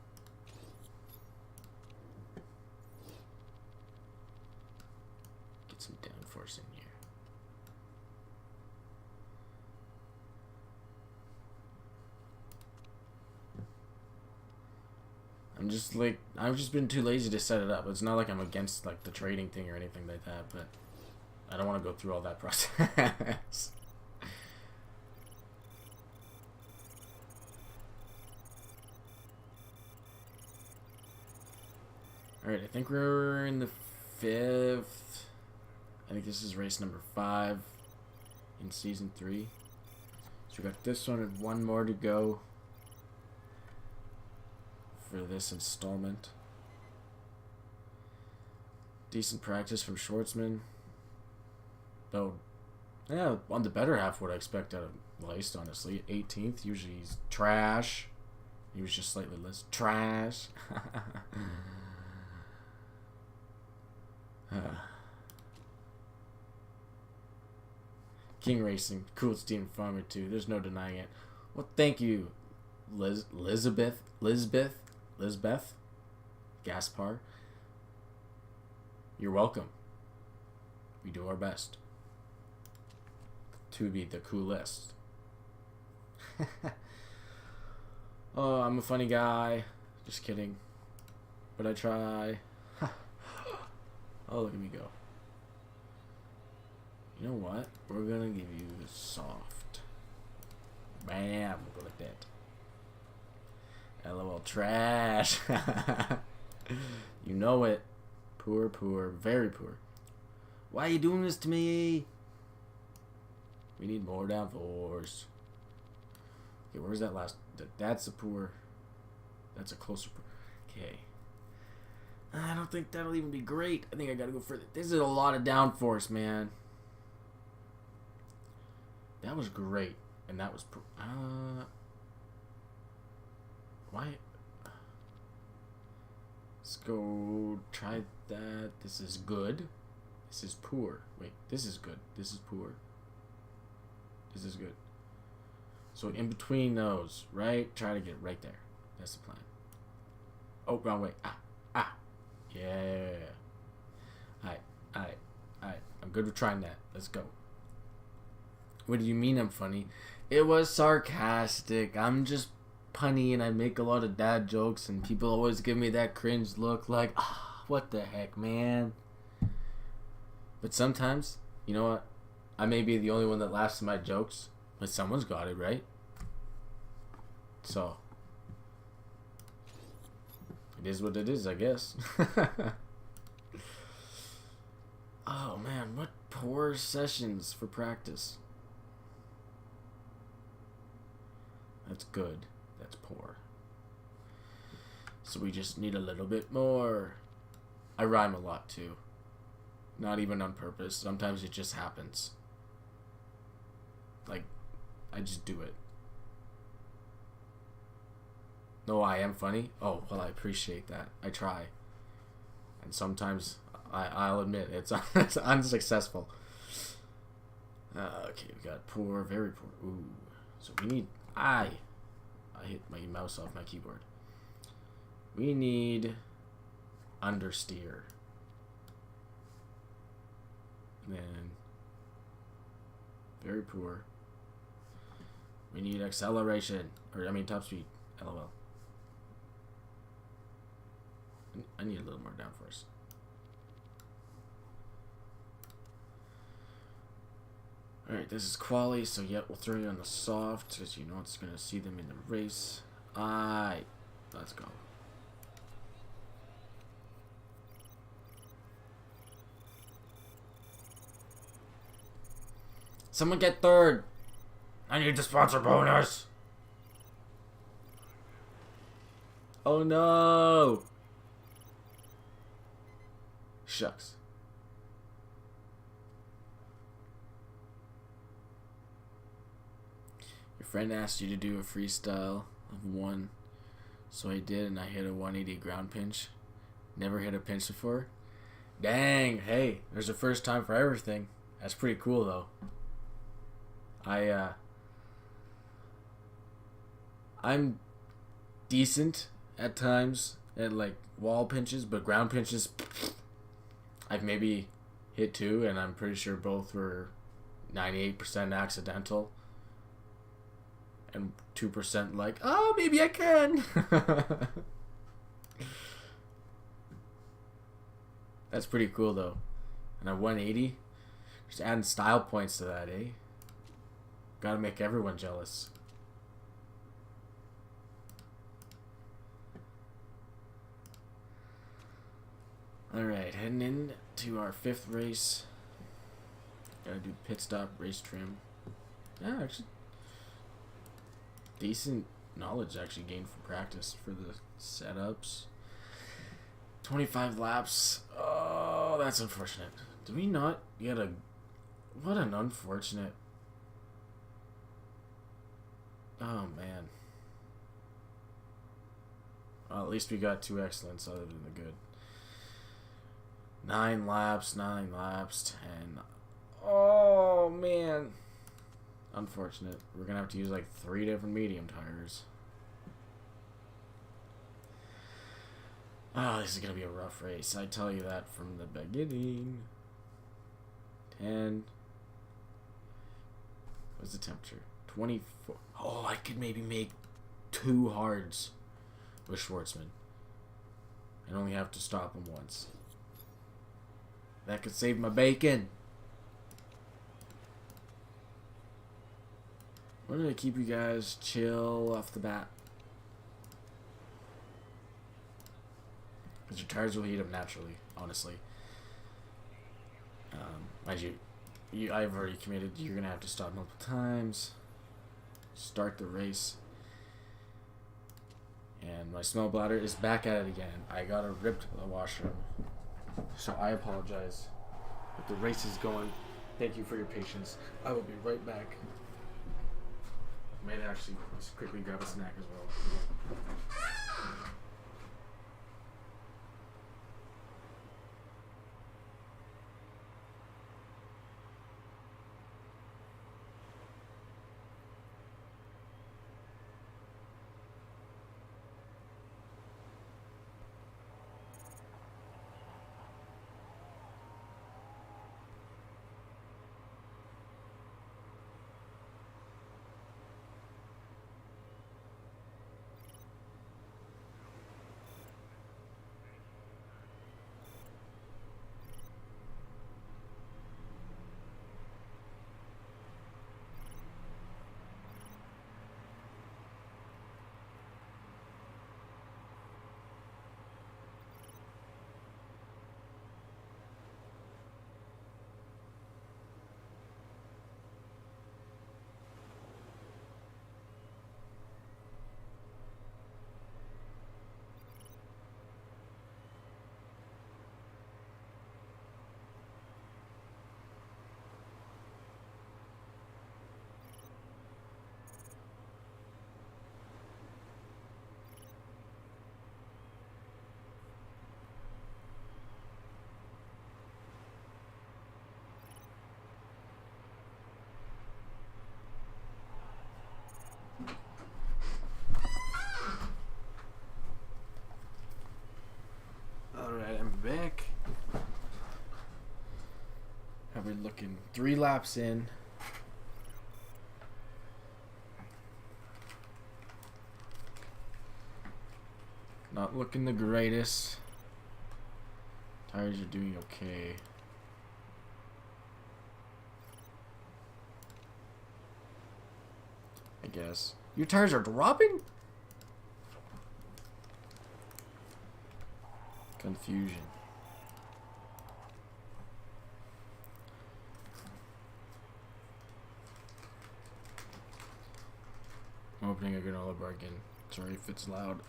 Get some downforce in here. I'm just like, I've just been too lazy to set it up. It's not like I'm against like the trading thing or anything like that, but I don't want to go through all that process. Alright, I think we're in the 5th. I think this is race number 5 in season 3. So we got this one and one more to go for this installment. Decent practice from Schwartzman. Though, yeah, on the better half, what I expect out of Leist, honestly. 18th, usually he's trash. He was just slightly less trash. King Racing, coolest team in Farmer 2. There's no denying it. Well, thank you, Lisbeth, Gaspar. You're welcome. We do our best to be the coolest. Oh, I'm a funny guy. Just kidding. But I try. Oh, look at me go. You know what? We're gonna give you the soft. Bam. We'll go like that. LOL trash. You know it. Poor, poor. Very poor. Why are you doing this to me? We need more downforce. Okay, where's that last? That's a poor. That's a closer. Okay. I don't think that'll even be great. I think I gotta go further. This is a lot of downforce, man. That was great, and that was. Why? Let's go try that. This is good. This is poor. Wait, this is good. This is poor. This is good. So in between those, right? Try to get right there. That's the plan. Oh, wrong way. Yeah. Alright. I'm good with trying that. Let's go. What do you mean I'm funny? It was sarcastic. I'm just punny and I make a lot of dad jokes and people always give me that cringe look like, what the heck, man? But sometimes, you know what? I may be the only one that laughs at my jokes, but someone's got it, right? So, it is what it is, I guess. Oh, man, what poor sessions for practice. That's good. That's poor. So we just need a little bit more. I rhyme a lot, too. Not even on purpose. Sometimes it just happens. Like, I just do it. No, I am funny? Oh, well, I appreciate that. I try. And sometimes, I'll admit, it's unsuccessful. Okay, we got poor, very poor. Ooh. So we need... I hit my mouse off my keyboard. We need understeer. And then very poor. We need acceleration. Top speed. LOL. I need a little more downforce. Alright, this is quali, so yeah, we'll throw you on the soft, because you know it's going to see them in the race. Alright, let's go. Someone get third! I need the sponsor bonus! Oh no! Shucks. Your friend asked you to do a freestyle of one, so I did, and I hit a 180 ground pinch. Never hit a pinch before. Dang, hey, there's a first time for everything. That's pretty cool, though. I'm decent at times at, like, wall pinches, but ground pinches, I've maybe hit two, and I'm pretty sure both were 98% accidental. And 2% like, oh, maybe I can. That's pretty cool, though. And a 180, just adding style points to that, eh? Gotta make everyone jealous. Alright, heading into our 5th race. Gotta do pit stop, race trim. Yeah, actually. Decent knowledge actually gained from practice for the setups. 25 laps. Oh, that's unfortunate. Did we not get a... What an unfortunate... Oh, man. Well, at least we got 2 excellents other than the good. 9 laps, 10. Oh, man. Unfortunate. We're going to have to use like 3 different medium tires. Oh, this is going to be a rough race. I tell you that from the beginning. 10. What's the temperature? 24. Oh, I could maybe make 2 hards with Schwartzman. And only have to stop him once. That could save my bacon. Why did I keep you guys chill off the bat? Because your tires will heat up naturally, honestly. Mind you, I've already committed. You're going to have to stop multiple times. Start the race. And my smell bladder is back at it again. I got a ripped the washroom. So I apologize. But the race is going. Thank you for your patience. I will be right back. I might actually just quickly grab a snack as well. Alright, I'm back. How we looking? 3 laps in. Not looking the greatest. Tires are doing okay. I guess. Your tires are dropping? Confusion. I'm opening a granola bar again. Sorry if it's loud.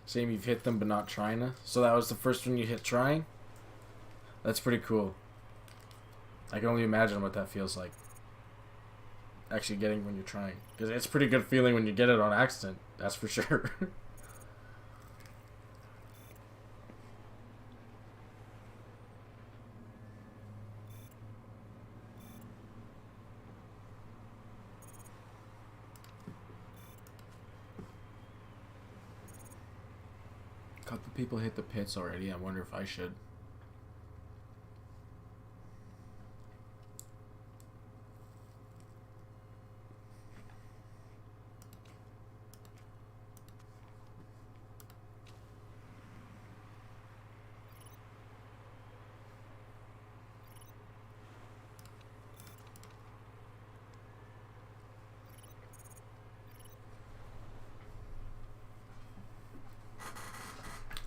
Same, you've hit them but not trying to. So that was the first one you hit trying? That's pretty cool. I can only imagine what that feels like. Actually getting when you're trying. Because it's a pretty good feeling when you get it on accident. That's for sure. A couple people hit the pits already. I wonder if I should.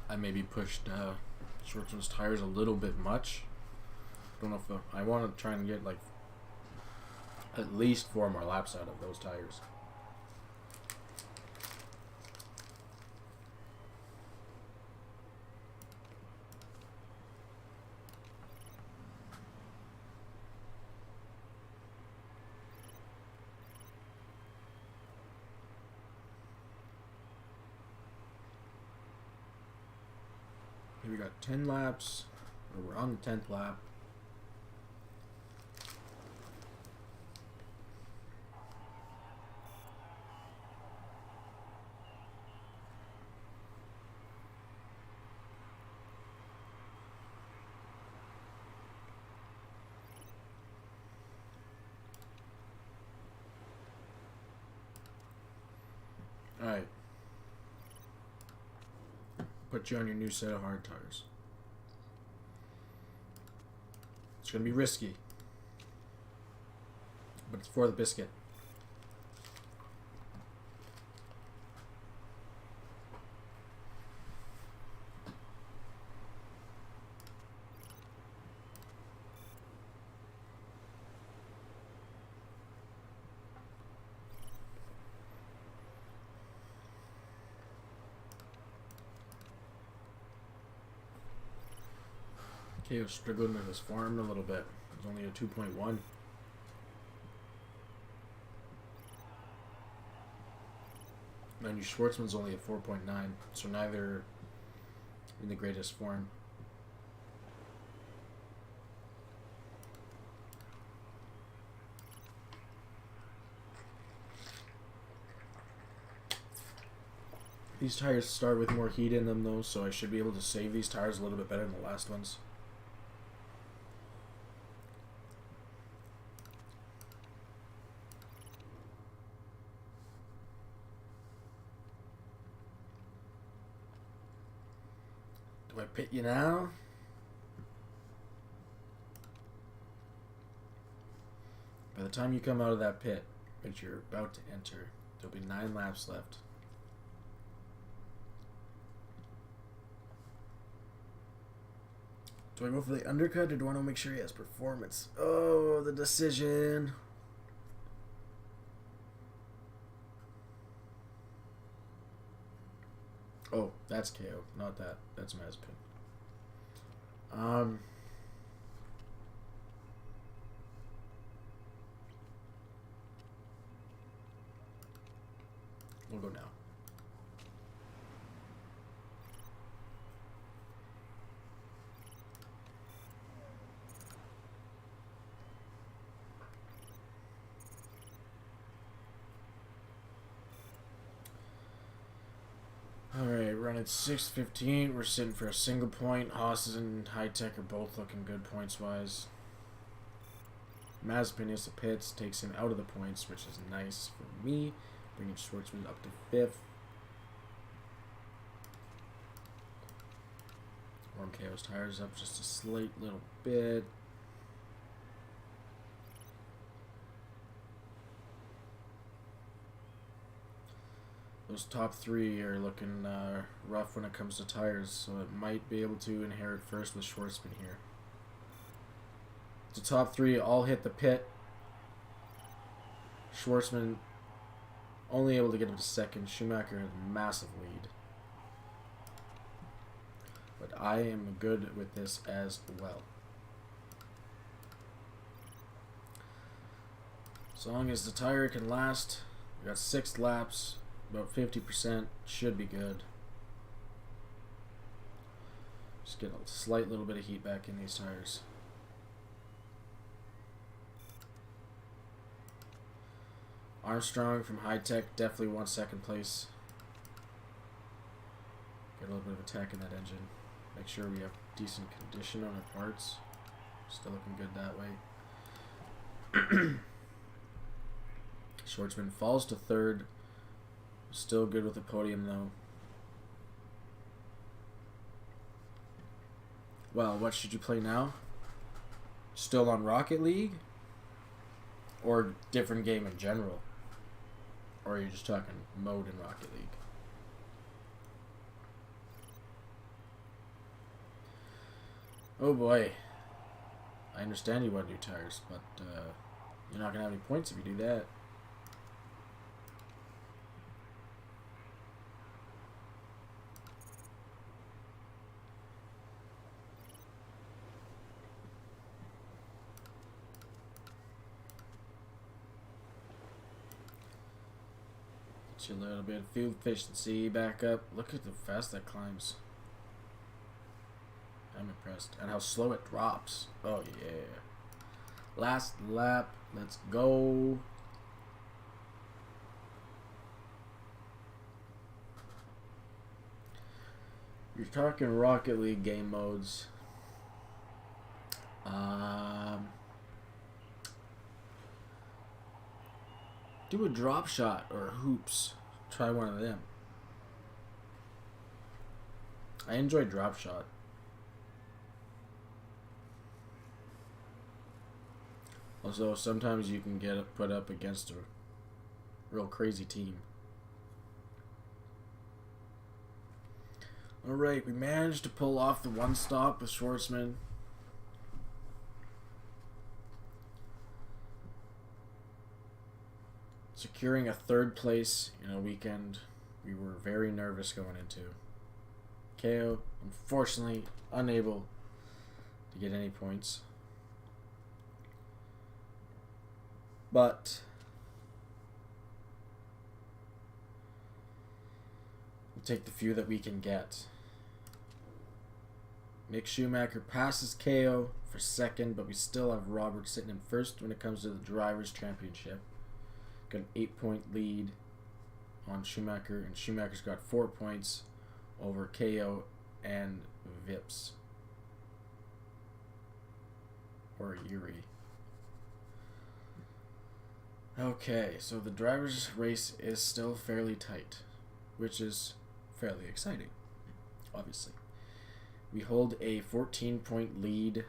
I maybe pushed Schwartzman's tires a little bit much. Don't know if I want to try and get like at least 4 more laps out of those tires. Here we got 10 laps. Or we're on the 10th lap. Alright. Put you on your new set of hard tires. It's going to be risky. But it's for the biscuit. Okay, we're struggling with this farm a little bit. It's only a 2.1. And your Schwartzman's only a 4.9, so neither in the greatest form. These tires start with more heat in them though, so I should be able to save these tires a little bit better than the last ones. Do I pit you now? By the time you come out of that pit, which you're about to enter, there'll be 9 laps left. Do I go for the undercut or do I want to make sure he has performance? Oh, the decision. Oh, that's KO, not that. That's Mazepin. We'll go now. Alright, run at 6:15. We're sitting for a single point. Haas and High Tech are both looking good points wise. Mazepin is the pits, takes him out of the points, which is nice for me. Bringing Schwartzman up to 5th. Warm KO's tires up just a slight little bit. Those top 3 are looking rough when it comes to tires, so it might be able to inherit first with Schwartzman here. The top 3 all hit the pit. Schwartzman only able to get up to 2nd. Schumacher has a massive lead. But I am good with this as well. As long as the tire can last, we got 6 laps. About 50% should be good. Just get a slight little bit of heat back in these tires. Armstrong from High Tech definitely wants 2nd place. Get a little bit of attack in that engine. Make sure we have decent condition on our parts. Still looking good that way. Schwartzman falls to 3rd. Still good with the podium though. Well, what should you play now? Still on Rocket League? Or different game in general? Or are you just talking mode in Rocket League? Oh boy. I understand you want new tires, but you're not going to have any points if you do that. A little bit of fuel efficiency back up. Look at the fast that climbs. I'm impressed. And how slow it drops. Oh, yeah. Last lap. Let's go. You're talking Rocket League game modes. Do a drop shot or hoops. Try one of them. I enjoy drop shot. Also, sometimes you can get put up against a real crazy team. Alright, we managed to pull off the one stop with Schwartzman. Securing a third place in a weekend we were very nervous going into. KO, unfortunately, unable to get any points. But we'll take the few that we can get. Mick Schumacher passes KO for second, but we still have Robert sitting in first when it comes to the Drivers' Championship. Got an 8-point lead on Schumacher, and Schumacher's got 4 points over KO and Vips. Or Yuri. Okay, so the drivers' race is still fairly tight, which is fairly exciting, obviously. We hold a 14-point lead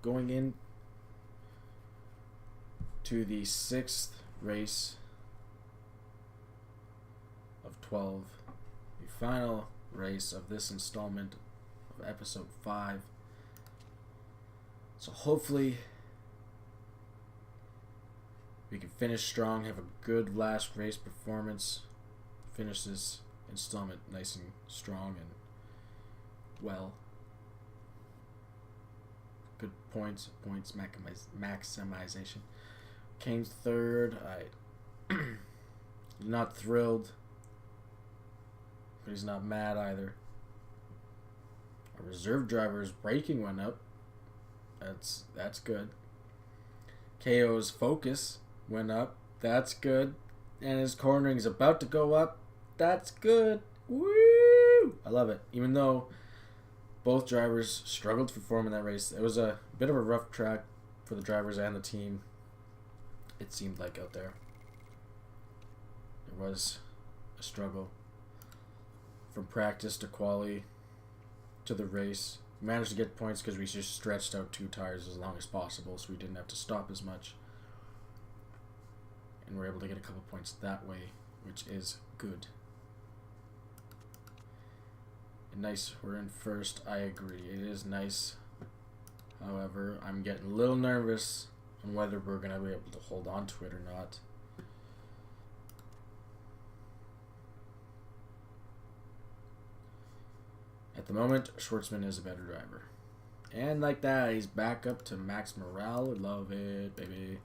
going in to the 6th race of 12, the final race of this installment of episode 5. So hopefully we can finish strong, have a good last race performance, finish this installment nice and strong and well. Good points maximization. Kane's third. Not thrilled, but he's not mad either. Our reserve driver's braking went up. That's good. KO's focus went up. That's good. And his cornering's about to go up. That's good. Woo! I love it. Even though both drivers struggled to perform in that race, it was a bit of a rough track for the drivers and the team. It seemed like out there. There was a struggle from practice to quali to the race. We managed to get points because we just stretched out 2 tires as long as possible, so we didn't have to stop as much. And we're able to get a couple points that way, which is good. And nice, we're in first. I agree. It is nice. However, I'm getting a little nervous on whether we're going to be able to hold on to it or not. At the moment, Schwartzman is a better driver. And like that, he's back up to max morale. Love it, baby.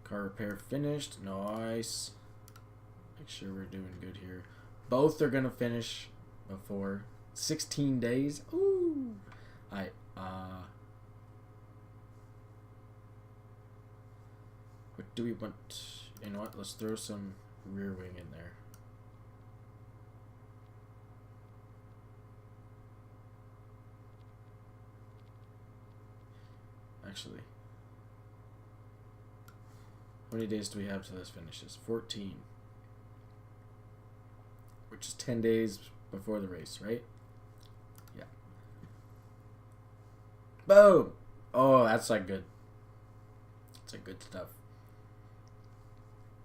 Car repair finished. Nice. Make sure we're doing good here. Both are going to finish before 16 days. Ooh. What do we want? You know what? Let's throw some rear wing in there. Actually, how many days do we have till this finishes? 14. Which is 10 days before the race, right? Yeah. Boom! Oh, that's like good. That's like good stuff.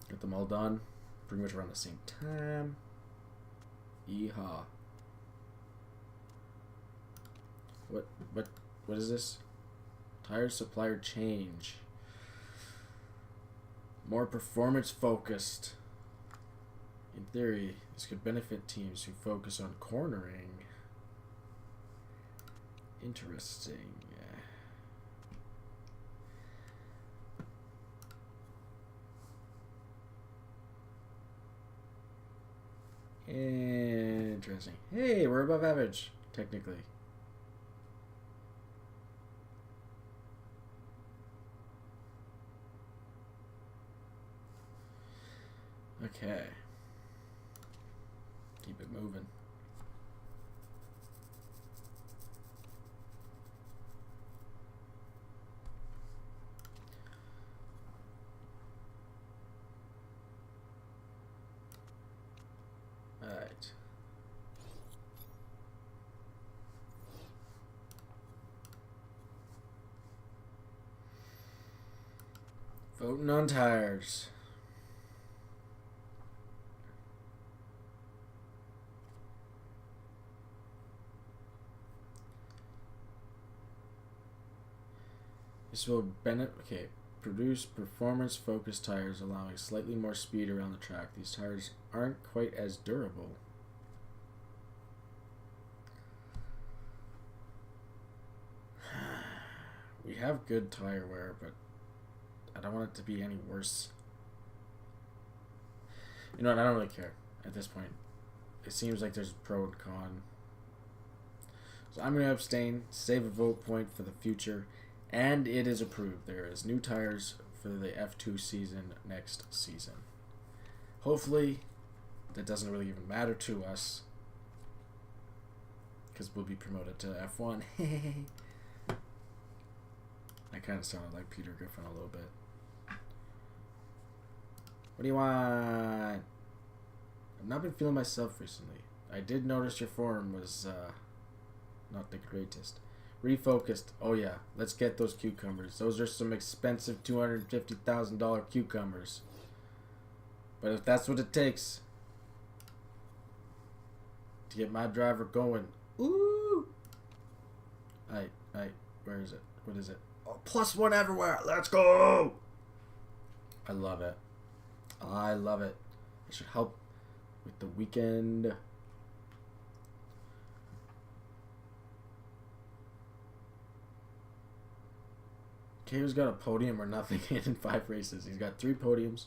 Get them all done. Pretty much around the same time. Yeehaw. What is this? Tire supplier change. More performance focused. In theory, this could benefit teams who focus on cornering. Interesting. Interesting. Hey, we're above average, technically. Okay. Keep it moving. Alright. Voting on tires. This will produce performance-focused tires, allowing slightly more speed around the track. These tires aren't quite as durable. We have good tire wear, but I don't want it to be any worse. You know what? I don't really care at this point. It seems like there's pro and con. So I'm going to abstain, save a vote point for the future, and it is approved. There is new tires for the F2 season next season. Hopefully, that doesn't really even matter to us, because we'll be promoted to F1. I kind of sounded like Peter Griffin a little bit. What do you want? I've not been feeling myself recently. I did notice your form was not the greatest. Refocused. Oh yeah, let's get those cucumbers. Those are some expensive $250,000 cucumbers. But if that's what it takes to get my driver going. Ooh! Where is it? What is it? Oh, +1 everywhere. Let's go! I love it. I love it. It should help with the weekend. Okay, who's got a podium or nothing in 5 races? He's got 3 podiums,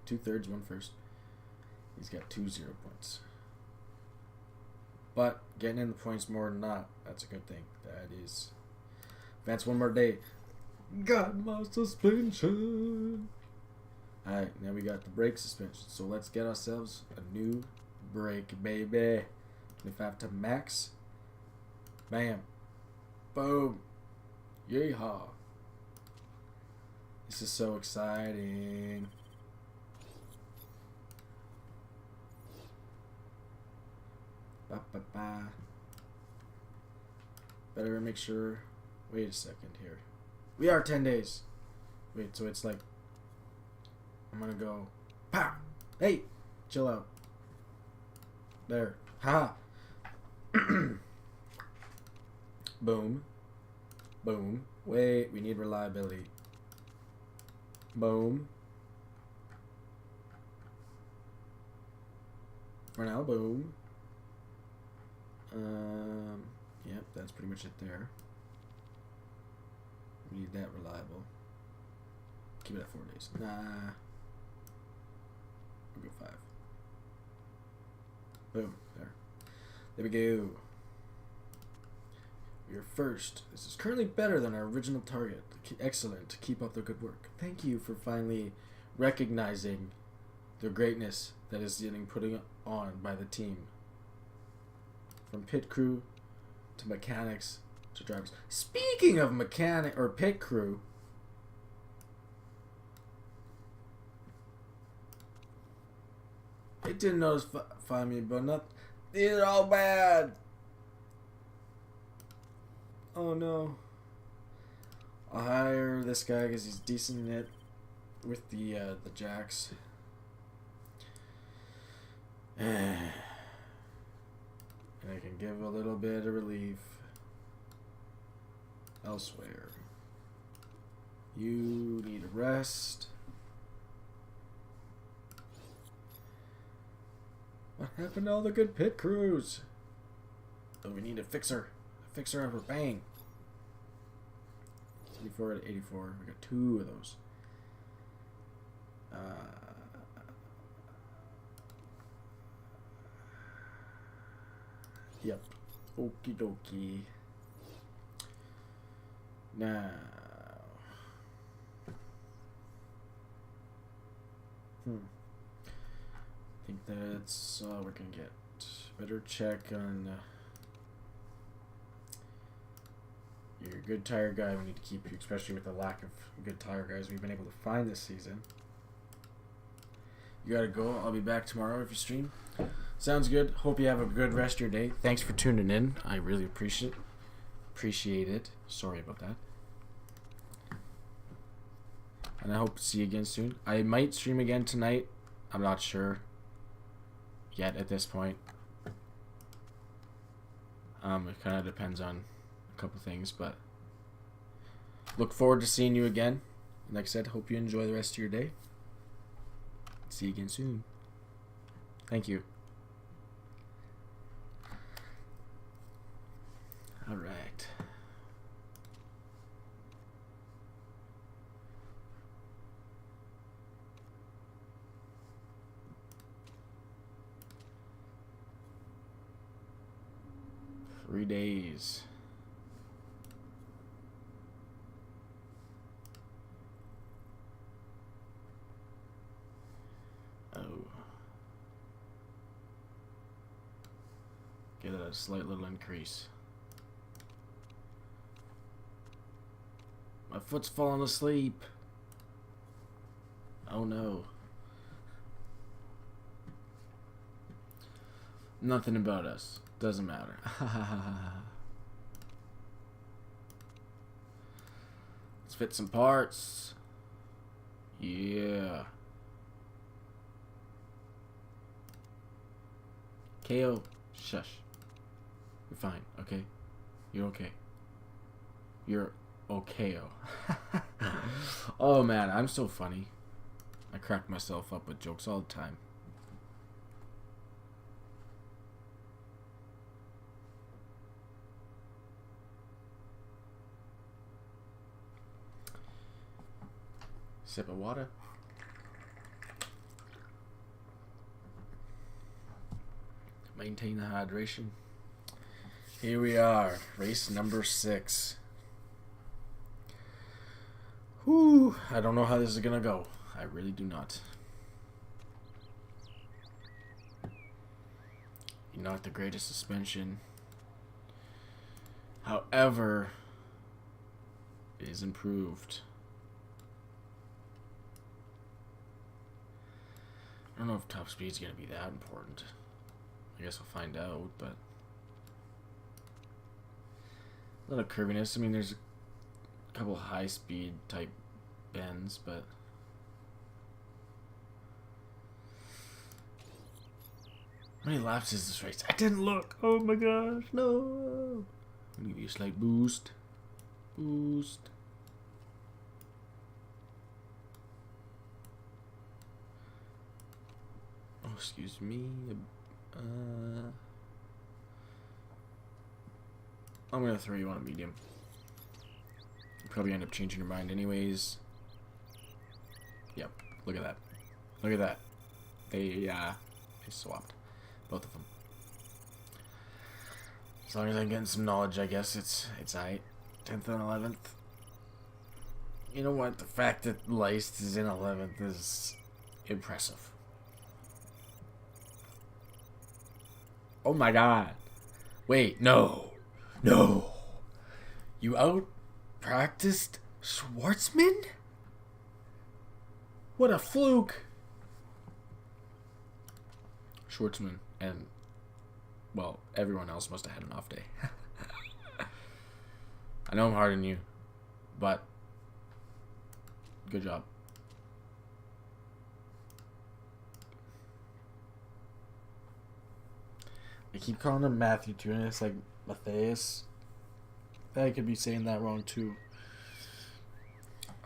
2 thirds, 1 first. He's got 2 0 points. But getting in the points more than not, that's a good thing. That is. Advance one more day. Got my suspension. Alright, now we got the brake suspension. So let's get ourselves a new brake, baby. 25 to max. Bam. Boom. Yeehaw. This is so exciting. Ba, ba, ba. Better make sure. Wait a second here. We are 10 days. Wait, so it's like I'm gonna go. Pow! Hey! Chill out. There. Ha! Boom. Boom. Wait, we need reliability. Boom. For now, boom. Yep, that's pretty much it there. We need that reliable. Keep it at 4 days. Nah. We'll go 5. Boom. There. There we go. We are first. This is currently better than our original target. Excellent. Keep up the good work. Thank you for finally recognizing the greatness that is getting put on by the team. From pit crew to mechanics to drivers. Speaking of mechanic or pit crew, it didn't notify me, but not. These are all bad. Oh no. I'll hire this guy because he's decent at with the jacks. And I can give a little bit of relief elsewhere. You need a rest. What happened to all the good pit crews? Oh, we need a fixer. A fixer of her bang. 84 to 84. We got 2 of those. Yep. Okie dokie. Now. I think that's all we're gonna get. Better check on you're a good tire guy. We need to keep you, especially with the lack of good tire guys we've been able to find this season. You gotta go. I'll be back tomorrow if you stream. Sounds good. Hope you have a good rest of your day. Thanks for tuning in. I really appreciate it. Sorry about that. And I hope to see you again soon. I might stream again tonight. I'm not sure yet at this point. It kind of depends on a couple things, but look forward to seeing you again. Like I said, hope you enjoy the rest of your day. See you again soon. Thank you. All right. Three days. Oh. Get a slight little increase. My foot's falling asleep. Oh no. Nothing about us. Doesn't matter. Let's fit some parts. Yeah. KO. Shush. You're fine, okay? You're okay. You're okay-o. Oh man, I'm so funny. I crack myself up with jokes all the time. Sip of water. Maintain the hydration. Here we are, race number 6. Whew, I don't know how this is gonna go. I really do not. Not the greatest suspension. However, it is improved. I don't know if top speed's gonna be that important. I guess we'll find out, but a lot of curviness. I mean, there's a couple high speed type bends, but how many laps is this race? I didn't look. Oh my gosh, no. I'm gonna give you a slight boost. Boost. Oh, excuse me. I'm gonna throw you on a medium. You'll probably end up changing your mind anyways. Yep, look at that. Look at that. They swapped. Both of them. As long as I'm getting some knowledge, I guess it's aight. 10th and 11th. You know what? The fact that Leist is in 11th is impressive. Oh my god. Wait, no. No. You out-practiced Schwartzman? What a fluke. Schwartzman and, well, everyone else must have had an off day. I know I'm hard on you, but good job. I keep calling him Matthew too, and it's like Matthias. I could be saying that wrong too.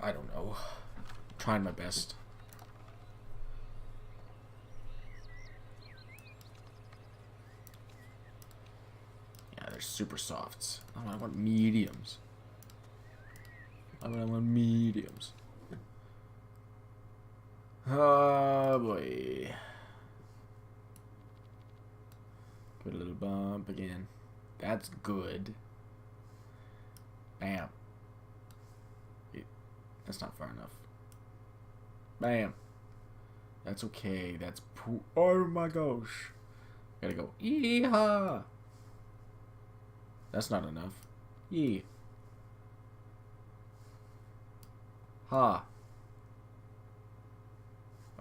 I don't know. I'm trying my best. Yeah, they're super softs. Oh, I want mediums. I want mediums. Oh boy. Go Get a little bump again. That's good. Bam. That's not far enough. Bam. That's okay. That's oh my gosh. Gotta go. Yeehaw. That's not enough. Yee. Ha.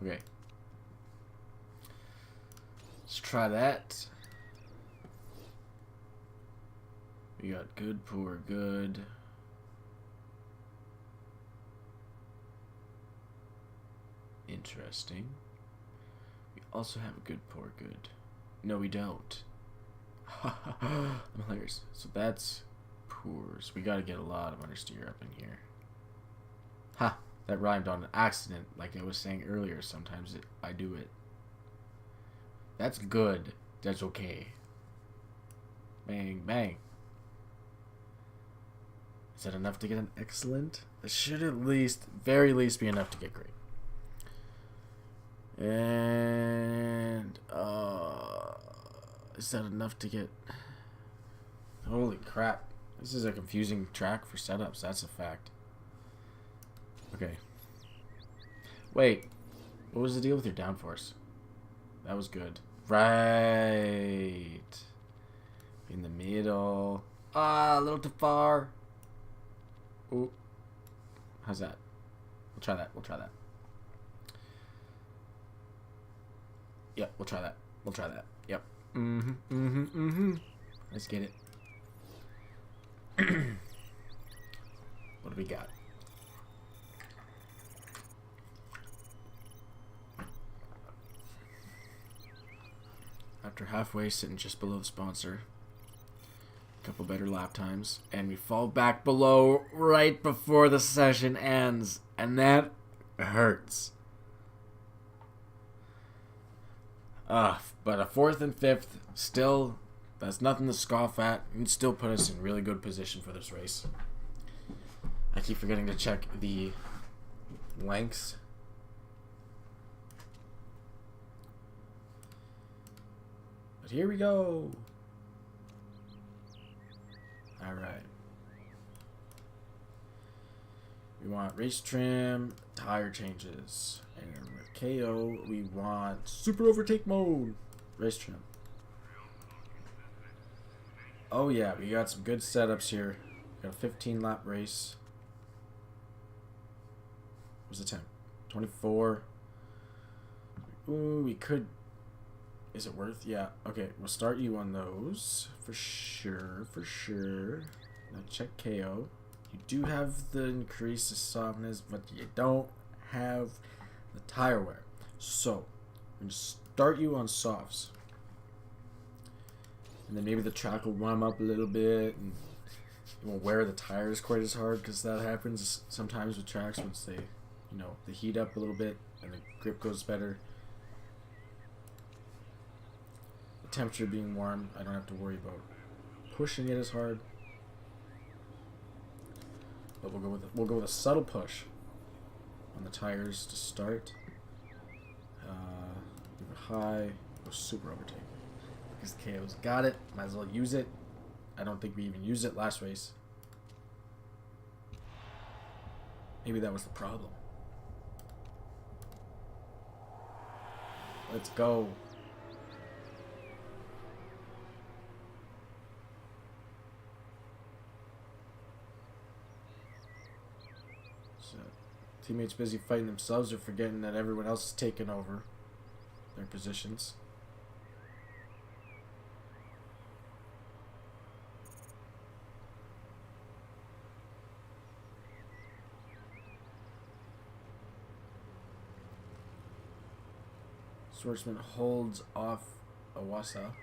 Okay. Let's try that. We got good, poor, good. Interesting. We also have a good, poor, good. No, we don't. I'm hilarious. So that's poor. So we gotta get a lot of understeer up in here. Ha! That rhymed on an accident, like I was saying earlier. Sometimes I do it. That's good. That's okay. Bang, bang. Is that enough to get an excellent? It should at least, very least, be enough to get great. And, is that enough to get... Holy crap. This is a confusing track for setups. That's a fact. Okay. Wait. What was the deal with your downforce? That was good. Right. In the middle. Ah, a little too far. Ooh. How's that? We'll try that. We'll try that. Yep, we'll try that. We'll try that. Yep. Let's get it. What do we got? After halfway, sitting just below the sponsor. A couple better lap times. And we fall back below right before the session ends. And that hurts. But a 4th and 5th, still, that's nothing to scoff at. And still put us in really good position for this race. I keep forgetting to check the lengths. But here we go. Alright. We want race trim, tire changes. And with KO, we want super overtake mode. Race trim. Oh yeah, we got some good setups here. We got a 15 lap race. What's the time? 24. Ooh, we could... Is it worth? Yeah. Okay, we'll start you on those. For sure, for sure. Now check KO. You do have the increase of softness, but you don't have the tire wear. So, I'm going to start you on softs. And then maybe the track will warm up a little bit. And you won't wear the tires quite as hard because that happens sometimes with tracks once they, you know, they heat up a little bit and the grip goes better. The temperature being warm, I don't have to worry about pushing it as hard. But we'll go with a subtle push on the tires to start. Give it high, go super overtake. Because KO's got it, might as well use it. I don't think we even used it last race. Maybe that was the problem. Let's go. So, teammates busy fighting themselves or forgetting that everyone else is taking over their positions. Swordsman holds off Awasa.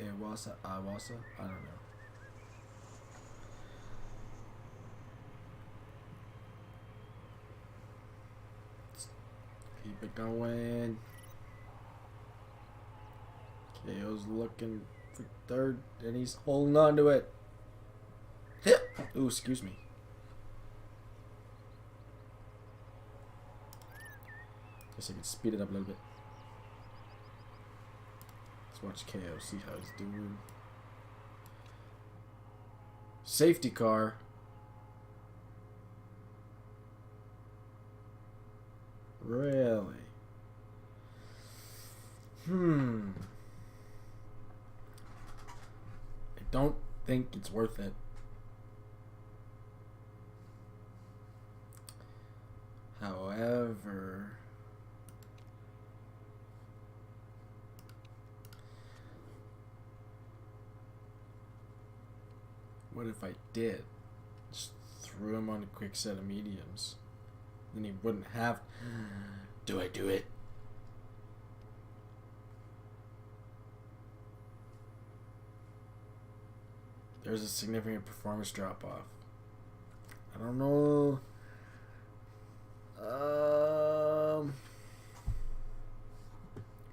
Awasa? I don't know. Let's keep it going. KO's looking for third, and he's holding on to it. Ooh, excuse me. Guess I can speed it up a little bit. Let's watch KO, see how he's doing. Safety car. Really? I don't think it's worth it. However, what if I did? Just threw him on a quick set of mediums. Then he wouldn't have. Do I do it? There's a significant performance drop off. I don't know.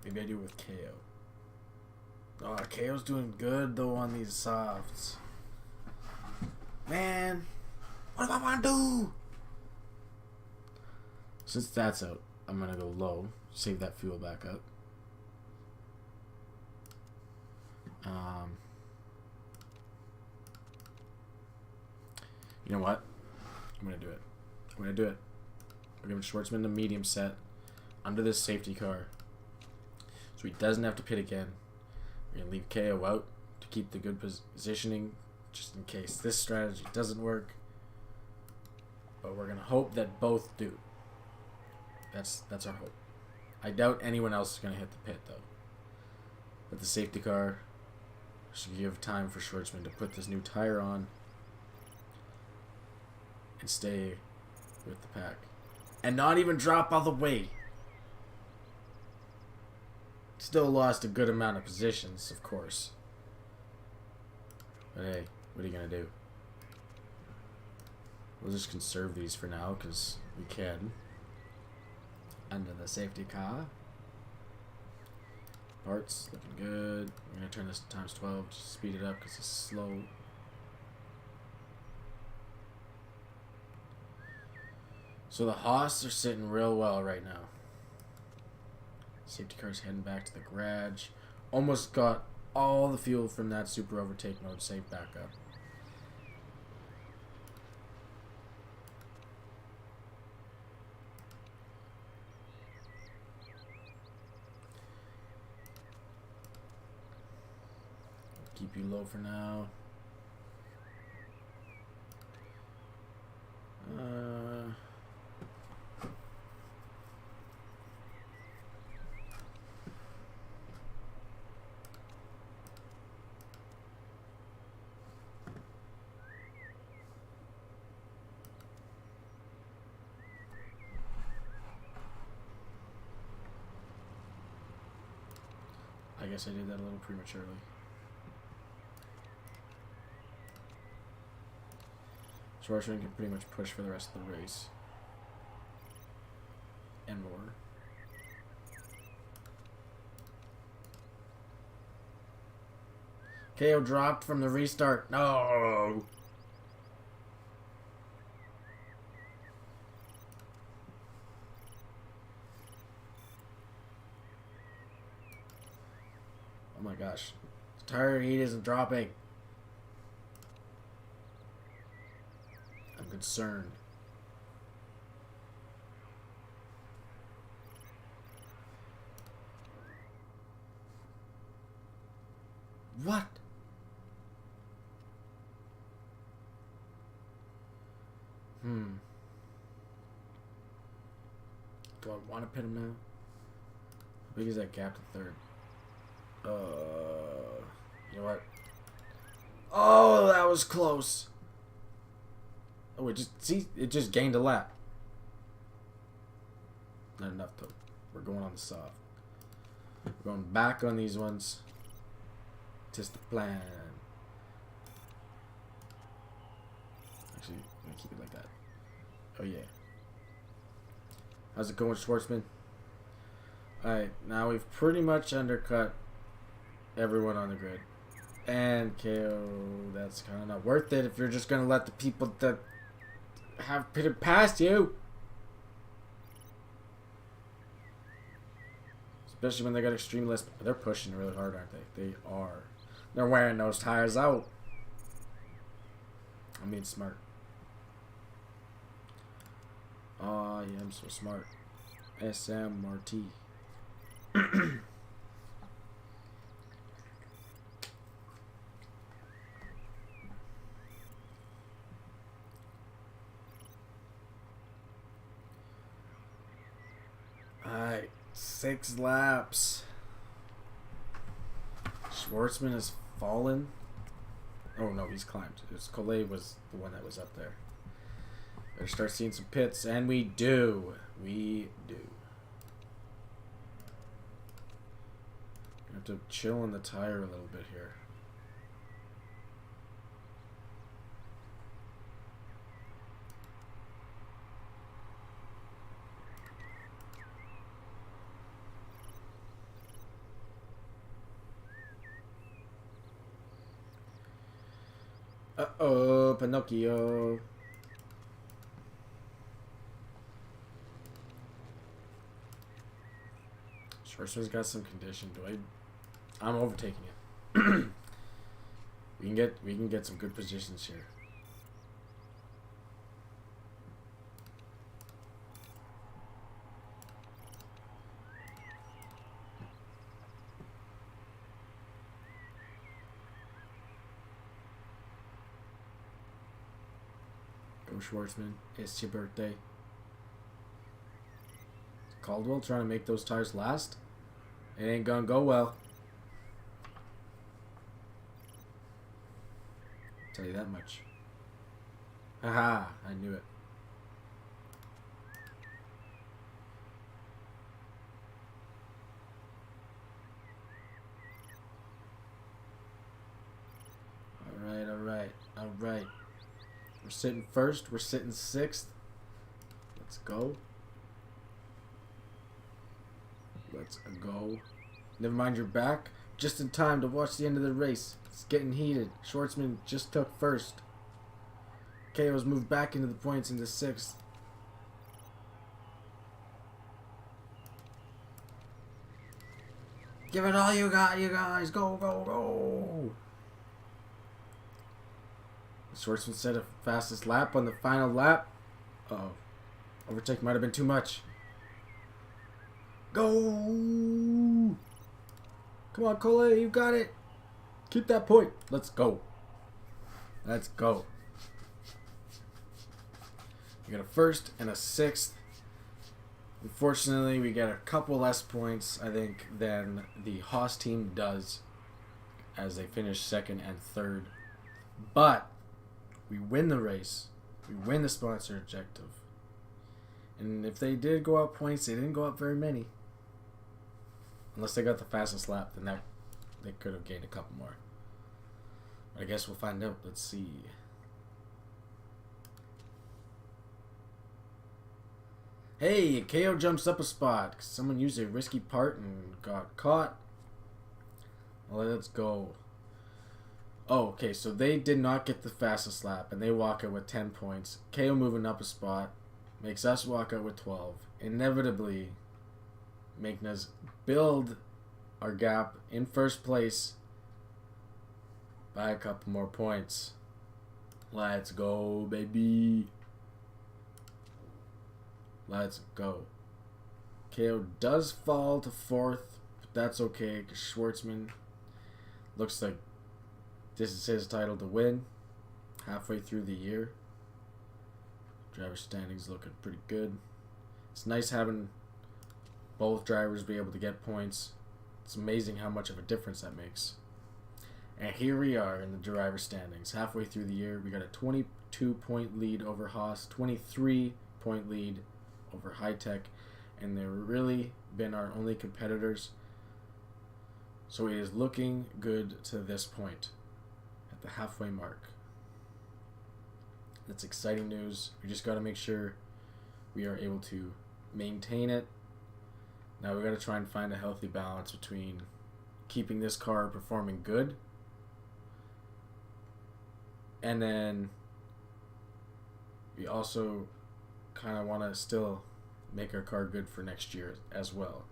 Maybe I do it with KO. Oh, KO's doing good though on these softs. Man, what do I want to do? Since that's out, I'm gonna go low. Save that fuel back up. You know what? I'm gonna do it. We're giving Schwartzman the medium set under this safety car, so he doesn't have to pit again. We're gonna leave KO out to keep the good positioning, just in case this strategy doesn't work. But we're gonna hope that both do. That's our hope. I doubt anyone else is gonna hit the pit though. But the safety car should give time for Schwartzman to put this new tire on and stay with the pack. And not even drop all the way. Still lost a good amount of positions, of course. But hey, what are you going to do? We'll just conserve these for now, because we can. Under the safety car. Parts, looking good. We're going to turn this to times 12, just speed it up, because it's slow. So the Haas are sitting real well right now. Safety car's heading back to the garage. Almost got all the fuel from that super overtake mode saved back up. Keep you low for now. I guess I did that a little prematurely. Schwartzman can pretty much push for the rest of the race. And more. KO dropped from the restart. No! Oh my gosh. The tire heat isn't dropping. I'm concerned. What? Do I want to pit him now? How big is that gap to third? You know what? Oh, that was close. Oh, it just gained a lap. Not enough though. We're going on the soft. We're going back on these ones. Just the plan. Actually, I'm gonna keep it like that. Oh yeah. How's it going, Schwartzman? Alright, now we've pretty much undercut everyone on the grid. And KO, that's kind of not worth it if you're just going to let the people that have pitted past you. Especially when they got extreme less. They're pushing really hard, aren't they? They are. They're wearing those tires out. I mean, smart. Oh, yeah, I'm so smart. SMRT. Alright, 6 laps. Schwartzman has fallen. Oh no, he's climbed. Collet was the one that was up there. Better start seeing some pits, and we do. We do. We have to chill on the tire a little bit here. Uh-oh, Pinocchio. Schwartzman's got some condition. I'm overtaking it. we can get some good positions here. Go Schwartzman, it's your birthday. Caldwell trying to make those tires last. It ain't gonna go well. Tell you that much. Haha, I knew it. Alright. We're sitting first, we're sitting 6th. Let's go. Let's go. Never mind your back. Just in time to watch the end of the race. It's getting heated. Schwartzman just took first. KO's moved back into the points into 6th. Give it all you got, you guys. Go, go, go. Schwartzman set a fastest lap on the final lap. Uh-oh. Overtake might have been too much. Go! Come on, Cole, you got it. Keep that point. Let's go. Let's go. We got a 1st and a 6th. Unfortunately, we get a couple less points, I think, than the Haas team does as they finish 2nd and 3rd. But we win the race. We win the sponsor objective. And if they did go up points, they didn't go up very many. Unless they got the fastest lap, then they could have gained a couple more. But I guess we'll find out. Let's see. Hey, KO jumps up a spot. Someone used a risky part and got caught. Well, let's go. Oh, okay, so they did not get the fastest lap, and they walk out with 10 points. KO moving up a spot makes us walk out with 12. Inevitably making us build our gap in 1st place by a couple more points. Let's go, baby. Let's go. KO does fall to 4th, but that's okay because Schwartzman looks like this is his title to win halfway through the year. Driver standings looking pretty good. It's nice having both drivers be able to get points. It's amazing how much of a difference that makes. And here we are in the driver standings. Halfway through the year, we got a 22-point lead over Haas, 23-point lead over High Tech, and they've really been our only competitors. So it is looking good to this point, at the halfway mark. That's exciting news. We just got to make sure we are able to maintain it. Now we got to try and find a healthy balance between keeping this car performing good and then we also kind of want to still make our car good for next year as well.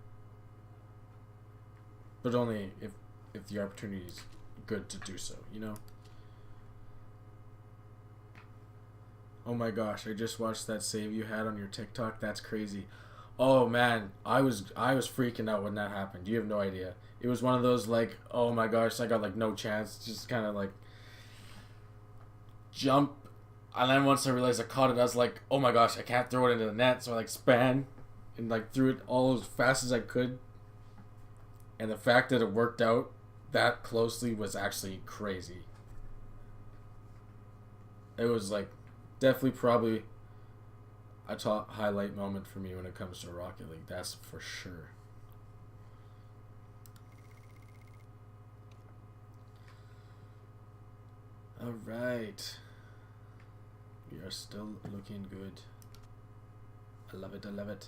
but only if the opportunity is good to do so, you know? Oh my gosh, I just watched that save you had on your TikTok. That's crazy. Oh man, I was freaking out when that happened. You have no idea. It was one of those like, oh my gosh, I got like no chance. Just kind of like jump, and then once I realized I caught it, I was like, oh my gosh, I can't throw it into the net. So I like span and like threw it all as fast as I could. And the fact that it worked out that closely was actually crazy. It was like definitely probably a top highlight moment for me when it comes to Rocket League. That's for sure. All right. We are still looking good. I love it. I love it.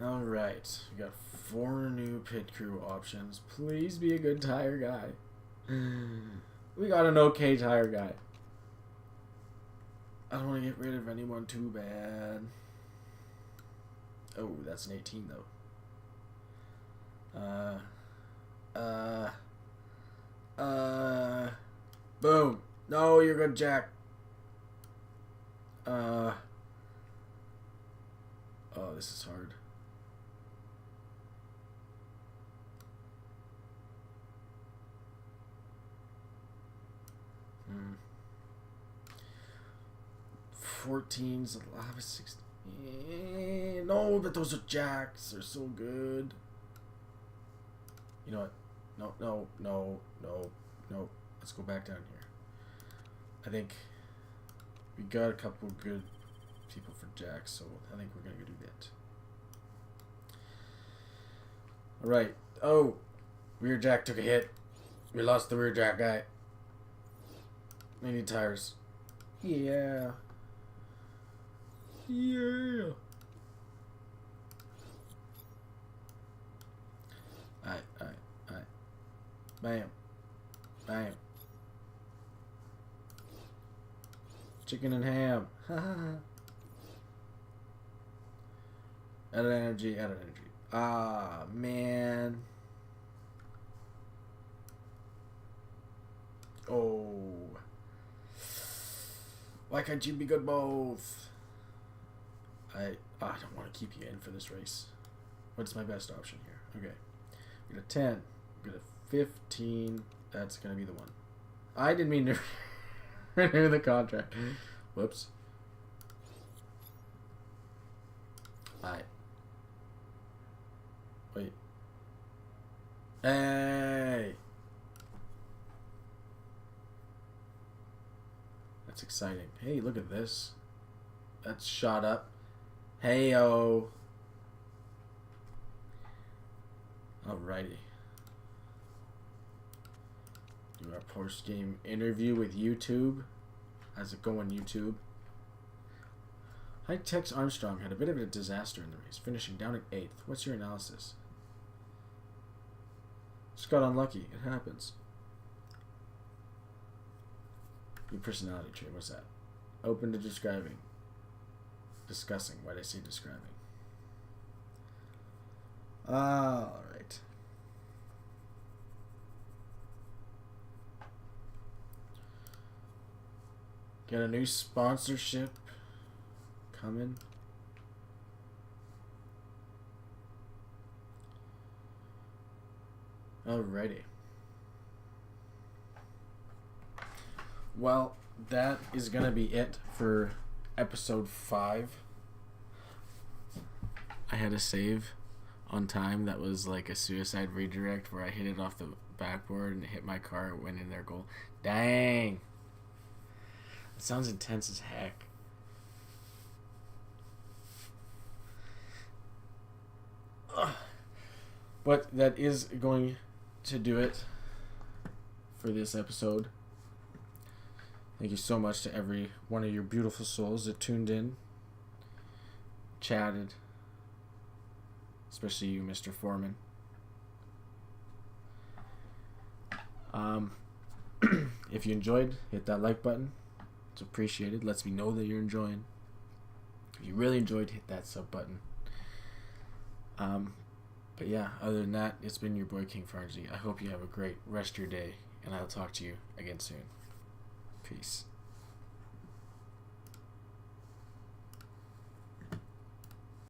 All right. We got 4 new pit crew options. Please be a good tire guy. We got an okay tire guy. I don't want to get rid of anyone too bad. Oh, that's an 18 though. Boom. No, you're good, Jack. Oh, this is hard. Hmm. 14's 11, 16. No, but those are Jacks. They're so good. You know what? No. Let's go back down here. I think we got a couple good people for Jacks, so I think we're going to go do that. Alright. Oh, rear Jack took a hit. We lost the rear Jack guy. We need tires. Yeah. Yeah. Alright. Bam. Chicken and ham. Added energy. Ah, man. Oh. Why can't you be good both? I don't want to keep you in for this race. What's my best option here? Okay. We got a 10. We got a 15. That's going to be the one. I didn't mean to renew the contract. Whoops. Alright. Wait. Hey! That's exciting. Hey, look at this. That's shot up. Hey-o. Alrighty. Do our post-game interview with YouTube. How's it going, YouTube? High-Tech's Armstrong had a bit of a disaster in the race, finishing down at 8th. What's your analysis? Just got unlucky. It happens. Your personality trait. What's that? Open to describing. Discussing. Why'd I say describing? Alright. Get a new sponsorship coming. Alrighty. Well, that is going to be it for episode 5. I had a save on time that was like a suicide redirect where I hit it off the backboard and it hit my car. It went in their goal. Dang. It sounds intense as heck. But that is going to do it for this episode. Thank you so much to every one of your beautiful souls that tuned in, chatted, especially you, Mr. Foreman. If you enjoyed, hit that like button. It's appreciated. Lets me know that you're enjoying. If you really enjoyed, hit that sub button. But yeah, other than that, it's been your boy King Farnsy. I hope you have a great rest of your day, and I'll talk to you again soon. Peace.